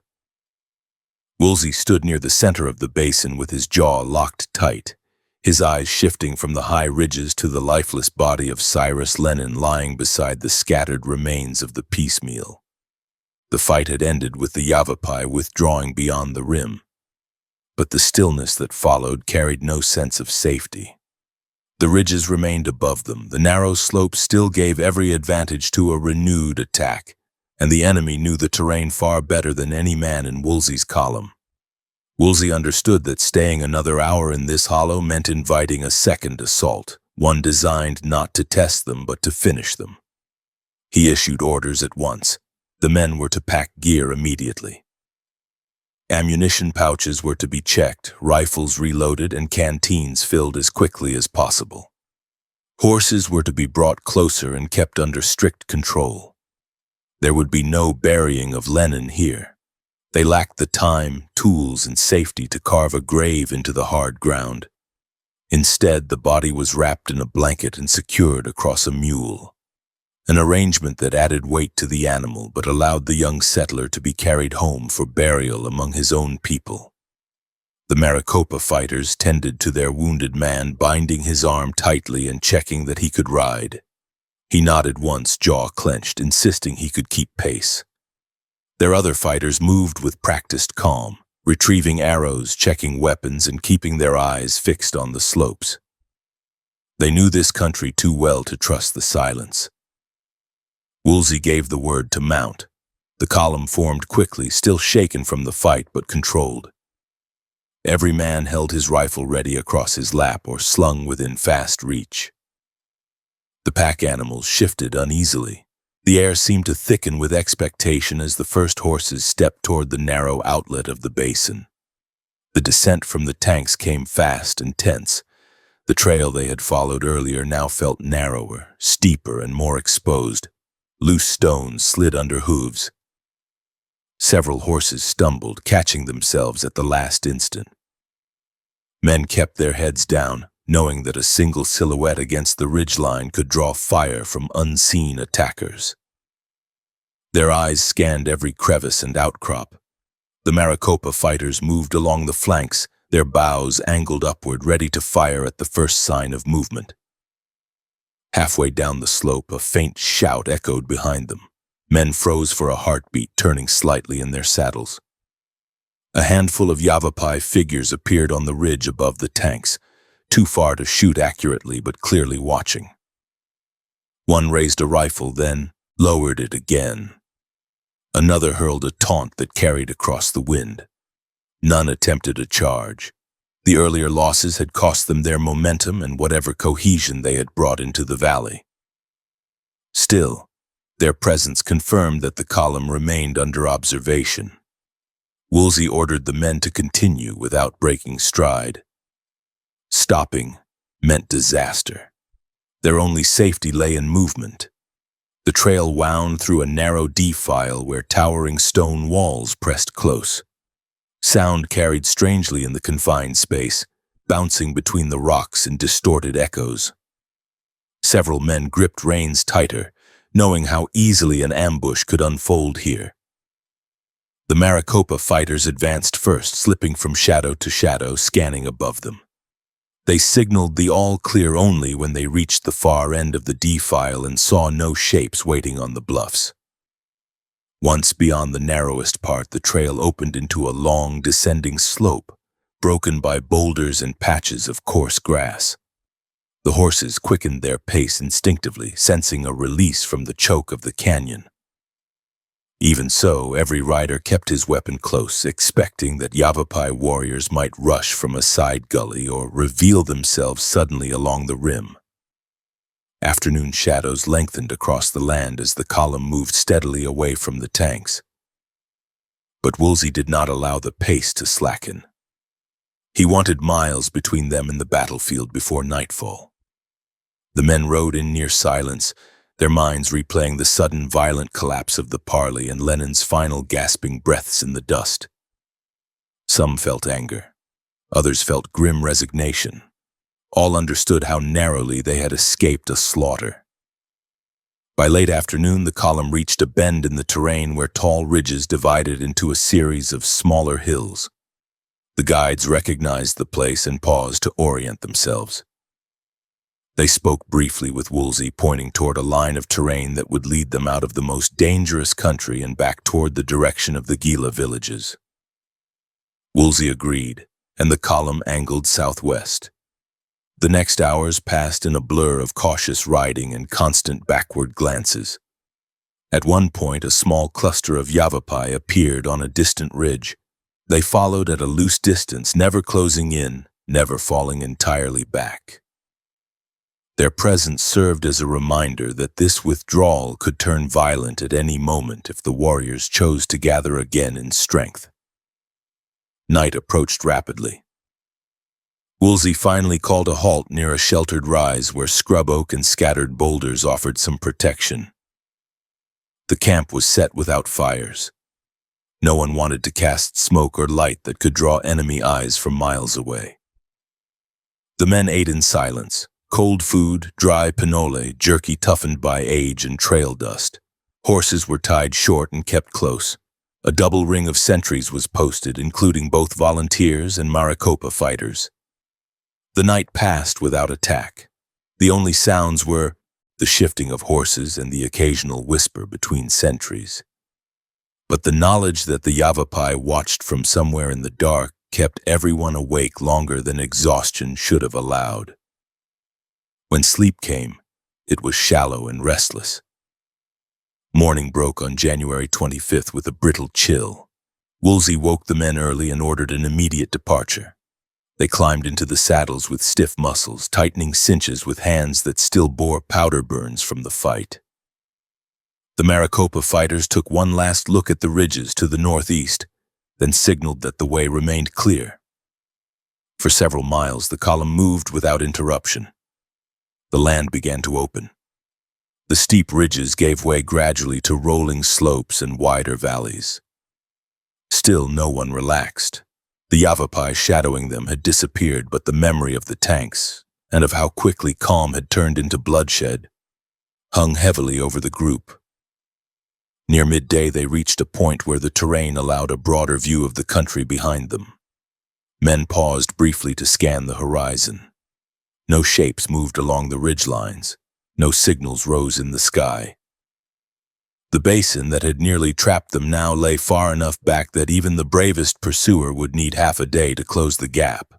Woolsey stood near the center of the basin with his jaw locked tight, his eyes shifting from the high ridges to the lifeless body of Cyrus Lennon lying beside the scattered remains of the piecemeal. The fight had ended with the Yavapai withdrawing beyond the rim, but the stillness that followed carried no sense of safety. The ridges remained above them, the narrow slopes still gave every advantage to a renewed attack, and the enemy knew the terrain far better than any man in Woolsey's column. Woolsey understood that staying another hour in this hollow meant inviting a second assault, one designed not to test them but to finish them. He issued orders at once. The men were to pack gear immediately. Ammunition pouches were to be checked, rifles reloaded, and canteens filled as quickly as possible. Horses were to be brought closer and kept under strict control. There would be no burying of Lenin here. They lacked the time, tools, and safety to carve a grave into the hard ground. Instead, the body was wrapped in a blanket and secured across a mule, an arrangement that added weight to the animal but allowed the young settler to be carried home for burial among his own people. The Maricopa fighters tended to their wounded man, binding his arm tightly and checking that he could ride. He nodded once, jaw clenched, insisting he could keep pace. Their other fighters moved with practiced calm, retrieving arrows, checking weapons, and keeping their eyes fixed on the slopes. They knew this country too well to trust the silence. Woolsey gave the word to mount. The column formed quickly, still shaken from the fight but controlled. Every man held his rifle ready across his lap or slung within fast reach. The pack animals shifted uneasily. The air seemed to thicken with expectation as the first horses stepped toward the narrow outlet of the basin. The descent from the tanks came fast and tense. The trail they had followed earlier now felt narrower, steeper, and more exposed. Loose stones slid under hooves. Several horses stumbled, catching themselves at the last instant. Men kept their heads down, knowing that a single silhouette against the ridgeline could draw fire from unseen attackers. Their eyes scanned every crevice and outcrop. The Maricopa fighters moved along the flanks, their bows angled upward, ready to fire at the first sign of movement. Halfway down the slope, a faint shout echoed behind them. Men froze for a heartbeat, turning slightly in their saddles. A handful of Yavapai figures appeared on the ridge above the tanks, too far to shoot accurately but clearly watching. One raised a rifle, then lowered it again. Another hurled a taunt that carried across the wind. None attempted a charge. The earlier losses had cost them their momentum and whatever cohesion they had brought into the valley. Still, their presence confirmed that the column remained under observation. Woolsey ordered the men to continue without breaking stride. Stopping meant disaster. Their only safety lay in movement. The trail wound through a narrow defile where towering stone walls pressed close. Sound carried strangely in the confined space, bouncing between the rocks in distorted echoes. Several men gripped reins tighter, knowing how easily an ambush could unfold here. The Maricopa fighters advanced first, slipping from shadow to shadow, scanning above them. They signaled the all-clear only when they reached the far end of the defile and saw no shapes waiting on the bluffs. Once beyond the narrowest part, the trail opened into a long, descending slope, broken by boulders and patches of coarse grass. The horses quickened their pace instinctively, sensing a release from the choke of the canyon. Even so, every rider kept his weapon close, expecting that Yavapai warriors might rush from a side gully or reveal themselves suddenly along the rim. Afternoon shadows lengthened across the land as the column moved steadily away from the tanks. But Woolsey did not allow the pace to slacken. He wanted miles between them and the battlefield before nightfall. The men rode in near silence, their minds replaying the sudden violent collapse of the parley and Lenin's final gasping breaths in the dust. Some felt anger. Others felt grim resignation. All understood how narrowly they had escaped a slaughter. By late afternoon, the column reached a bend in the terrain where tall ridges divided into a series of smaller hills. The guides recognized the place and paused to orient themselves. They spoke briefly with Woolsey, pointing toward a line of terrain that would lead them out of the most dangerous country and back toward the direction of the Gila villages. Woolsey agreed, and the column angled southwest. The next hours passed in a blur of cautious riding and constant backward glances. At one point, a small cluster of Yavapai appeared on a distant ridge. They followed at a loose distance, never closing in, never falling entirely back. Their presence served as a reminder that this withdrawal could turn violent at any moment if the warriors chose to gather again in strength. Night approached rapidly. Woolsey finally called a halt near a sheltered rise where scrub oak and scattered boulders offered some protection. The camp was set without fires. No one wanted to cast smoke or light that could draw enemy eyes from miles away. The men ate in silence. Cold food, dry pinole, jerky toughened by age and trail dust. Horses were tied short and kept close. A double ring of sentries was posted, including both volunteers and Maricopa fighters. The night passed without attack. The only sounds were the shifting of horses and the occasional whisper between sentries. But the knowledge that the Yavapai watched from somewhere in the dark kept everyone awake longer than exhaustion should have allowed. When sleep came, it was shallow and restless. Morning broke on January 25th with a brittle chill. Woolsey woke the men early and ordered an immediate departure. They climbed into the saddles with stiff muscles, tightening cinches with hands that still bore powder burns from the fight. The Maricopa fighters took one last look at the ridges to the northeast, then signaled that the way remained clear. For several miles, the column moved without interruption. The land began to open. The steep ridges gave way gradually to rolling slopes and wider valleys. Still, no one relaxed. The Yavapai shadowing them had disappeared, but the memory of the tanks, and of how quickly calm had turned into bloodshed, hung heavily over the group. Near midday, they reached a point where the terrain allowed a broader view of the country behind them. Men paused briefly to scan the horizon. No shapes moved along the ridgelines. No signals rose in the sky. The basin that had nearly trapped them now lay far enough back that even the bravest pursuer would need half a day to close the gap.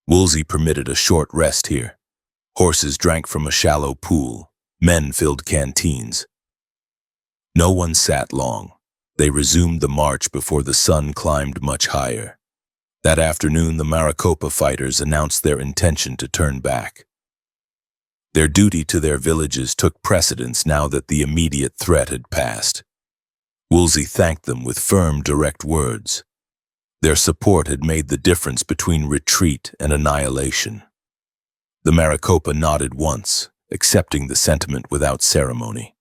Woolsey permitted a short rest here. Horses drank from a shallow pool. Men filled canteens. No one sat long. They resumed the march before the sun climbed much higher. That afternoon, the Maricopa fighters announced their intention to turn back. Their duty to their villages took precedence now that the immediate threat had passed. Woolsey thanked them with firm, direct words. Their support had made the difference between retreat and annihilation. The Maricopa nodded once, accepting the sentiment without ceremony.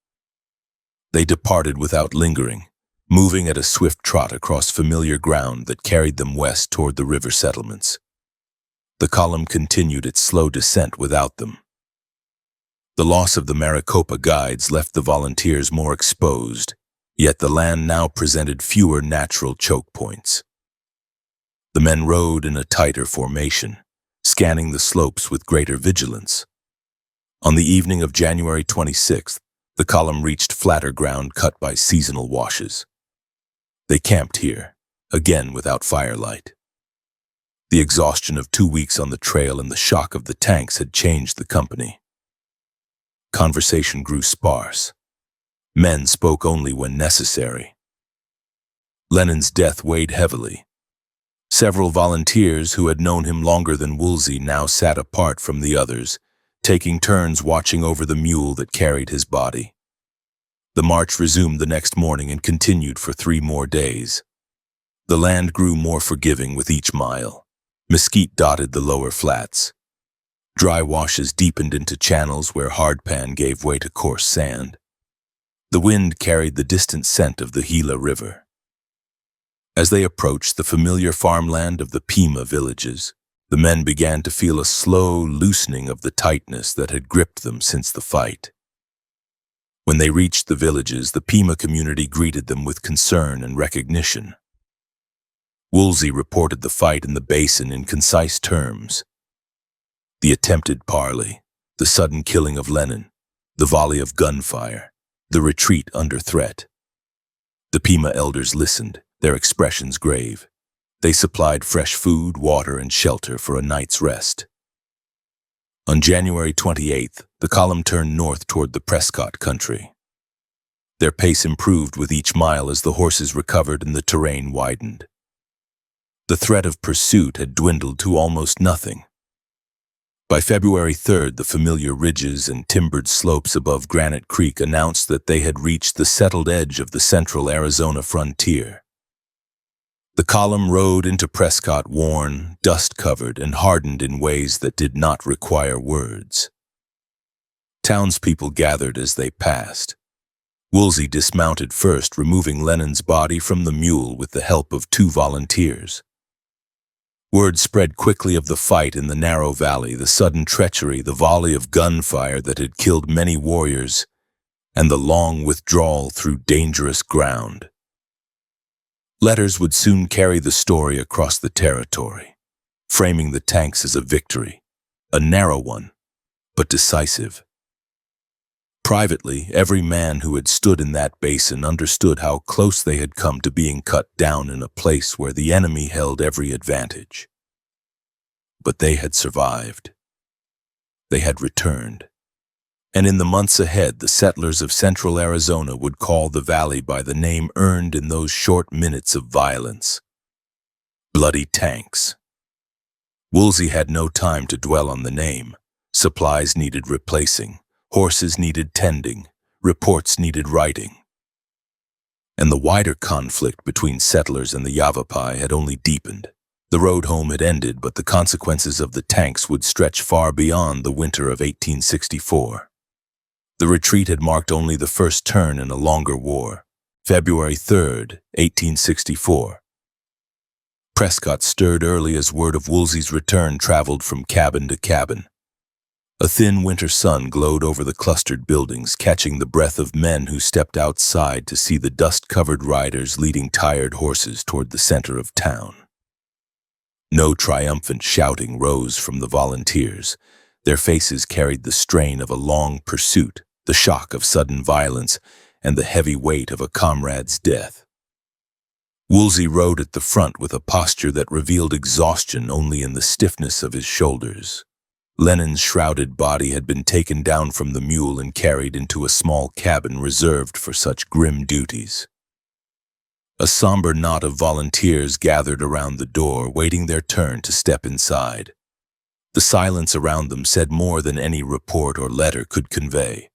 They departed without lingering, moving at a swift trot across familiar ground that carried them west toward the river settlements. The column continued its slow descent without them. The loss of the Maricopa guides left the volunteers more exposed, yet the land now presented fewer natural choke points. The men rode in a tighter formation, scanning the slopes with greater vigilance. On the evening of January 26th, the column reached flatter ground cut by seasonal washes. They camped here, again without firelight. The exhaustion of 2 weeks on the trail and the shock of the tanks had changed the company. Conversation grew sparse. Men spoke only when necessary. Lennon's death weighed heavily. Several volunteers who had known him longer than Woolsey now sat apart from the others, taking turns watching over the mule that carried his body. The march resumed the next morning and continued for 3 more days. The land grew more forgiving with each mile. Mesquite dotted the lower flats. Dry washes deepened into channels where hardpan gave way to coarse sand. The wind carried the distant scent of the Gila River. As they approached the familiar farmland of the Pima villages, the men began to feel a slow loosening of the tightness that had gripped them since the fight. When they reached the villages, the Pima community greeted them with concern and recognition. Woolsey reported the fight in the basin in concise terms. The attempted parley, the sudden killing of Lennon, the volley of gunfire, the retreat under threat. The Pima elders listened, their expressions grave. They supplied fresh food, water, and shelter for a night's rest. On January 28th, the column turned north toward the Prescott country. Their pace improved with each mile as the horses recovered and the terrain widened. The threat of pursuit had dwindled to almost nothing. By February 3rd, the familiar ridges and timbered slopes above Granite Creek announced that they had reached the settled edge of the central Arizona frontier. The column rode into Prescott worn, dust-covered, and hardened in ways that did not require words. Townspeople gathered as they passed. Woolsey dismounted first, removing Lennon's body from the mule with the help of 2 volunteers. Word spread quickly of the fight in the narrow valley, the sudden treachery, the volley of gunfire that had killed many warriors, and the long withdrawal through dangerous ground. Letters would soon carry the story across the territory, framing the tanks as a victory, a narrow one, but decisive. Privately, every man who had stood in that basin understood how close they had come to being cut down in a place where the enemy held every advantage. But they had survived. They had returned. And in the months ahead, the settlers of central Arizona would call the valley by the name earned in those short minutes of violence: Bloody Tanks. Woolsey had no time to dwell on the name. Supplies needed replacing. Horses needed tending, reports needed writing. And the wider conflict between settlers and the Yavapai had only deepened. The road home had ended, but the consequences of the tanks would stretch far beyond the winter of 1864. The retreat had marked only the first turn in a longer war. February 3rd, 1864. Prescott stirred early as word of Woolsey's return traveled from cabin to cabin. A thin winter sun glowed over the clustered buildings, catching the breath of men who stepped outside to see the dust-covered riders leading tired horses toward the center of town. No triumphant shouting rose from the volunteers. Their faces carried the strain of a long pursuit, the shock of sudden violence, and the heavy weight of a comrade's death. Woolsey rode at the front with a posture that revealed exhaustion only in the stiffness of his shoulders. Lennon's shrouded body had been taken down from the mule and carried into a small cabin reserved for such grim duties. A somber knot of volunteers gathered around the door, waiting their turn to step inside. The silence around them said more than any report or letter could convey.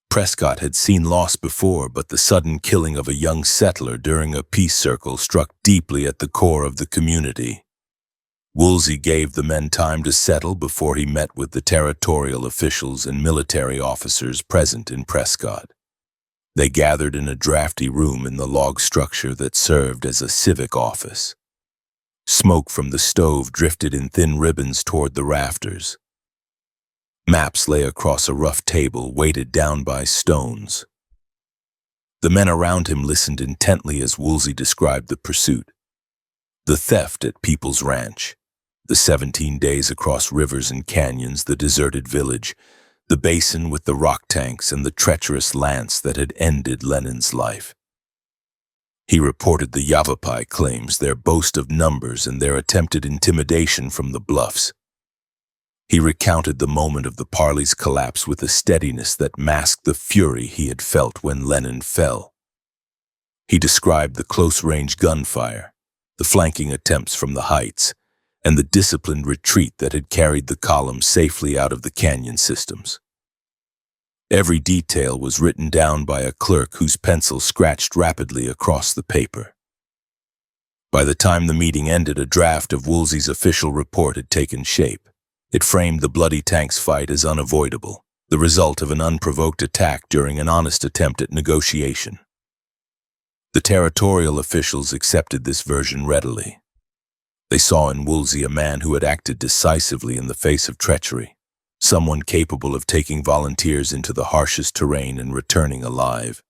Prescott had seen loss before, but the sudden killing of a young settler during a peace circle struck deeply at the core of the community. Woolsey gave the men time to settle before he met with the territorial officials and military officers present in Prescott. They gathered in a drafty room in the log structure that served as a civic office. Smoke from the stove drifted in thin ribbons toward the rafters. Maps lay across a rough table weighted down by stones. The men around him listened intently as Woolsey described the pursuit. The theft at People's Ranch, the 17 days across rivers and canyons, the deserted village, the basin with the rock tanks, and the treacherous lance that had ended Lennon's life. He reported the Yavapai claims, their boast of numbers, and their attempted intimidation from the bluffs. He recounted the moment of the parley's collapse with a steadiness that masked the fury he had felt when Lennon fell. He described the close-range gunfire, the flanking attempts from the heights, and the disciplined retreat that had carried the column safely out of the canyon systems. Every detail was written down by a clerk whose pencil scratched rapidly across the paper. By the time the meeting ended, a draft of Woolsey's official report had taken shape. It framed the Bloody Tanks fight as unavoidable, the result of an unprovoked attack during an honest attempt at negotiation. The territorial officials accepted this version readily. They saw in Woolsey a man who had acted decisively in the face of treachery, someone capable of taking volunteers into the harshest terrain and returning alive.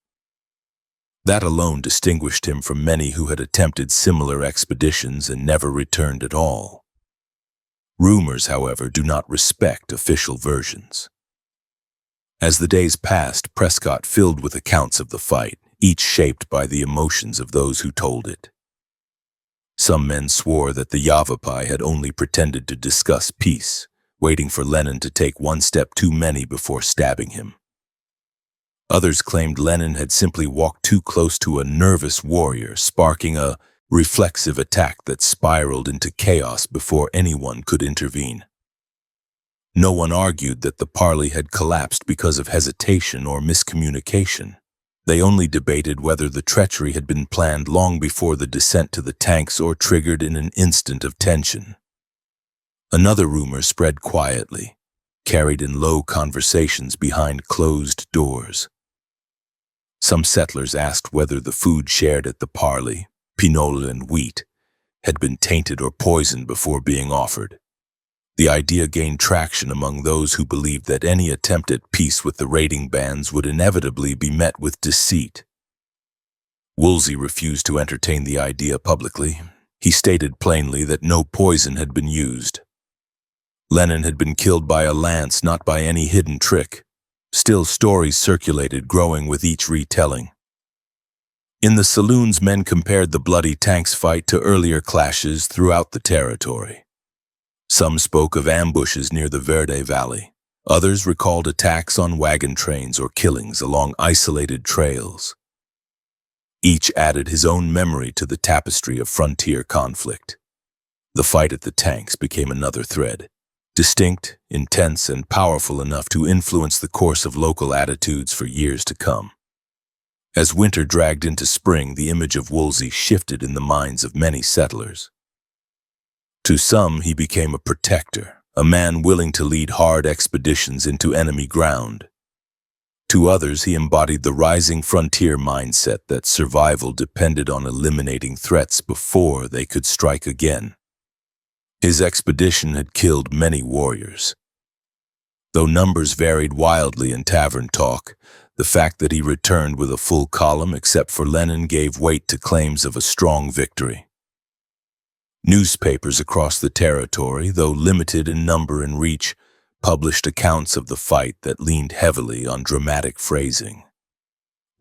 That alone distinguished him from many who had attempted similar expeditions and never returned at all. Rumors, however, do not respect official versions. As the days passed, Prescott filled with accounts of the fight, each shaped by the emotions of those who told it. Some men swore that the Yavapai had only pretended to discuss peace, waiting for Lennon to take one step too many before stabbing him. Others claimed Lennon had simply walked too close to a nervous warrior, sparking a reflexive attack that spiraled into chaos before anyone could intervene. No one argued that the parley had collapsed because of hesitation or miscommunication. They only debated whether the treachery had been planned long before the descent to the tanks or triggered in an instant of tension. Another rumor spread quietly, carried in low conversations behind closed doors. Some settlers asked whether the food shared at the parley, pinole and wheat, had been tainted or poisoned before being offered. The idea gained traction among those who believed that any attempt at peace with the raiding bands would inevitably be met with deceit. Woolsey refused to entertain the idea publicly. He stated plainly that no poison had been used. Lennon had been killed by a lance, not by any hidden trick. Still, stories circulated, growing with each retelling. In the saloons, men compared the bloody tanks fight to earlier clashes throughout the territory. Some spoke of ambushes near the Verde Valley. Others recalled attacks on wagon trains or killings along isolated trails. Each added his own memory to the tapestry of frontier conflict. The fight at the tanks became another thread, distinct, intense, and powerful enough to influence the course of local attitudes for years to come. As winter dragged into spring, the image of Woolsey shifted in the minds of many settlers. To some, he became a protector, a man willing to lead hard expeditions into enemy ground. To others, he embodied the rising frontier mindset that survival depended on eliminating threats before they could strike again. His expedition had killed many warriors. Though numbers varied wildly in tavern talk, the fact that he returned with a full column except for Lennon gave weight to claims of a strong victory. Newspapers across the territory, though limited in number and reach, published accounts of the fight that leaned heavily on dramatic phrasing.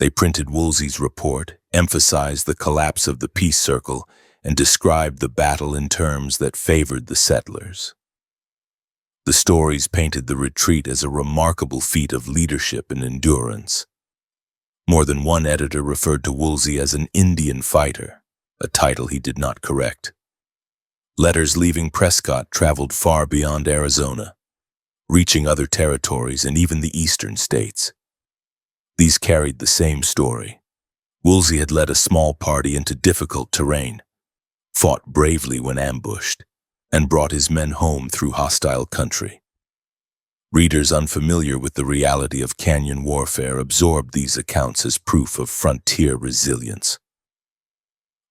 They printed Woolsey's report, emphasized the collapse of the peace circle, and described the battle in terms that favored the settlers. The stories painted the retreat as a remarkable feat of leadership and endurance. More than one editor referred to Woolsey as an Indian fighter, a title he did not correct. Letters leaving Prescott traveled far beyond Arizona, reaching other territories and even the eastern states. These carried the same story. Woolsey had led a small party into difficult terrain, fought bravely when ambushed, and brought his men home through hostile country. Readers unfamiliar with the reality of canyon warfare absorbed these accounts as proof of frontier resilience.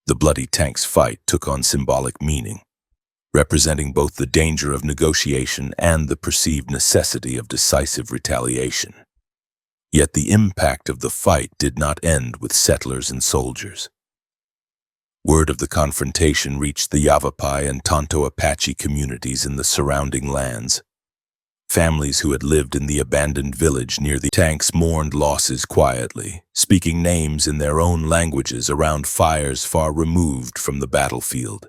The bloody tanks fight took on symbolic meaning, representing both the danger of negotiation and the perceived necessity of decisive retaliation. Yet the impact of the fight did not end with settlers and soldiers. Word of the confrontation reached the Yavapai and Tonto Apache communities in the surrounding lands. Families who had lived in the abandoned village near the tanks mourned losses quietly, speaking names in their own languages around fires far removed from the battlefield.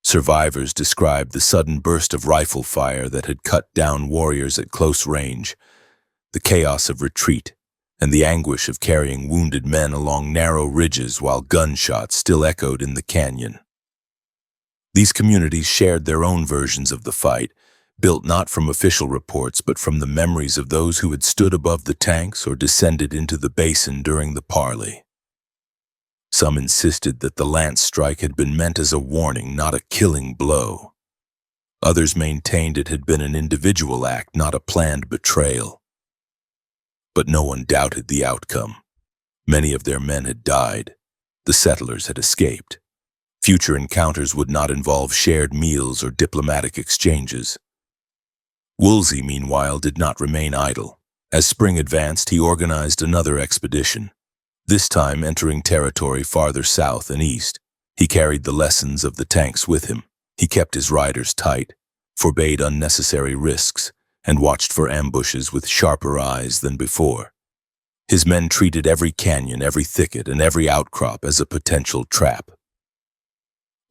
Survivors described the sudden burst of rifle fire that had cut down warriors at close range, the chaos of retreat, and the anguish of carrying wounded men along narrow ridges while gunshots still echoed in the canyon. These communities shared their own versions of the fight, built not from official reports but from the memories of those who had stood above the tanks or descended into the basin during the parley. Some insisted that the lance strike had been meant as a warning, not a killing blow. Others maintained it had been an individual act, not a planned betrayal. But no one doubted the outcome. Many of their men had died. The settlers had escaped. Future encounters would not involve shared meals or diplomatic exchanges. Woolsey, meanwhile, did not remain idle. As spring advanced, he organized another expedition. This time entering territory farther south and east. He carried the lessons of the tanks with him. He kept his riders tight, forbade unnecessary risks, and watched for ambushes with sharper eyes than before. His men treated every canyon, every thicket, and every outcrop as a potential trap.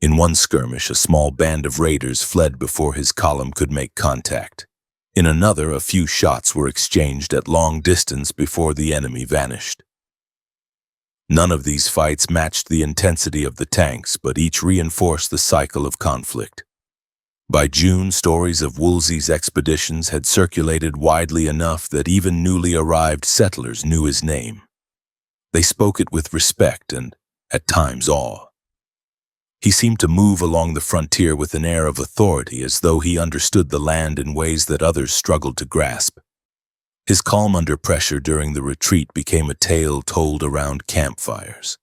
In one skirmish, a small band of raiders fled before his column could make contact. In another, a few shots were exchanged at long distance before the enemy vanished. None of these fights matched the intensity of the tanks, but each reinforced the cycle of conflict. By June, stories of Woolsey's expeditions had circulated widely enough that even newly arrived settlers knew his name. They spoke it with respect and, at times, awe. He seemed to move along the frontier with an air of authority, as though he understood the land in ways that others struggled to grasp. His calm under pressure during the retreat became a tale told around campfires.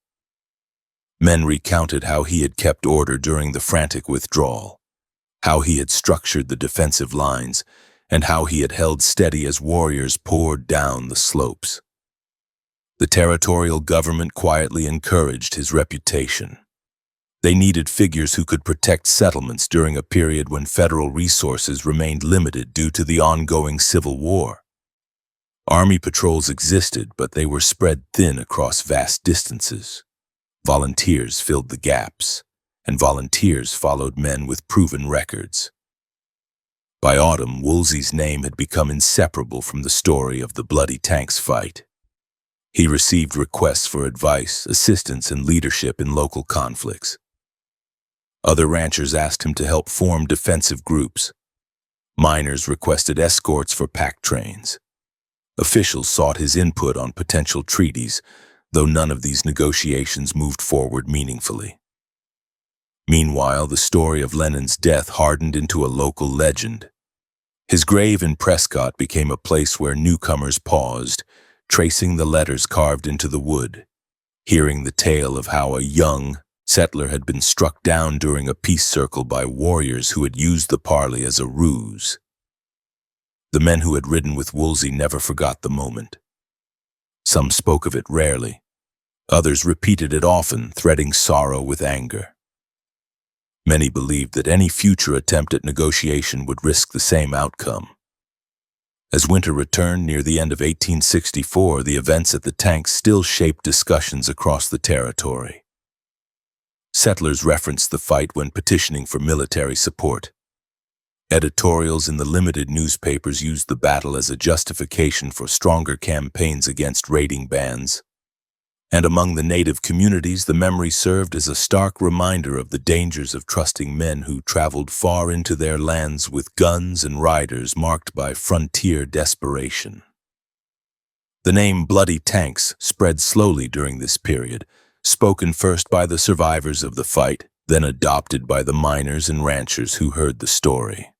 Men recounted how he had kept order during the frantic withdrawal, how he had structured the defensive lines, and how he had held steady as warriors poured down the slopes. The territorial government quietly encouraged his reputation. They needed figures who could protect settlements during a period when federal resources remained limited due to the ongoing civil war. Army patrols existed, but they were spread thin across vast distances. Volunteers filled the gaps, and volunteers followed men with proven records. By autumn, Woolsey's name had become inseparable from the story of the Bloody Tanks fight. He received requests for advice, assistance, and leadership in local conflicts. Other ranchers asked him to help form defensive groups. Miners requested escorts for pack trains. Officials sought his input on potential treaties, though none of these negotiations moved forward meaningfully. Meanwhile, the story of Lennon's death hardened into a local legend. His grave in Prescott became a place where newcomers paused, tracing the letters carved into the wood, hearing the tale of how a young settler had been struck down during a peace circle by warriors who had used the parley as a ruse. The men who had ridden with Woolsey never forgot the moment. Some spoke of it rarely. Others repeated it often, threading sorrow with anger. Many believed that any future attempt at negotiation would risk the same outcome. As winter returned near the end of 1864, the events at the tanks still shaped discussions across the territory. Settlers referenced the fight when petitioning for military support. Editorials in the limited newspapers used the battle as a justification for stronger campaigns against raiding bands. And among the native communities, the memory served as a stark reminder of the dangers of trusting men who traveled far into their lands with guns and riders marked by frontier desperation. The name Bloody Tanks spread slowly during this period, spoken first by the survivors of the fight, then adopted by the miners and ranchers who heard the story.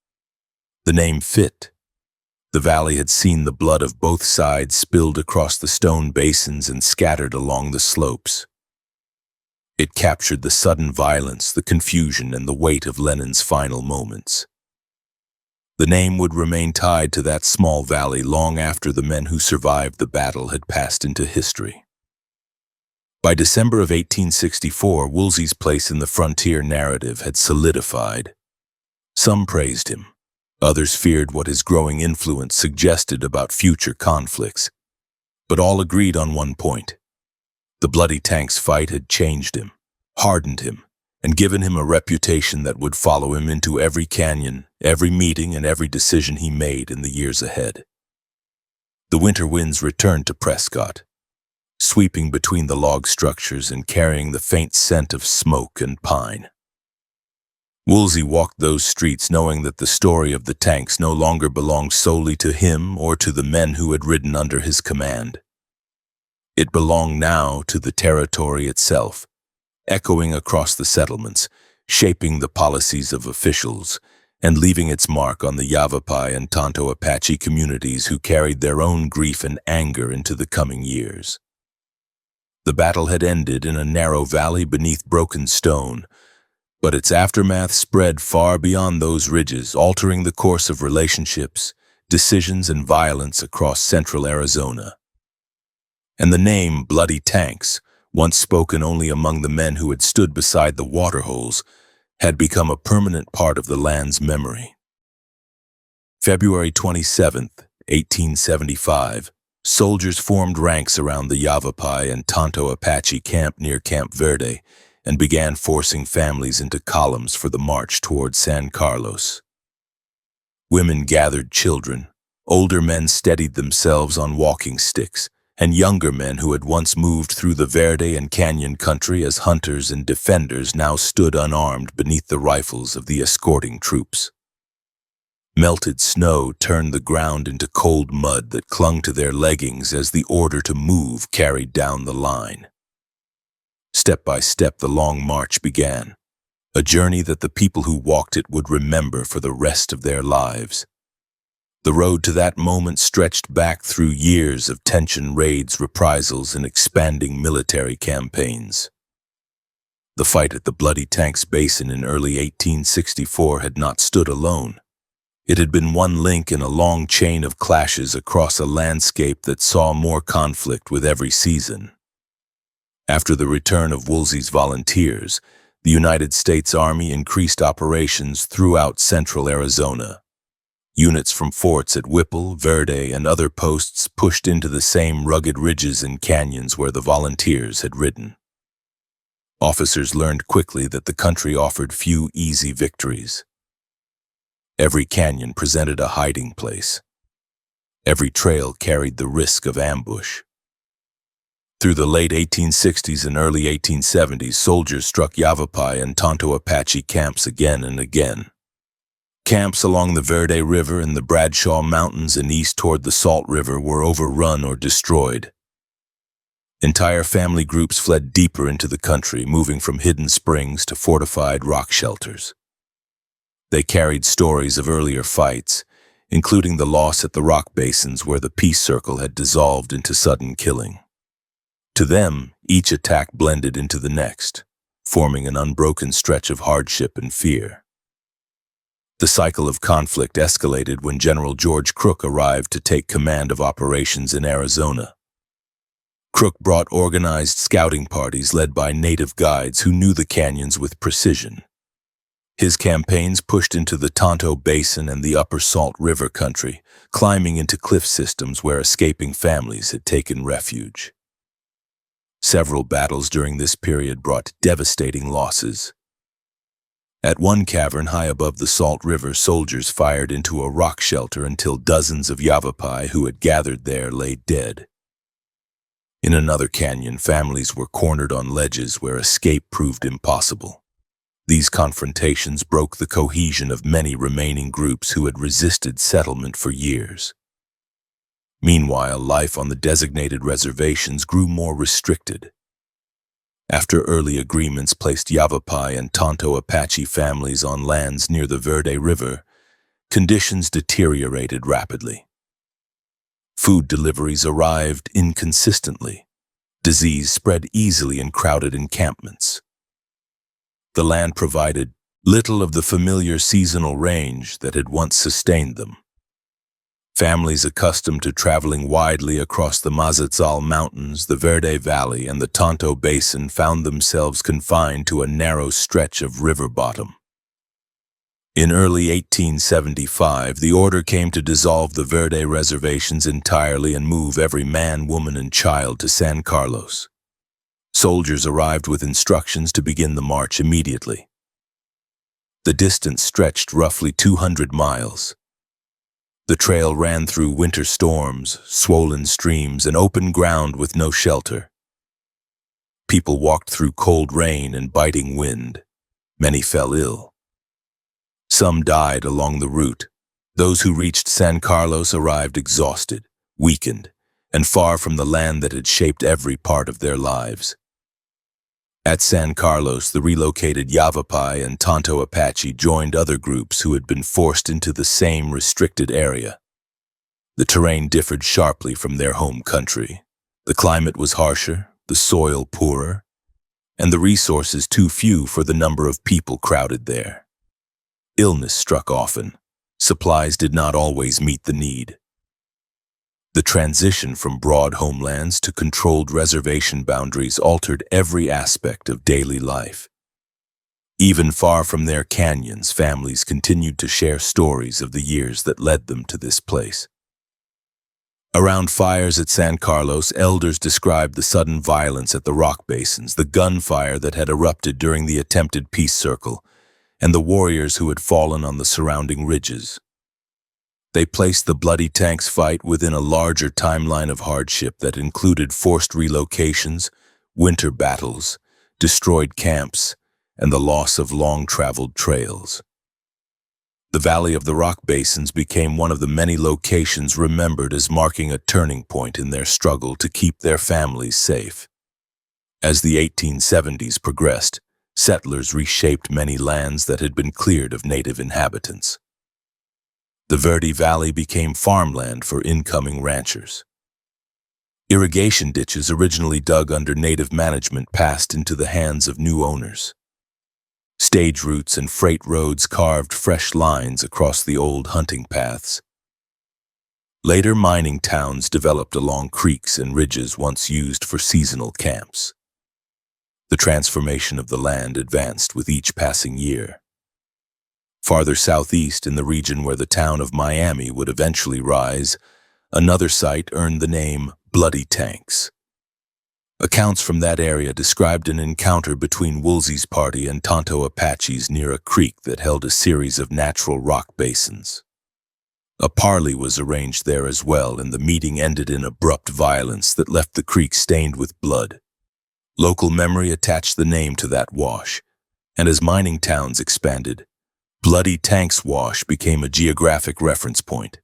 The name fit. The valley had seen the blood of both sides spilled across the stone basins and scattered along the slopes. It captured the sudden violence, the confusion, and the weight of Lennon's final moments. The name would remain tied to that small valley long after the men who survived the battle had passed into history. By December of 1864, Woolsey's place in the frontier narrative had solidified. Some praised him. Others feared what his growing influence suggested about future conflicts. But all agreed on one point. The Bloody Tanks fight had changed him, hardened him, and given him a reputation that would follow him into every canyon, every meeting, and every decision he made in the years ahead. The winter winds returned to Prescott, sweeping between the log structures and carrying the faint scent of smoke and pine. Woolsey walked those streets knowing that the story of the tanks no longer belonged solely to him or to the men who had ridden under his command. It belonged now to the territory itself, echoing across the settlements, shaping the policies of officials, and leaving its mark on the Yavapai and Tonto Apache communities who carried their own grief and anger into the coming years. The battle had ended in a narrow valley beneath broken stone, but its aftermath spread far beyond those ridges, altering the course of relationships, decisions, and violence across central Arizona. And the name Bloody Tanks, once spoken only among the men who had stood beside the waterholes, had become a permanent part of the land's memory. February 27, 1875, soldiers formed ranks around the Yavapai and Tonto Apache camp near Camp Verde, and began forcing families into columns for the march toward San Carlos. Women gathered children, older men steadied themselves on walking sticks, and younger men who had once moved through the Verde and Canyon country as hunters and defenders now stood unarmed beneath the rifles of the escorting troops. Melted snow turned the ground into cold mud that clung to their leggings as the order to move carried down the line. Step by step, the long march began, a journey that the people who walked it would remember for the rest of their lives. The road to that moment stretched back through years of tension, raids, reprisals, and expanding military campaigns. The fight at the Bloody Tanks Basin in early 1864 had not stood alone. It had been one link in a long chain of clashes across a landscape that saw more conflict with every season. After the return of Woolsey's volunteers, the United States Army increased operations throughout central Arizona. Units from forts at Whipple, Verde, and other posts pushed into the same rugged ridges and canyons where the volunteers had ridden. Officers learned quickly that the country offered few easy victories. Every canyon presented a hiding place. Every trail carried the risk of ambush. Through the late 1860s and early 1870s, soldiers struck Yavapai and Tonto Apache camps again and again. Camps along the Verde River and the Bradshaw Mountains and east toward the Salt River were overrun or destroyed. Entire family groups fled deeper into the country, moving from hidden springs to fortified rock shelters. They carried stories of earlier fights, including the loss at the rock basins where the peace circle had dissolved into sudden killing. To them, each attack blended into the next, forming an unbroken stretch of hardship and fear. The cycle of conflict escalated when General George Crook arrived to take command of operations in Arizona. Crook brought organized scouting parties led by native guides who knew the canyons with precision. His campaigns pushed into the Tonto Basin and the upper Salt River country, climbing into cliff systems where escaping families had taken refuge. Several battles during this period brought devastating losses. At one cavern high above the Salt River, soldiers fired into a rock shelter until dozens of Yavapai who had gathered there lay dead. In another canyon, families were cornered on ledges where escape proved impossible. These confrontations broke the cohesion of many remaining groups who had resisted settlement for years. Meanwhile, life on the designated reservations grew more restricted. After early agreements placed Yavapai and Tonto Apache families on lands near the Verde River, conditions deteriorated rapidly. Food deliveries arrived inconsistently. Disease spread easily in crowded encampments. The land provided little of the familiar seasonal range that had once sustained them. Families accustomed to traveling widely across the Massacre Mountains, the Verde Valley, and the Tonto Basin found themselves confined to a narrow stretch of river bottom. In early 1875, the order came to dissolve the Verde reservations entirely and move every man, woman, and child to San Carlos. Soldiers arrived with instructions to begin the march immediately. The distance stretched roughly 200 miles. The trail ran through winter storms, swollen streams, and open ground with no shelter. People walked through cold rain and biting wind. Many fell ill. Some died along the route. Those who reached San Carlos arrived exhausted, weakened, and far from the land that had shaped every part of their lives. At San Carlos, the relocated Yavapai and Tonto Apache joined other groups who had been forced into the same restricted area. The terrain differed sharply from their home country. The climate was harsher, the soil poorer, and the resources too few for the number of people crowded there. Illness struck often. Supplies did not always meet the need. The transition from broad homelands to controlled reservation boundaries altered every aspect of daily life. Even far from their canyons, families continued to share stories of the years that led them to this place. Around fires at San Carlos, elders described the sudden violence at the rock basins, the gunfire that had erupted during the attempted peace circle, and the warriors who had fallen on the surrounding ridges. They placed the Bloody Tanks fight within a larger timeline of hardship that included forced relocations, winter battles, destroyed camps, and the loss of long-traveled trails. The Valley of the Rock Basins became one of the many locations remembered as marking a turning point in their struggle to keep their families safe. As the 1870s progressed, settlers reshaped many lands that had been cleared of native inhabitants. The Verde Valley became farmland for incoming ranchers. Irrigation ditches originally dug under native management passed into the hands of new owners. Stage routes and freight roads carved fresh lines across the old hunting paths. Later mining towns developed along creeks and ridges once used for seasonal camps. The transformation of the land advanced with each passing year. Farther southeast, in the region where the town of Miami would eventually rise, another site earned the name Bloody Tanks. Accounts from that area described an encounter between Woolsey's party and Tonto Apaches near a creek that held a series of natural rock basins. A parley was arranged there as well, and the meeting ended in abrupt violence that left the creek stained with blood. Local memory attached the name to that wash, and as mining towns expanded, Bloody Tanks Wash became a geographic reference point.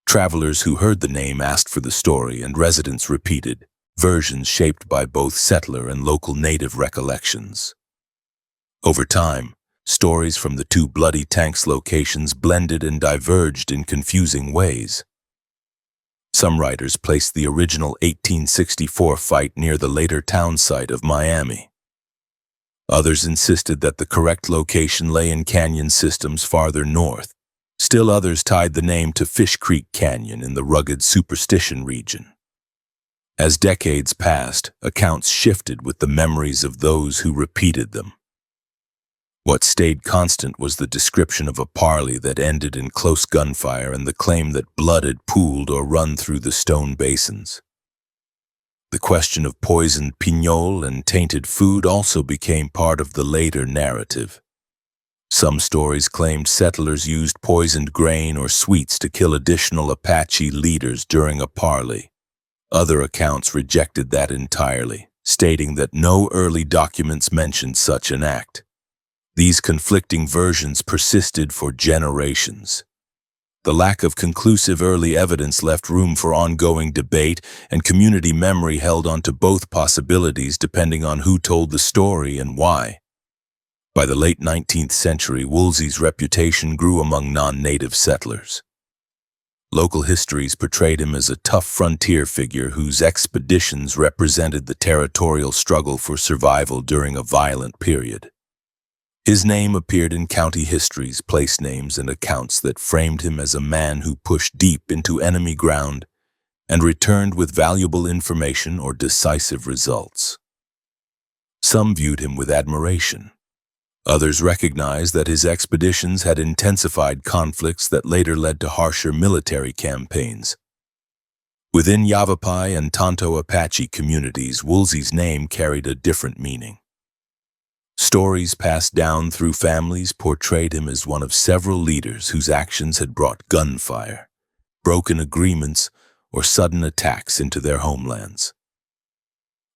Travelers who heard the name asked for the story, and residents repeated, versions shaped by both settler and local native recollections. Over time, stories from the two Bloody Tanks locations blended and diverged in confusing ways. Some writers placed the original 1864 fight near the later town site of Miami. Others insisted that the correct location lay in canyon systems farther north. Still others tied the name to Fish Creek Canyon in the rugged Superstition region. As decades passed, accounts shifted with the memories of those who repeated them. What stayed constant was the description of a parley that ended in close gunfire and the claim that blood had pooled or run through the stone basins. The question of poisoned pignol and tainted food also became part of the later narrative. Some stories claimed settlers used poisoned grain or sweets to kill additional Apache leaders during a parley. Other accounts rejected that entirely, stating that no early documents mentioned such an act. These conflicting versions persisted for generations. The lack of conclusive early evidence left room for ongoing debate, and community memory held on to both possibilities depending on who told the story and why. By the late 19th century, Woolsey's reputation grew among non-native settlers. Local histories portrayed him as a tough frontier figure whose expeditions represented the territorial struggle for survival during a violent period. His name appeared in county histories, place names, and accounts that framed him as a man who pushed deep into enemy ground and returned with valuable information or decisive results. Some viewed him with admiration. Others recognized that his expeditions had intensified conflicts that later led to harsher military campaigns. Within Yavapai and Tonto Apache communities, Woolsey's name carried a different meaning. Stories passed down through families portrayed him as one of several leaders whose actions had brought gunfire, broken agreements, or sudden attacks into their homelands.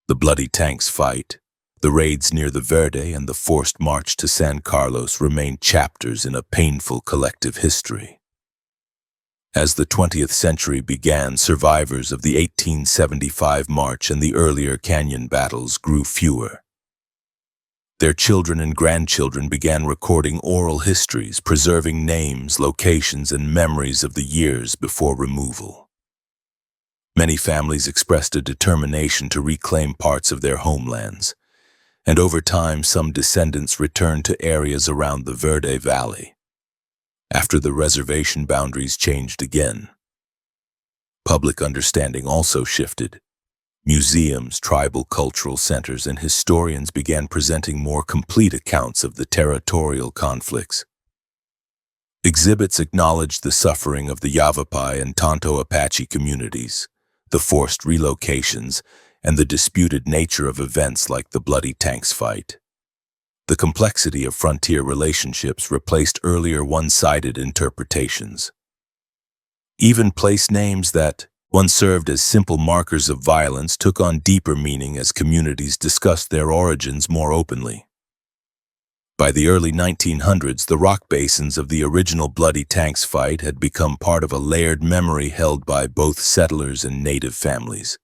The Bloody Tanks fight, the raids near the Verde, and the forced march to San Carlos remained chapters in a painful collective history. As the 20th century began, survivors of the 1875 march and the earlier canyon battles grew fewer. Their children and grandchildren began recording oral histories, preserving names, locations, and memories of the years before removal. Many families expressed a determination to reclaim parts of their homelands, and over time some descendants returned to areas around the Verde Valley. After the reservation boundaries changed again, public understanding also shifted. Museums, tribal cultural centers, and historians began presenting more complete accounts of the territorial conflicts. Exhibits acknowledged the suffering of the Yavapai and Tonto Apache communities, the forced relocations, and the disputed nature of events like the Bloody Tanks fight. The complexity of frontier relationships replaced earlier one-sided interpretations. Even place names that once served as simple markers of violence took on deeper meaning as communities discussed their origins more openly. By the early 1900s, the rock basins of the original Bloody Tanks fight had become part of a layered memory held by both settlers and native families.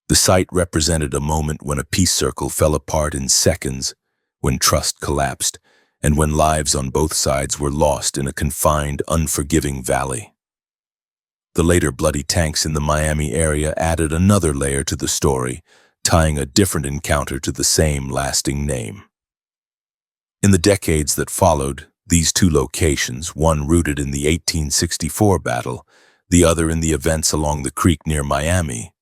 The site represented a moment when a peace circle fell apart in seconds, when trust collapsed, and when lives on both sides were lost in a confined, unforgiving valley. The later Bloody Tanks in the Miami area added another layer to the story, tying a different encounter to the same lasting name. In the decades that followed, these two locations, one rooted in the 1864 battle, the other in the events along the creek near Miami,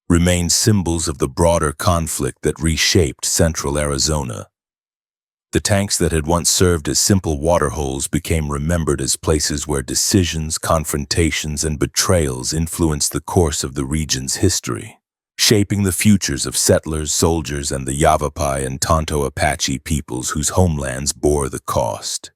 remained symbols of the broader conflict that reshaped central Arizona. The tanks that had once served as simple water holes became remembered as places where decisions, confrontations, and betrayals influenced the course of the region's history, shaping the futures of settlers, soldiers, and the Yavapai and Tonto Apache peoples whose homelands bore the cost.